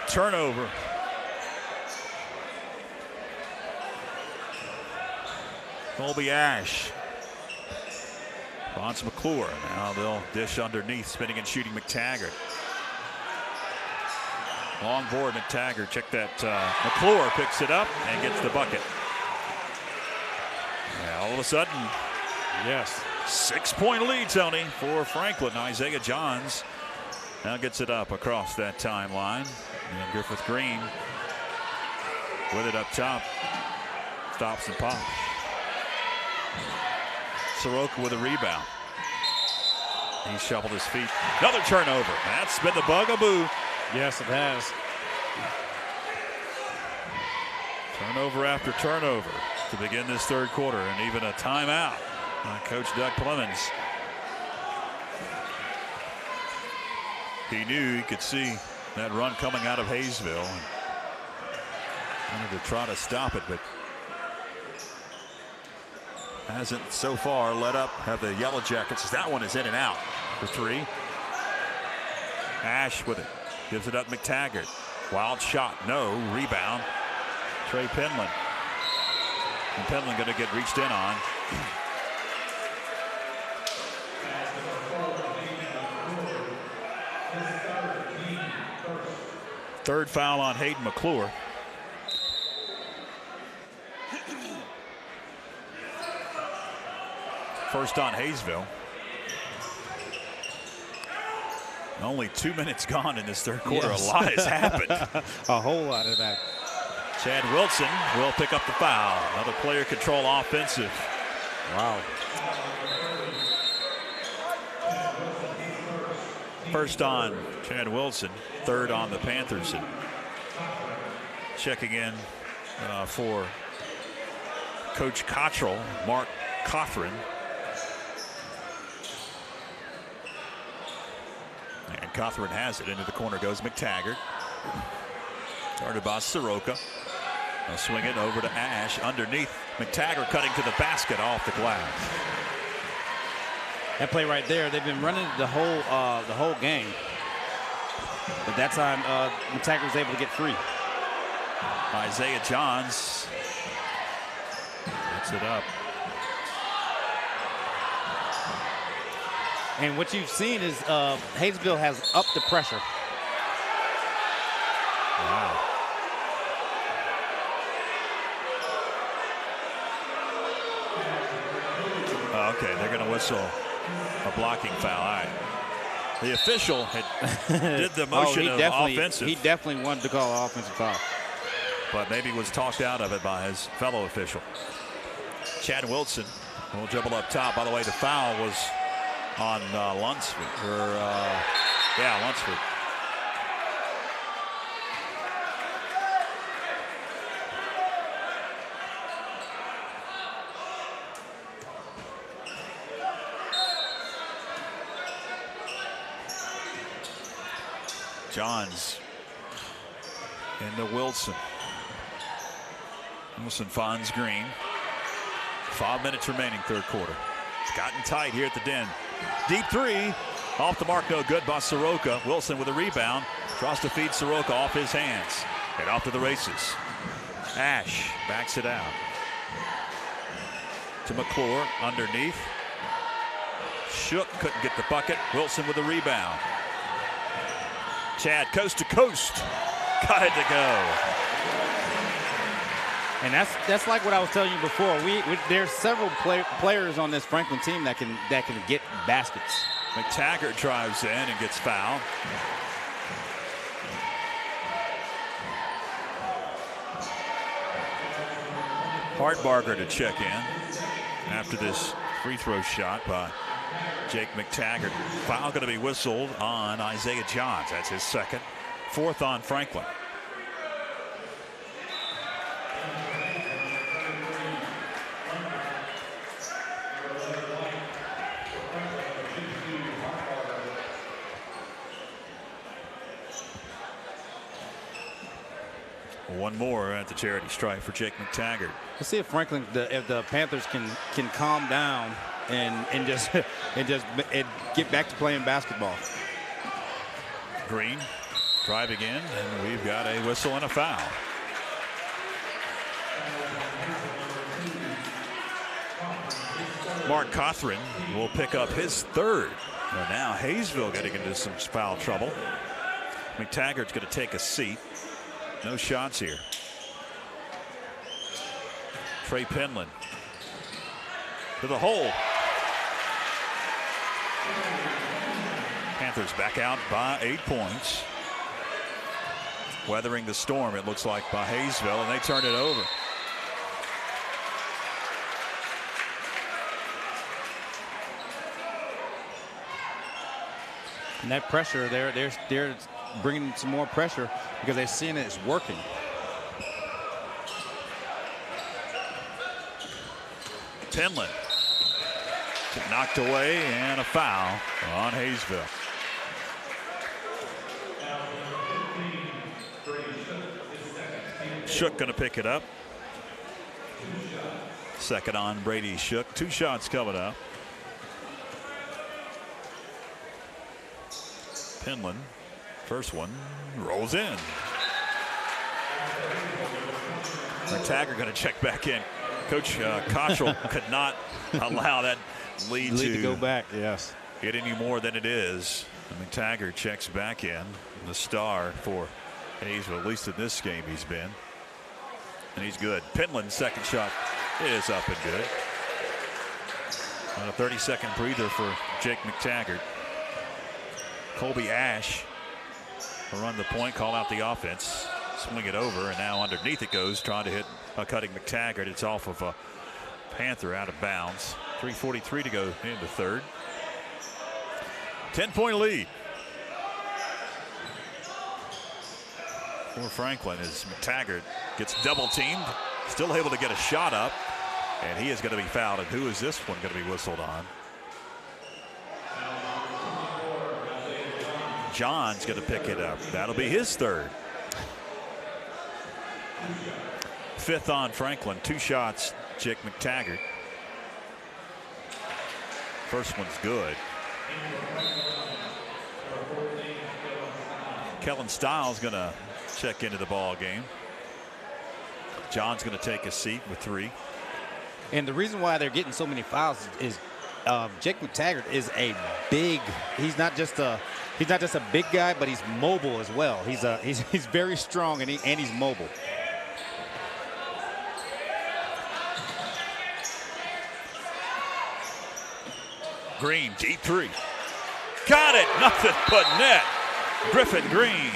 Turnover. Colby Ash. Vance McClure. Now they'll dish underneath, spinning and shooting McTaggart. Long board, McTaggart. Check that. McClure picks it up and gets the bucket. And all of a sudden, yes, 6-point lead, Tony, for Franklin. Isaiah Johns now gets it up across that timeline. And Griffith Green with it up top. Stops and pops. Soroka with a rebound. He shuffled his feet. Another turnover. That's been the bugaboo.
Yes, it has.
Turnover after turnover to begin this third quarter, and even a timeout by Coach Doug Clemens. He knew he could see that run coming out of Hayesville and wanted to try to stop it, but hasn't so far let up. Have the Yellow Jackets. That one is in and out for three. Ash with it. Gives it up McTaggart. Wild shot. No. Rebound. Trey Penland. And Penland going to get reached in on. Third foul on Hayden McClure. First on Hayesville. Only 2 minutes gone in this third quarter. Yes. A lot has happened.
A whole lot of that.
Chad Wilson will pick up the foul. Another player control offensive.
Wow.
First on Chad Wilson, third on the Panthers. And checking in for Coach Cottrell, Mark Cothran. And Cothran has it. Into the corner goes McTaggart. Started by Soroka. They'll swing it over to Ash. Underneath, McTaggart cutting to the basket off the glass.
That play right there, they've been running the whole game. But that time, McTaggart was able to get free.
Isaiah Johns puts it up.
And what you've seen is Hayesville has upped the pressure.
Wow. Okay, they're going to whistle a blocking foul. All right. The official did the motion of offensive.
He definitely wanted to call an offensive foul.
But maybe was talked out of it by his fellow official. Chad Wilson will dribble up top. By the way, the foul was on Lunsford. Lunsford. Johns into Wilson. Wilson finds Green. 5 minutes remaining, third quarter. It's gotten tight here at the Den. Deep three. Off the mark, no good by Soroka. Wilson with a rebound. Tries to feed Soroka off his hands. And off to the races. Ash backs it out. To McClure underneath. Shook, couldn't get the bucket. Wilson with a rebound. Chad coast to coast. Got it to go.
And that's like what I was telling you before. There's several players on this Franklin team that can get baskets.
McTaggart drives in and gets fouled. Hartbarger to check in after this free throw shot by Jake McTaggart. Foul going to be whistled on Isaiah Johns. That's his second. Fourth on Franklin. One more at the charity stripe for Jake McTaggart.
Let's see if Franklin, if the Panthers can calm down and just get back to playing basketball.
Green driving in, and we've got a whistle and a foul. Mark Cothran will pick up his third. And now Hayesville getting into some foul trouble. McTaggart's going to take a seat. No shots here. Trey Penland to the hole. Panthers back out by 8 points. Weathering the storm, it looks like, by Hayesville, and they turn it over.
And that pressure, they're bringing some more pressure because they're seeing it's working.
Penland knocked away, and a foul on Hayesville. Shook going to pick it up. Second on Brady Shook. 2 shots coming up. Penland, first one, rolls in. McTaggart going to check back in. Coach Cottrell could not allow that lead to
go back. Yes.
Get any more than it is. And McTaggart checks back in. The star for Hayesville, at least in this game he's been. And he's good. Penland's second shot is up and good. And a 30-second breather for Jake McTaggart. Colby Ash will run the point, call out the offense, swing it over, and now underneath it goes, trying to hit a cutting McTaggart. It's off of a Panther, out of bounds. 3:43 to go into third. 10-point lead for Franklin as McTaggart gets double teamed, still able to get a shot up, and he is going to be fouled. And who is this one going to be whistled on? John's going to pick it up. That'll be his third. Fifth on Franklin. 2 shots, Jake McTaggart. First one's good. Kellen Stiles going to check into the ball game. John's going to take a seat with 3.
And the reason why they're getting so many fouls is Jake McTaggart is a big. He's not just a big guy, but he's mobile as well. He's very strong and he's mobile.
Green, deep three. Got it, nothing but net. Griffin Green.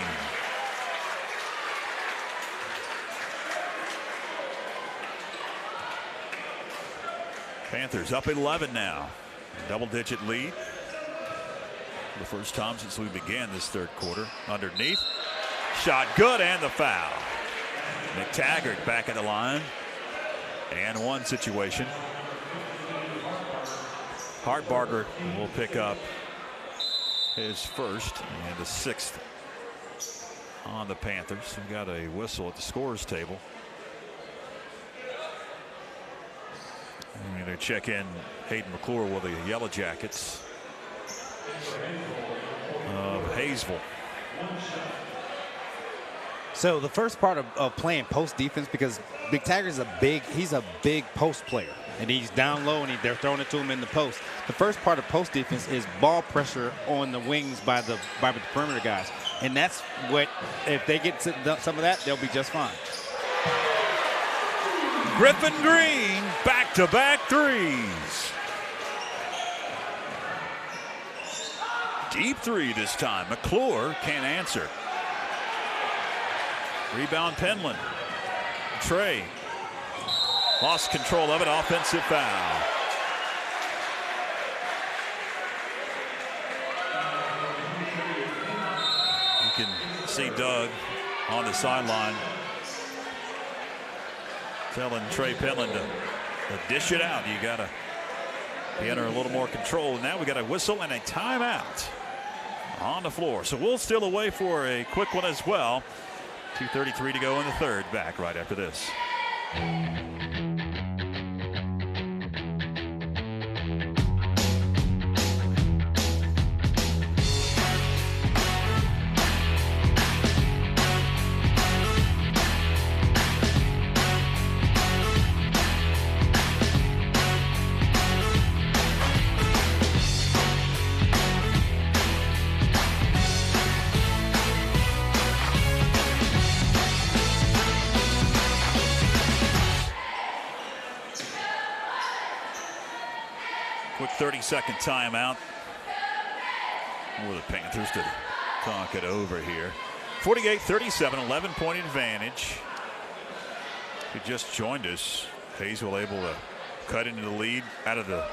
Panthers up 11 now. Double-digit lead. The first time since we began this third quarter. Underneath. Shot good and the foul. McTaggart back at the line. And one situation. Hartbarger will pick up his first and the 6th on the Panthers. We got a whistle at the scorer's table. I'm going to check in Hayden McClure with the Yellow Jackets of Hayesville.
So the first part of playing post defense, because McTaggart's he's a big post player, and he's down low and they're throwing it to him in the post. The first part of post defense is ball pressure on the wings by the perimeter guys, and that's what, if they get some of that, they'll be just fine.
Griffin Green, back-to-back threes. Deep three this time. McClure can't answer. Rebound Penland. Trey lost control of it. Offensive foul. You can see Doug on the sideline telling Trey Penland to dish it out. You got to be under a little more control. And now we got a whistle and a timeout on the floor. So we'll still away for a quick one as well. 2:33 to go in the third. Back right after this. Quick 30-second timeout for the Panthers to talk it over here. 48-37, 11-point advantage. If you just joined us, Hayesville able to cut into the lead out of the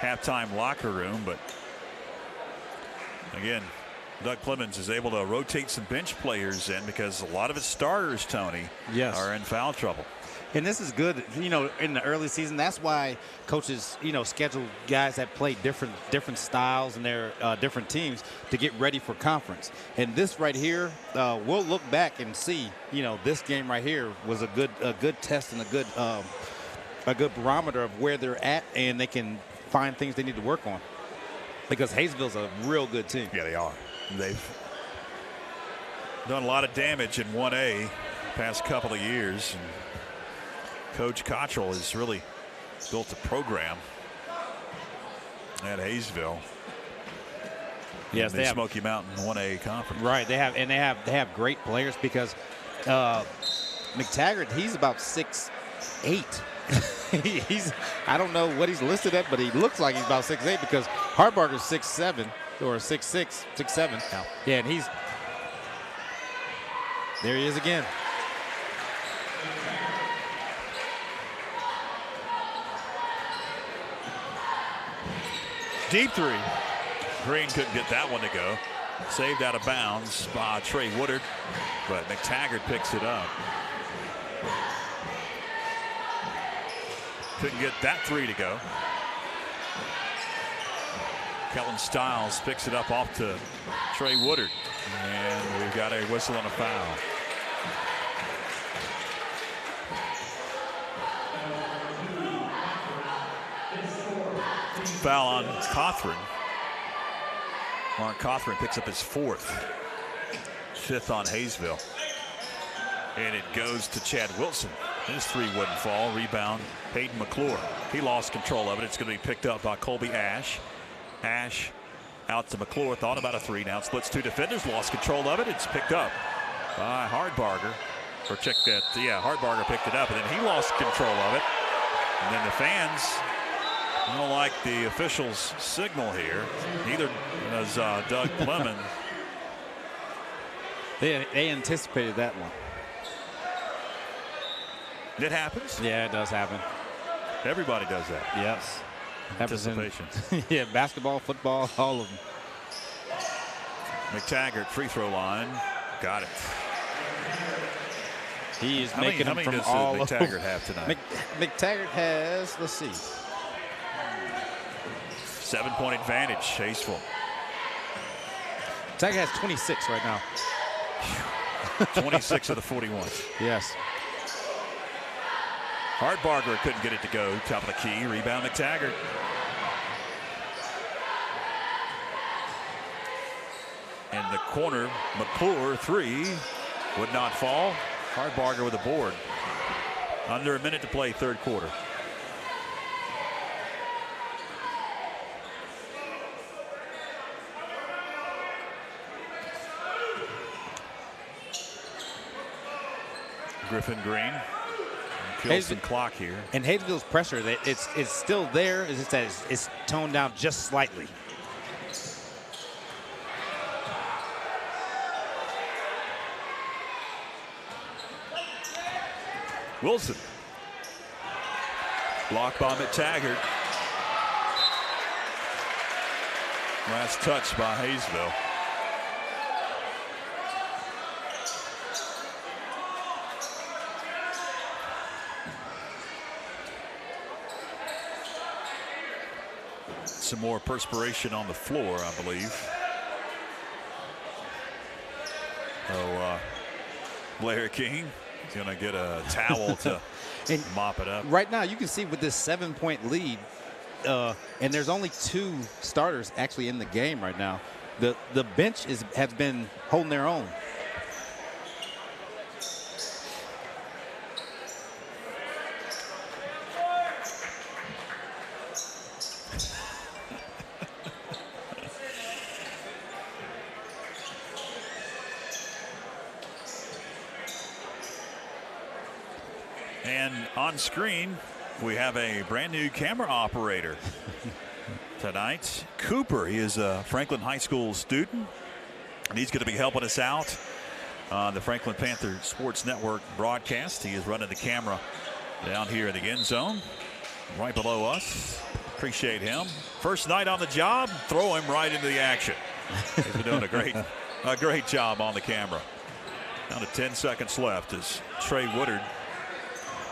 halftime locker room, but again, Doug Clemens is able to rotate some bench players in because a lot of his starters, Tony, are in foul trouble.
And this is good, you know, in the early season. That's why coaches, you know, schedule guys that play different styles and their different teams to get ready for conference. And this right here, we'll look back and see, you know, this game right here was a good test and a good barometer of where they're at, and they can find things they need to work on. Because Hayesville's a real good team.
Yeah, they are. They've done a lot of damage in 1A the past couple of years. And Coach Cottrell has really built a program at Hayesville.
Yes,
they have Smoky Mountain 1A conference.
Right, they have great players because McTaggart, he's about 6'8". I don't know what he's listed at, but he looks like he's about 6'8" because Hartbarger's 6'7" or 6'6", 6'7". Yeah, and there he is again.
Deep three. Green couldn't get that one to go. Saved out of bounds by Trey Woodard, but McTaggart picks it up. Couldn't get that three to go. Kellen Stiles picks it up off to Trey Woodard, and we've got a whistle and a foul. Foul on Cothran. Mark Cothran picks up his fourth. Fifth on Hayesville. And it goes to Chad Wilson. His three wouldn't fall. Rebound, Hayden McClure. He lost control of it. It's going to be picked up by Colby Ash. Ash out to McClure. Thought about a three. Now splits two defenders. Lost control of it. It's picked up by Hardbarger. Or check that. Yeah, Hardbarger picked it up, and then he lost control of it. And then the fans don't like the officials' signal here. Neither does Doug Clemens.
They anticipated that one.
It happens.
Yeah, it does happen.
Everybody does that.
Yes.
Anticipation.
Yeah, basketball, football, all of them.
McTaggart, free throw line. Got it.
He is making them from all over.
How many does McTaggart have tonight?
McTaggart has, let's see.
7-point advantage, Hayesville.
McTaggart has 26 right now.
26 of the 41.
Yes.
Hardbarger couldn't get it to go. Top of the key. Rebound McTaggart. In the corner, McClure, three. Would not fall. Hardbarger with a board. Under a minute to play, third quarter. Griffin Green. Kills some clock here.
And Hayesville's pressure, it's still there. It's just that it's toned down just slightly.
Wilson. Blocked by McTaggart. Last touch by Hayesville. Some more perspiration on the floor, I believe. Oh, Blair King is going to get a towel to mop it up.
Right now, you can see with this 7-point lead, and there's only 2 starters actually in the game right now. The bench has been holding their own.
And on screen, we have a brand new camera operator tonight. Cooper, he is a Franklin High School student, and he's going to be helping us out on the Franklin Panther Sports Network broadcast. He is running the camera down here in the end zone, right below us. Appreciate him. First night on the job, throw him right into the action. He's been doing a great job on the camera. Down to 10 seconds left as Trey Woodard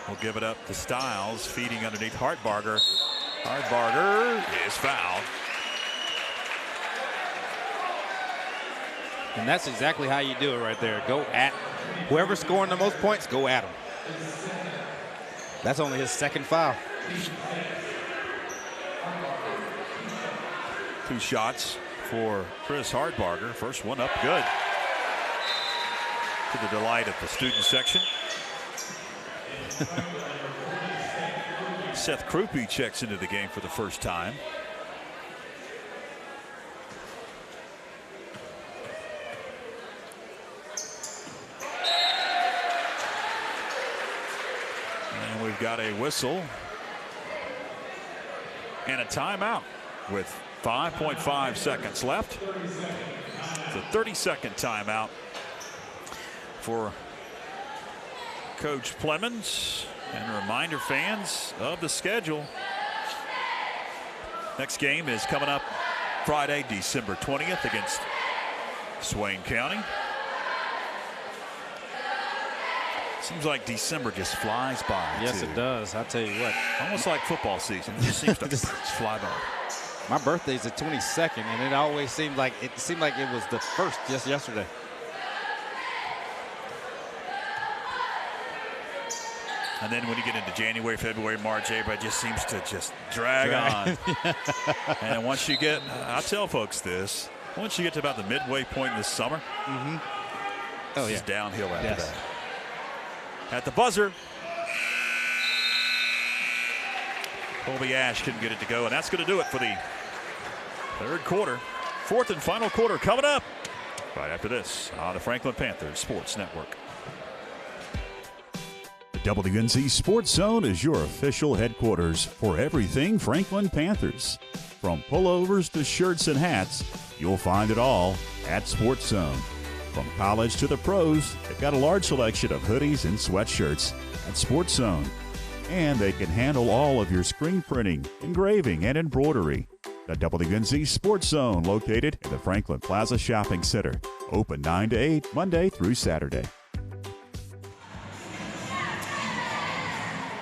will give it up to Stiles, feeding underneath Hardbarger. Hardbarger is fouled.
And that's exactly how you do it right there. Go at whoever's scoring the most points, go at him. That's only his second foul.
2 shots for Chris Hardbarger. First one up good. To the delight of the student section. Seth Krupe checks into the game for the first time. And we've got a whistle and a timeout with 5.5 seconds left. It's a 30-second timeout for Coach Plemons. And a reminder, fans, of the schedule. Next game is coming up Friday, December 20th against Swain County. Seems like December just flies by.
Yes, it does. I'll tell you what.
Almost like football season. It just seems to just fly by.
My birthday's the 22nd, and it always seemed like it was the 1st just yesterday.
And then when you get into January, February, March, everybody just seems to just drag on. And once you get, I tell folks this, once you get to about the midway point in the summer, it's downhill after that. At the buzzer, Colby Ash couldn't get it to go, and that's going to do it for the third quarter. Fourth and final quarter coming up right after this on the Franklin Panthers Sports Network.
The WNC Sports Zone is your official headquarters for everything Franklin Panthers. From pullovers to shirts and hats, you'll find it all at Sports Zone. From college to the pros, they've got a large selection of hoodies and sweatshirts at Sports Zone. And they can handle all of your screen printing, engraving, and embroidery. The WNC Sports Zone, located in the Franklin Plaza Shopping Center. Open 9 to 8, Monday through Saturday.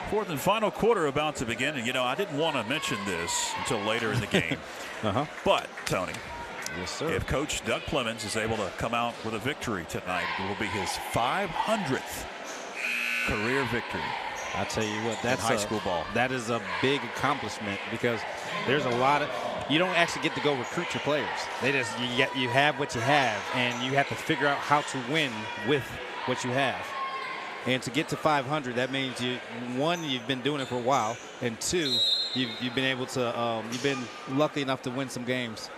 Fourth and final quarter about to begin. And, I didn't want to mention this until later in the game. But, Tony,
yes, sir.
If Coach Doug Clemens is able to come out with a victory tonight, it will be his 500th career victory.
I tell you what, that's
high school ball.
That is a big accomplishment because there's a lot of you don't actually get to go recruit your players. You have what you have, and you have to figure out how to win with what you have. And to get to 500, that means you've been doing it for a while, and two, you've been able to you've been lucky enough to win some games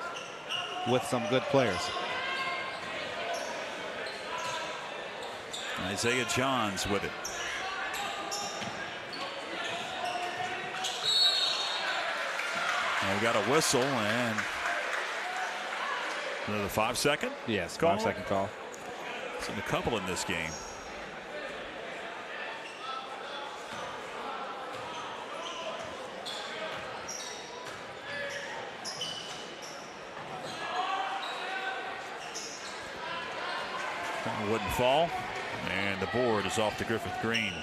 with some good players.
Isaiah Johns with it. And we got a whistle and another 5-second.
Yes,
call.
5-second call.
Seen a couple in this game. Wouldn't fall, and the board is off to Griffith Green.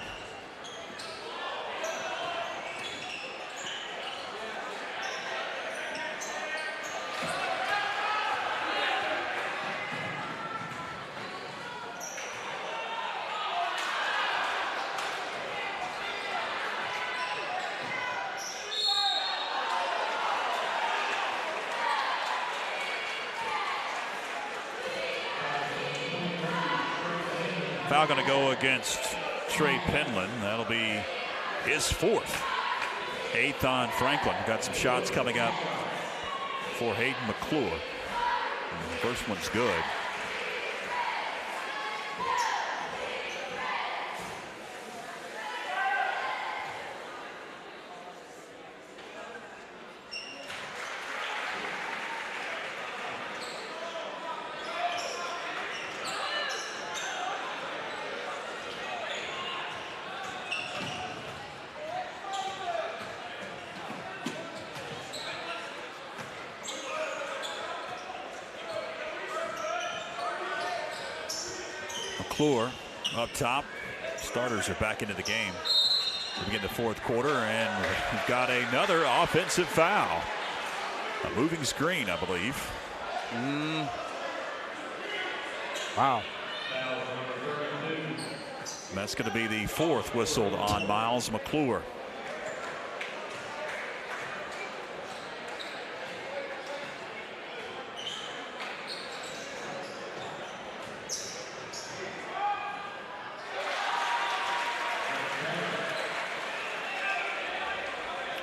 Foul going to go against Trey Penland. That'll be his fourth. 8th on Franklin. Got some shots coming up for Hayden McClure. And the first one's good. McClure up top. Starters are back into the game. We begin the fourth quarter, and we've got another offensive foul. A moving screen, I believe.
Wow.
And that's going to be the fourth whistled on Miles McClure.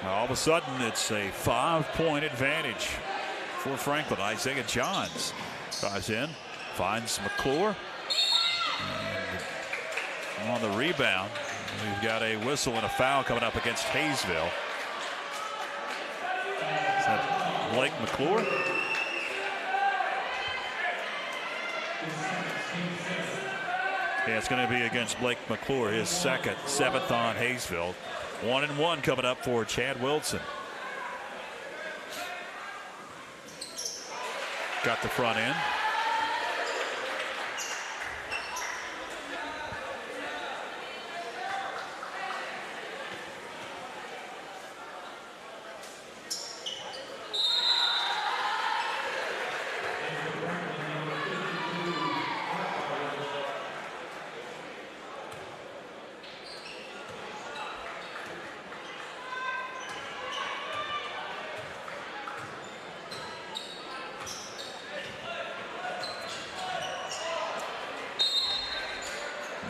All of a sudden, it's a 5-point advantage for Franklin. Isaiah Johns drives in, finds McClure. And on the rebound, we've got a whistle and a foul coming up against Hayesville. Is that Blake McClure? Yeah, it's going to be against Blake McClure, his second, 7th on Hayesville. 1-1 coming up for Chad Wilson. Got the front end.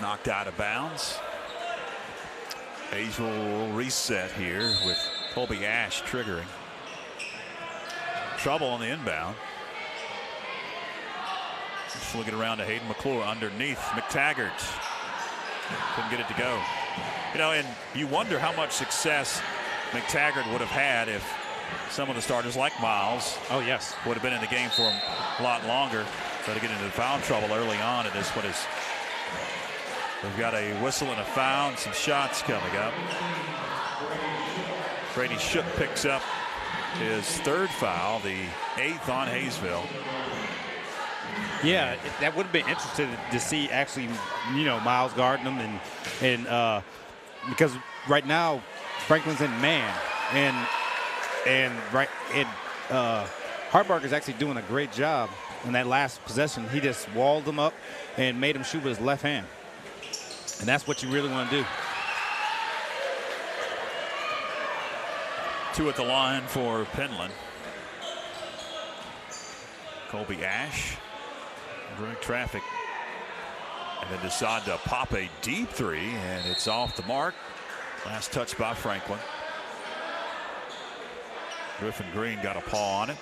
Knocked out of bounds. Hayesville will reset here with Colby Ash triggering. Trouble on the inbound. Just looking around to Hayden McClure underneath. McTaggart couldn't get it to go. You know, and you wonder how much success McTaggart would have had if some of the starters like Miles would have been in the game for him a lot longer. So to get into foul trouble early on, and this one is, we've got a whistle and a foul and some shots coming up. Brady Shook picks up his third foul, the 8th on Hayesville.
Yeah, that would have been interesting to see actually, you know, Miles guarding them, and because right now Franklin's in man, and Hartbarger's actually doing a great job in that last possession. He just walled him up and made him shoot with his left hand, and that's what you really want to do.
2 at the line for Penland. Colby Ash, direct traffic, and then decide to pop a deep 3, and it's off the mark. Last touch by Franklin. Griffin Green got a paw on it.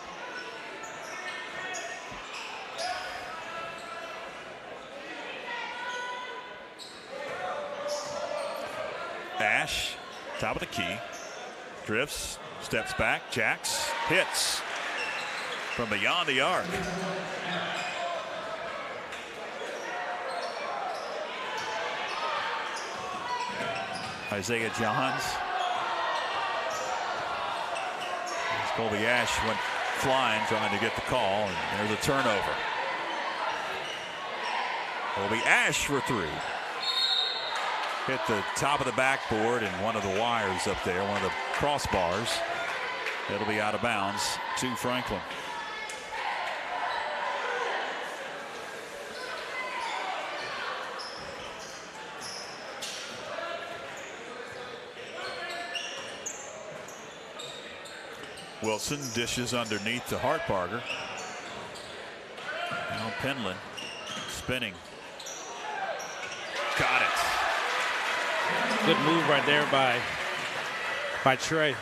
Ash, top of the key, drifts, steps back, jacks, hits from beyond the arc. Isaiah Johns. As Colby Ash went flying, trying to get the call, and there's a turnover. Colby Ash for 3. Hit the top of the backboard and one of the wires up there, one of the crossbars. It'll be out of bounds to Franklin. Wilson dishes underneath to Hartbarger. Now Penland spinning. Got it.
Good move right there by Trey.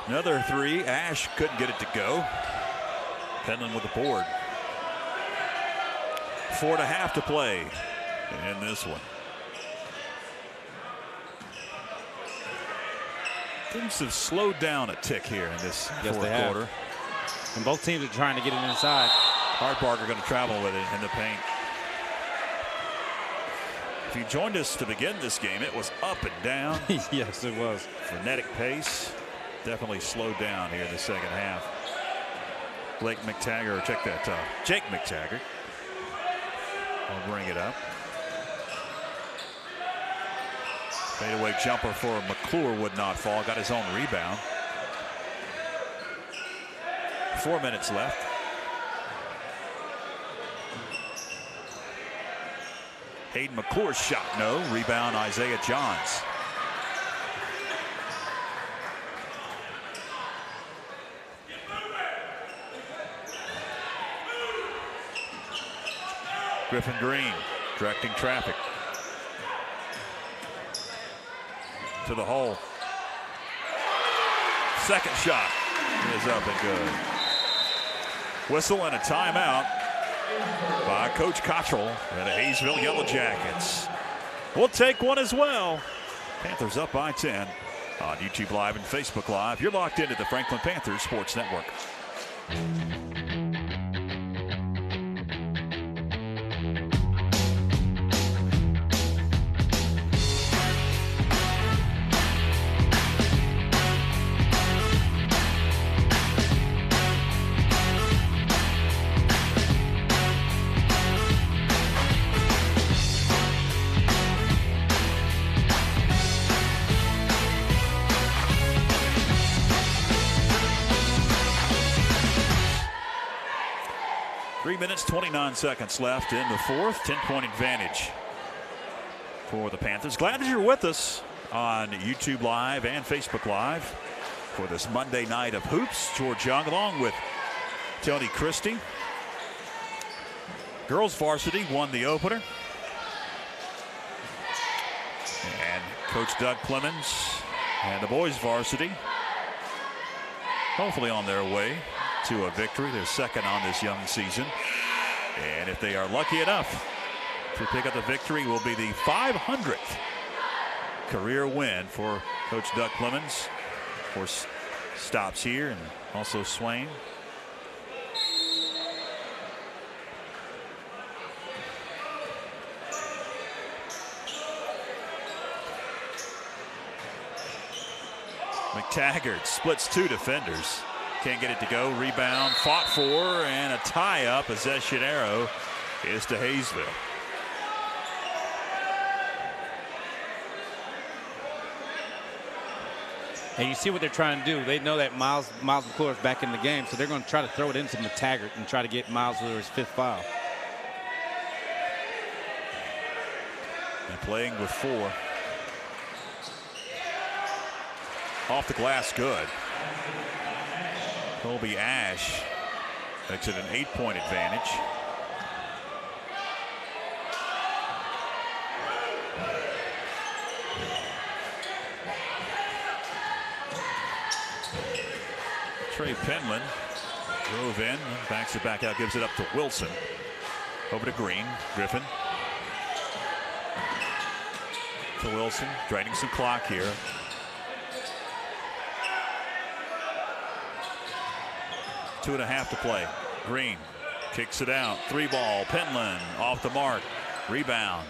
Another 3. Ash couldn't get it to go. Penland with the board. 4.5 to play in this one. Things have slowed down a tick here in this fourth quarter.
And both teams are trying to get it inside.
Hartbarger going to travel with it in the paint. If you joined us to begin this game, it was up and down.
Yes, it was.
Frenetic pace. Definitely slowed down here in the second half. Blake McTaggart, check that top. Jake McTaggart. I'll bring it up. Fadeaway jumper for McClure would not fall. Got his own rebound. 4 minutes left. Hayden McClure's shot, no. Rebound, Isaiah Johns. Griffin Green directing traffic to the hole. Second shot is up and good. Whistle and a timeout by Coach Cottrell and the Hayesville Yellow Jackets. We'll take one as well. Panthers up by 10 on YouTube Live and Facebook Live. You're locked into the Franklin Panthers Sports Network. Minutes, 29 seconds left in the fourth. 10-point advantage for the Panthers. Glad that you're with us on YouTube Live and Facebook Live for this Monday night of hoops. George Young along with Tony Christie. Girls varsity won the opener. Coach Doug Clemens and the boys varsity hopefully on their way to a victory. They're second on this young season. And if they are lucky enough to pick up the victory, will be the 500th career win for Coach Doug Clemens. Of course, stops here and also Swain. McTaggart splits two defenders. Can't get it to go. Rebound, fought for, and a tie-up. Possession arrow is to Hayesville.
And you see what they're trying to do. They know that Miles McClure is back in the game, so they're going to try to throw it into McTaggart and try to get Miles for his 5th foul.
And playing with 4. Off the glass, good. Colby Ash makes it an 8-point advantage. Trey Penland drove in, backs it back out, gives it up to Wilson. Over to Green. Griffin. To Wilson, draining some clock here. Two and a half to play. Green kicks it out. 3-ball. Penland off the mark. Rebound.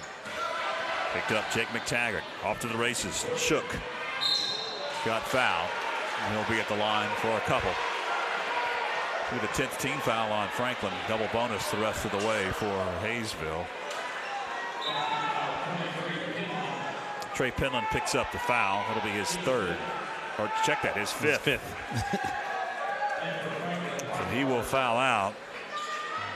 Picked up Jake McTaggart. Off to the races. Shook. Got fouled. And he'll be at the line for a couple. With a 10th team foul on Franklin. Double bonus the rest of the way for Hayesville. Trey Penland picks up the foul. That'll be his 3rd. Or check that, his 5th. And he will foul out.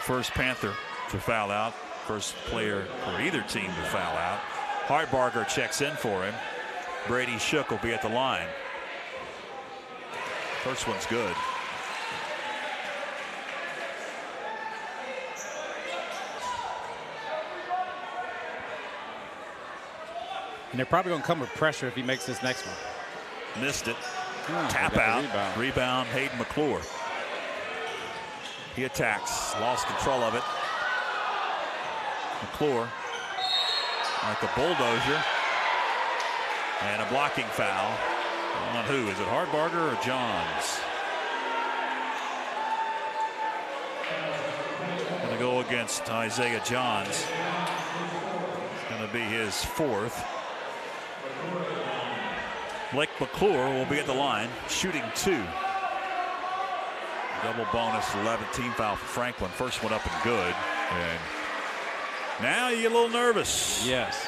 First Panther to foul out. First player for either team to foul out. Hartbarger checks in for him. Brady Shook will be at the line. First one's good.
And they're probably going to come with pressure if he makes this next one.
Missed it. Tap out. Rebound. Hayden McClure. He attacks. Lost control of it. McClure like a bulldozer. And a blocking foul. On who? Is it Hartbarger or Johns? Going to go against Isaiah Johns. It's going to be his 4th. Blake McClure will be at the line, shooting 2. Double bonus, 11th team foul for Franklin. First one up and good. And now you get a little nervous.
Yes.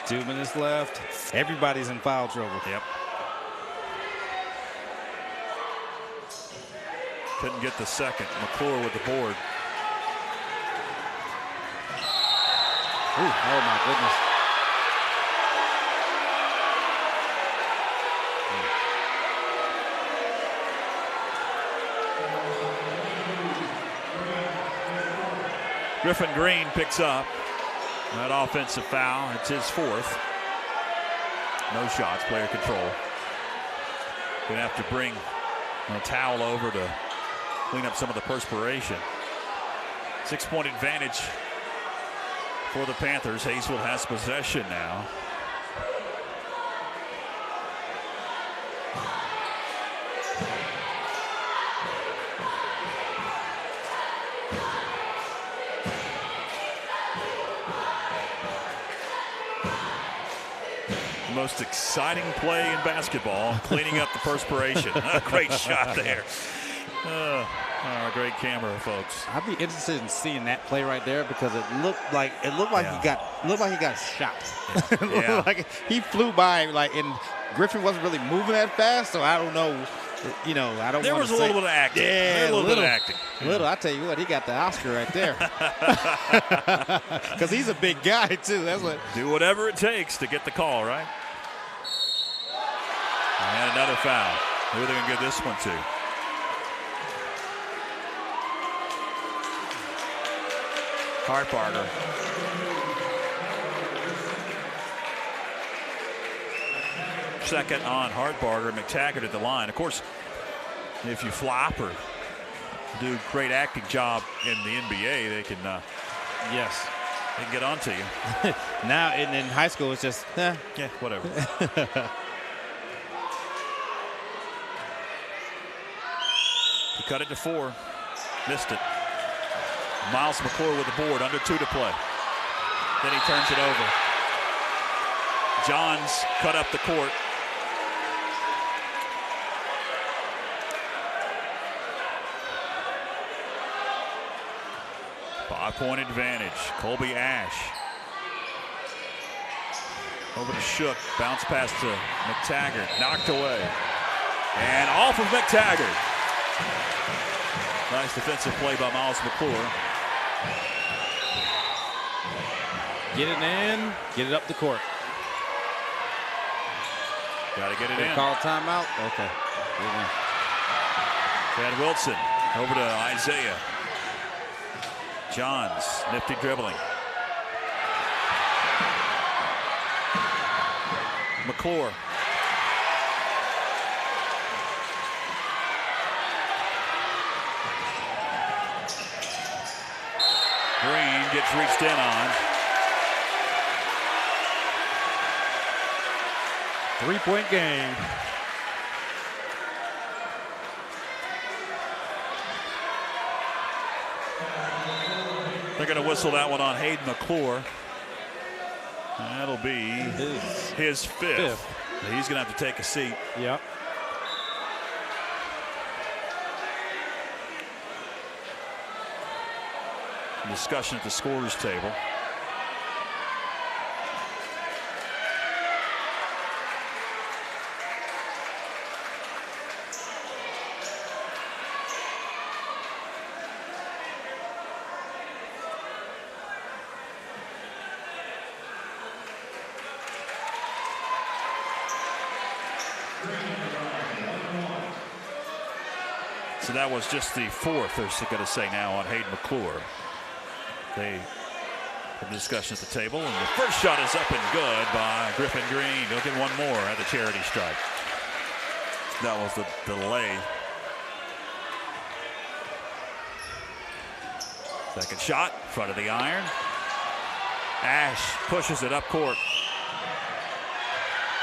2 minutes left. Everybody's in foul trouble.
Yep. Couldn't get the second. McClure with the board.
Ooh, oh my goodness.
Griffin Green picks up that offensive foul. It's his 4th. No shots, player control. Gonna have to bring a towel over to clean up some of the perspiration. 6-point advantage for the Panthers. Hayesville has possession now. Most exciting play in basketball, cleaning up the perspiration. Great shot there. Great camera, folks.
I'd be interested in seeing that play right there because it looked like he got shot.
Yeah.
Like he flew by, and Griffin wasn't really moving that fast, so I don't know. You know, I don't.
There was a little bit of acting.
Yeah,
a little bit of acting.
Little. I tell you what, he got the Oscar right there. Because he's a big guy too. That's what.
Do whatever it takes to get the call, right? And another foul. Who are they going to give this one to? Hartbarger. second on Hartbarger. McTaggart at the line. Of course, if you flop or do great acting job in the NBA, they can
yes,
they can get onto you.
Now in high school, it's just
yeah, whatever. He cut it to 4, missed it. Miles McClure with the board, under 2 to play. Then he turns it over. Johns cut up the court. Five-point advantage. Colby Ash. Over to Shook. Bounce pass to McTaggart. Knocked away. And off of McTaggart. Nice defensive play by Miles McClure.
Get it in, get it up the court.
Got to get it in.
Call timeout. Okay.
Chad Wilson over to Isaiah. Johns, nifty dribbling. McClure. Green gets reached in on.
3-point game.
They're going to whistle that one on Hayden McClure. That'll be his fifth. He's going to have to take a seat.
Yep.
Discussion at the scorers table. So that was just the 4th, they're going to say now, on Hayden McClure. They have a discussion at the table, and the first shot is up and good by Griffin Green. He'll get one more at the charity stripe. That was the delay. Second shot, front of the iron. Ash pushes it up court.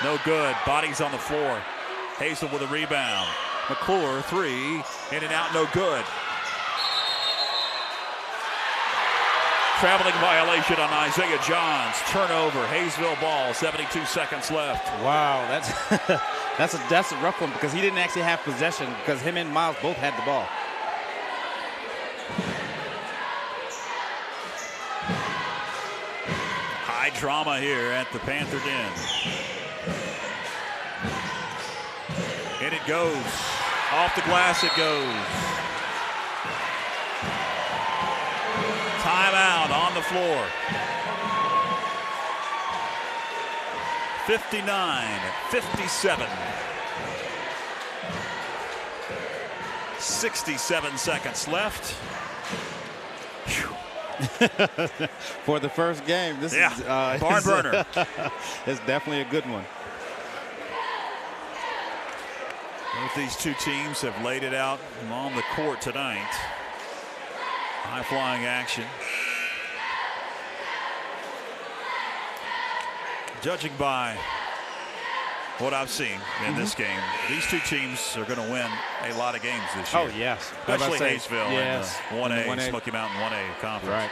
No good. Bodies on the floor. Hayesville with a rebound. McClure, 3, in and out, no good. Traveling violation on Isaiah Johns. Turnover. Hayesville ball. 72 seconds left.
Wow, that's a rough one because he didn't actually have possession because him and Miles both had the ball.
High drama here at the Panther Den. And it goes. Off the glass it goes. Timeout on the floor. 59-57. 67 seconds left.
For the first game, this is
barn burner.
It's definitely a good one.
Both these two teams have laid it out on the court tonight. High-flying action. Judging by what I've seen in this game, these two teams are going to win a lot of games this year.
Oh, yes.
Especially Hayesville
yes.
in the 1A, Smoky Mountain 1A conference.
Right.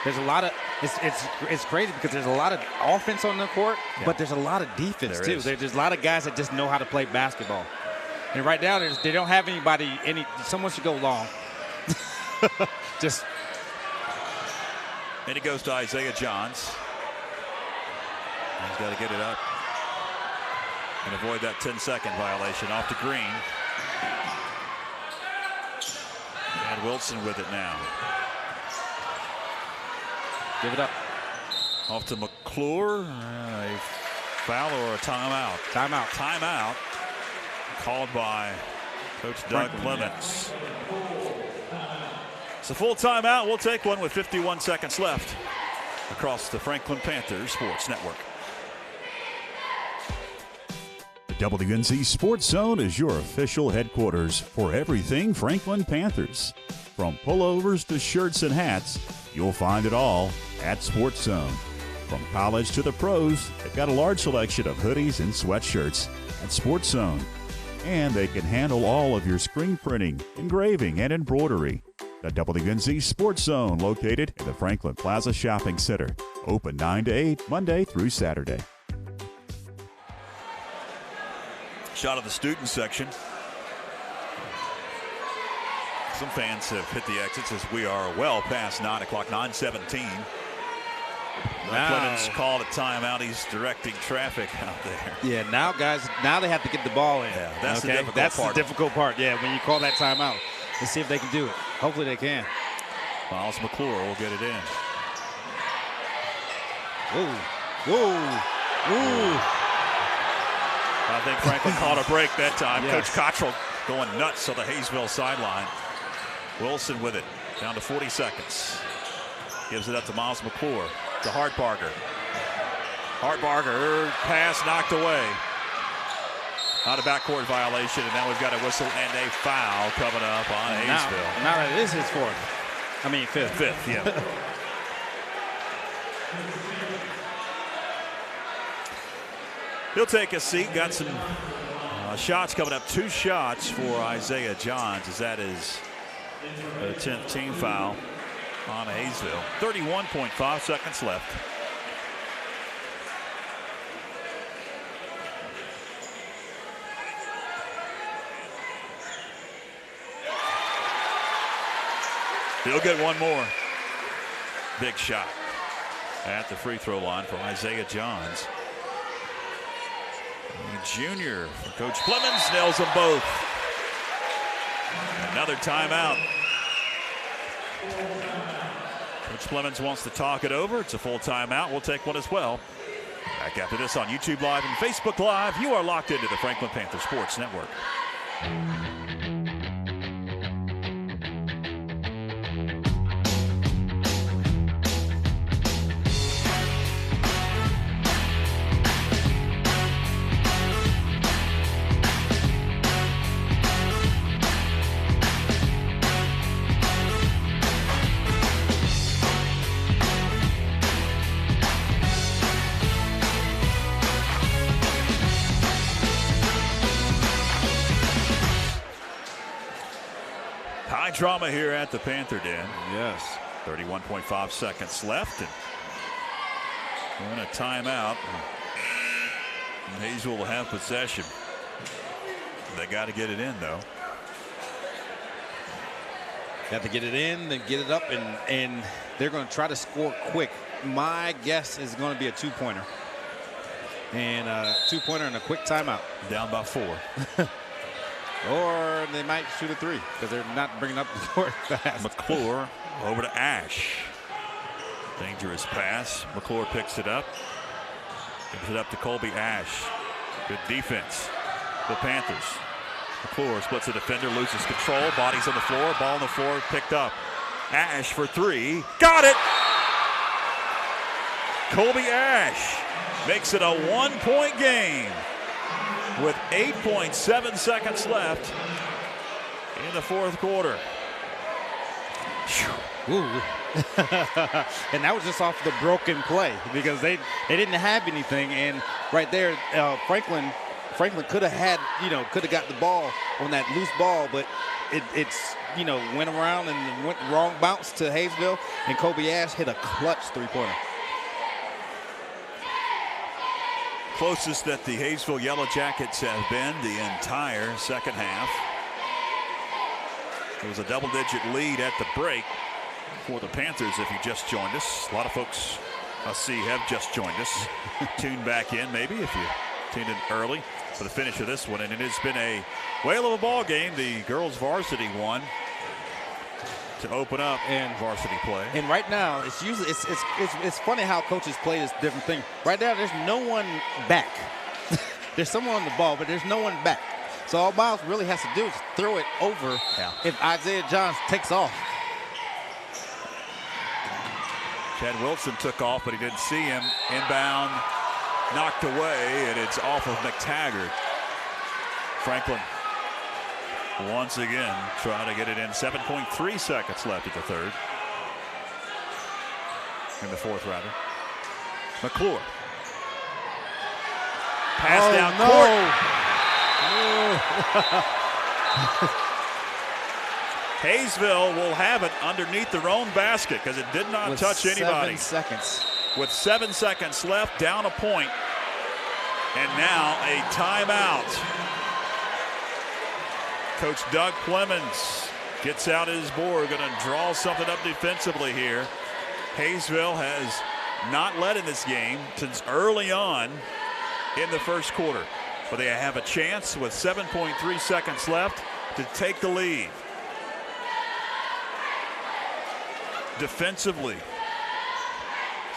There's a lot of it's crazy because there's a lot of offense on the court, but there's a lot of defense too. There's a lot of guys that just know how to play basketball. And right now they don't have anybody. Someone should go long.
And it goes to Isaiah Johns. He's got to get it up and avoid that 10-second violation. Off to Green. And Wilson with it now.
Give it up.
Off to McClure. A foul or a timeout?
Timeout.
Timeout. Called by Coach Doug Clements. It's a full timeout. We'll take one with 51 seconds left across the Franklin Panther Sports Network.
WNC Sports Zone is your official headquarters for everything Franklin Panthers. From pullovers to shirts and hats, you'll find it all at Sports Zone. From college to the pros, they've got a large selection of hoodies and sweatshirts at Sports Zone. And they can handle all of your screen printing, engraving, and embroidery. The WNC Sports Zone, located in the Franklin Plaza Shopping Center. Open 9 to 8, Monday through Saturday.
Shot of the student section. Some fans have hit the exits as we are well past 9 o'clock, 9:17. Clemens called a timeout. He's directing traffic out there.
Yeah, now guys, now they have to get the ball in.
Yeah, that's the difficult
That's
part.
the difficult part. Yeah, when you call that timeout, let's see if they can do it. Hopefully they can.
Miles McClure will get it in.
Whoa, whoa, whoa.
I think Franklin called a break that time.
Yes.
Coach Cottrell going nuts on the Hayesville sideline. Wilson with it, down to 40 seconds. Gives it up to Miles McClure, to Hartbarger. Hartbarger, pass knocked away. Not a backcourt violation, and now we've got a whistle and a foul coming up on Hayesville.
Now that is his fifth.
Fifth, yeah. He'll take a seat. Got some shots coming up. 2 shots for Isaiah Johns, as that is the 10th team foul on Hayesville. 31.5 seconds left. He'll get one more. Big shot at the free throw line for Isaiah Johns. Junior for Coach Clemens, nails them both. Another timeout. Coach Clemens wants to talk it over. It's a full timeout. We'll take one as well. Back after this on YouTube Live and Facebook Live. You are locked into the Franklin Panther Sports Network. Drama here at the Panther Den.
Yes.
31.5 seconds left. And a timeout. And Hayesville will have possession. They got to get it in, though.
Got to get it in, then get it up, and they're going to try to score quick. My guess is going to be a 2-pointer. And a 2-pointer and a quick timeout.
Down by 4.
Or they might shoot a 3 because they're not bringing up the court fast.
McClure over to Ash. Dangerous pass. McClure picks it up. Gives it up to Colby Ash. Good defense. The Panthers. McClure splits the defender, loses control. Bodies on the floor. Ball on the floor. Picked up. Ash for 3. Got it! Colby Ash makes it a 1-point game with 8.7 seconds left in the fourth quarter.
Ooh. And that was just off the broken play because they didn't have anything. And right there, Franklin could have had, could have got the ball on that loose ball, but it's went around and went wrong bounce to Hayesville, and Kobe Ash hit a clutch 3-pointer.
Closest that the Hayesville Yellow Jackets have been the entire second half. It was a double-digit lead at the break for the Panthers. If you just joined us, a lot of folks I see have just joined us. Tune back in maybe if you tuned in early for the finish of this one, and it has been a whale of a ball game. The girls varsity won to open up and varsity play.
And right now, it's usually it's funny how coaches play this different thing. Right now, there's no one back. There's someone on the ball, but there's no one back. So all Miles really has to do is throw it over if Isaiah Johns takes off.
Chad Wilson took off, but he didn't see him. Inbound, knocked away, and it's off of McTaggart. Franklin once again trying to get it in. 7.3 seconds left at the third. In the fourth, rather. McClure. Pass down court. Hayesville will have it underneath their own basket because it did not touch anybody.
7 seconds.
With 7 seconds left, down a point. And now a timeout. Coach Doug Clemens gets out his board, going to draw something up defensively here. Hayesville has not led in this game since early on in the first quarter. But they have a chance with 7.3 seconds left to take the lead. Defensively,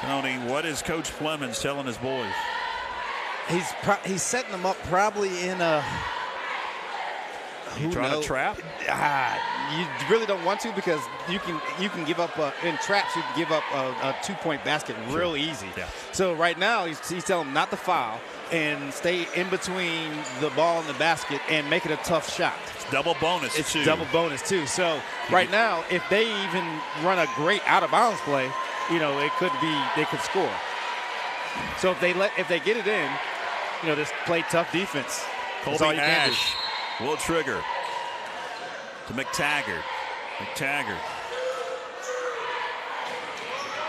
Tony, what is Coach Clemens telling his boys?
He's setting them up probably in a.
You trying to trap?
You really don't want to because you can give up in traps. You can give up a 2-point basket real easy.
Yeah.
So right now he's telling them not to foul and stay in between the ball and the basket and make it a tough shot.
It's double bonus.
It's double bonus too. So right now, if they even run a great out of bounds play, it could be they could score. So if they get it in, just play tough defense.
Colby Ash will trigger to McTaggart.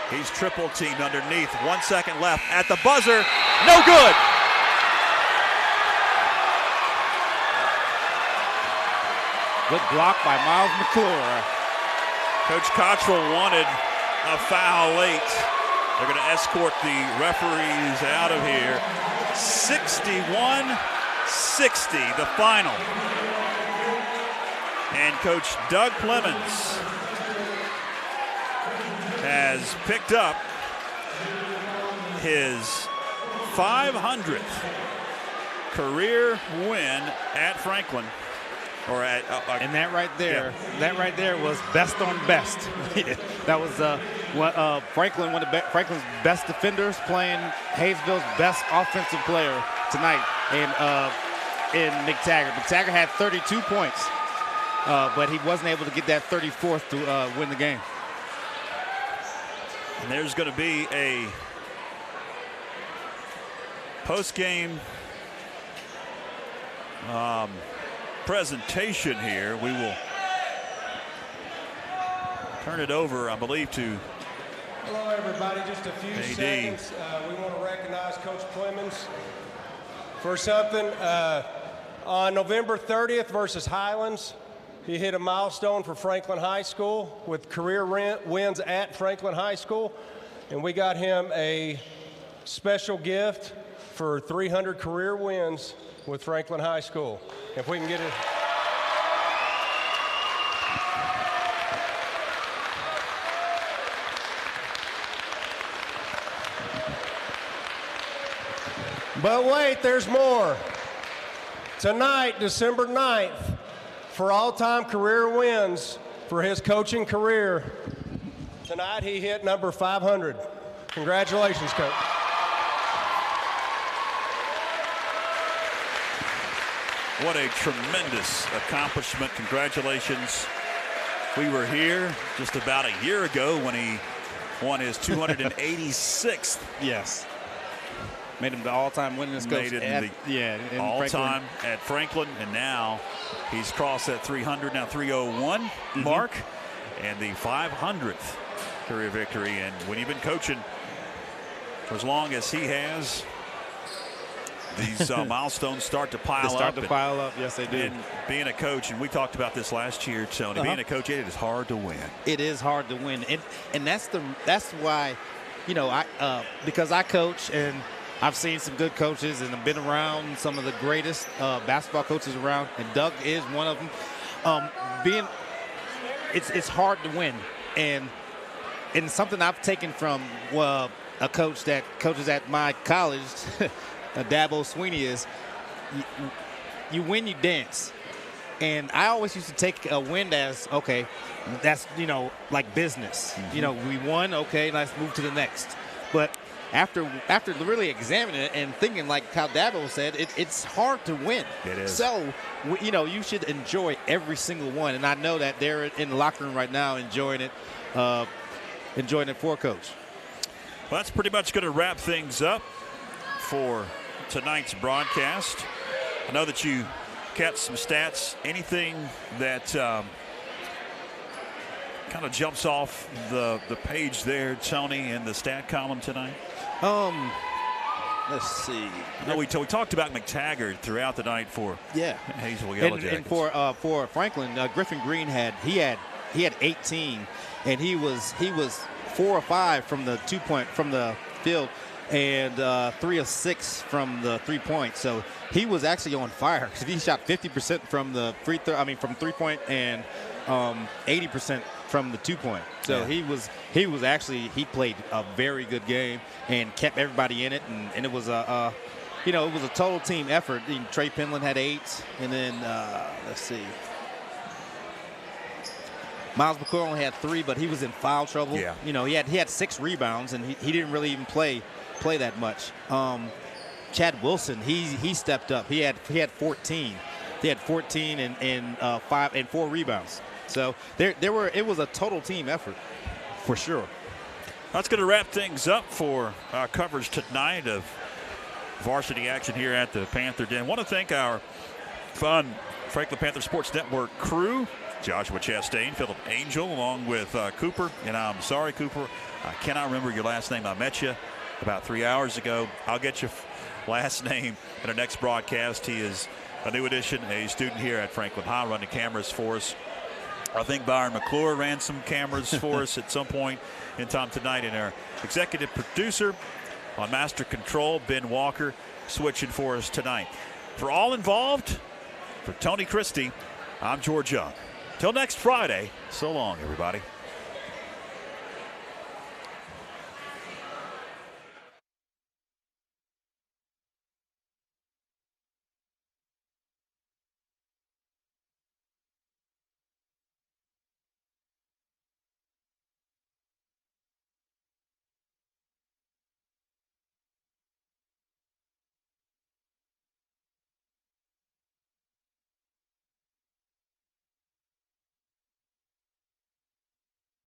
He's triple teamed underneath. 1 second left at the buzzer. No good.
Good block by Miles McClure.
Coach Cottrell wanted a foul late. They're going to escort the referees out of here. 61-60, the final. And Coach Doug Clemens has picked up his 500th career win at Franklin.
And that right there, was best on best. That was Franklin, one of Franklin's best defenders, playing Hayesville's best offensive player tonight, in McTaggart. McTaggart had 32 points, but he wasn't able to get that 34th to win the game.
And there's going to be a post-game presentation here. We will turn it over, I believe, to
hello everybody. Just a few seconds. We want to recognize Coach Clemens for something. On November 30th versus Highlands, he hit a milestone for Franklin High School with career wins at Franklin High School, and we got him a special gift for 300 career wins with Franklin High School. If we can get it. But wait, there's more. Tonight, December 9th, for all-time career wins for his coaching career, tonight he hit number 500. Congratulations, Coach.
What a tremendous accomplishment. Congratulations. We were here just about a year ago when he won his 286th.
Yes. Made him the all-time winningest coach.
All-time at Franklin, and now he's crossed that 300, now 301 mark, and the 500th career victory. And when you've been coaching for as long as he has, these milestones start to pile up.
Yes, they do.
And being a coach, and we talked about this last year, Tony, being a coach, it is hard to win.
It is hard to win. And that's why, because I coach and I've seen some good coaches and I've been around some of the greatest basketball coaches around, and Doug is one of them. It's hard to win. And something I've taken from a coach that coaches at my college, Dabo Sweeney, is you win, you dance. And I always used to take a win as, okay, that's, like business. We won, okay, let's move to the next. But after really examining it and thinking, like how Dabo said, it's hard to win.
It is.
So, you should enjoy every single one. And I know that they're in the locker room right now enjoying it for Coach.
Well, that's pretty much going to wrap things up for tonight's broadcast. I know that you kept some stats. Anything that kind of jumps off the page there, Tony, in the stat column tonight?
Let's see.
I know we talked about McTaggart throughout the night for Hayesville Yellow Jackets.
And for Franklin, Griffin Green had 18, and he was 4 or 5 from the 2-point from the field, and 3 of 6 from the 3-point. So he was actually on fire because he shot 50% from the from 3-point and 80% from the 2-point. So he played a very good game and kept everybody in it, and it was a total team effort. Trey Penland had 8, and then let's see. Miles McCoy only had 3, but he was in foul trouble.
Yeah.
He had 6 rebounds, and he didn't really even play that much. Chad Wilson, he stepped up. He had 14. He had 14 and 5 and 4 rebounds. So it was a total team effort for sure.
That's going to wrap things up for our coverage tonight of varsity action here at the Panther Den. I want to thank our fun Franklin Panther Sports Network crew. Joshua Chastain, Philip Angel, along with Cooper. And I'm sorry, Cooper, I cannot remember your last name. I met you about 3 hours ago. I'll get your last name in our next broadcast. He is a new addition, a student here at Franklin High, running cameras for us. I think Byron McClure ran some cameras for us at some point in time tonight. And our executive producer on Master Control, Ben Walker, switching for us tonight. For all involved, for Tony Christie, I'm George Young. Till next Friday, so long, everybody.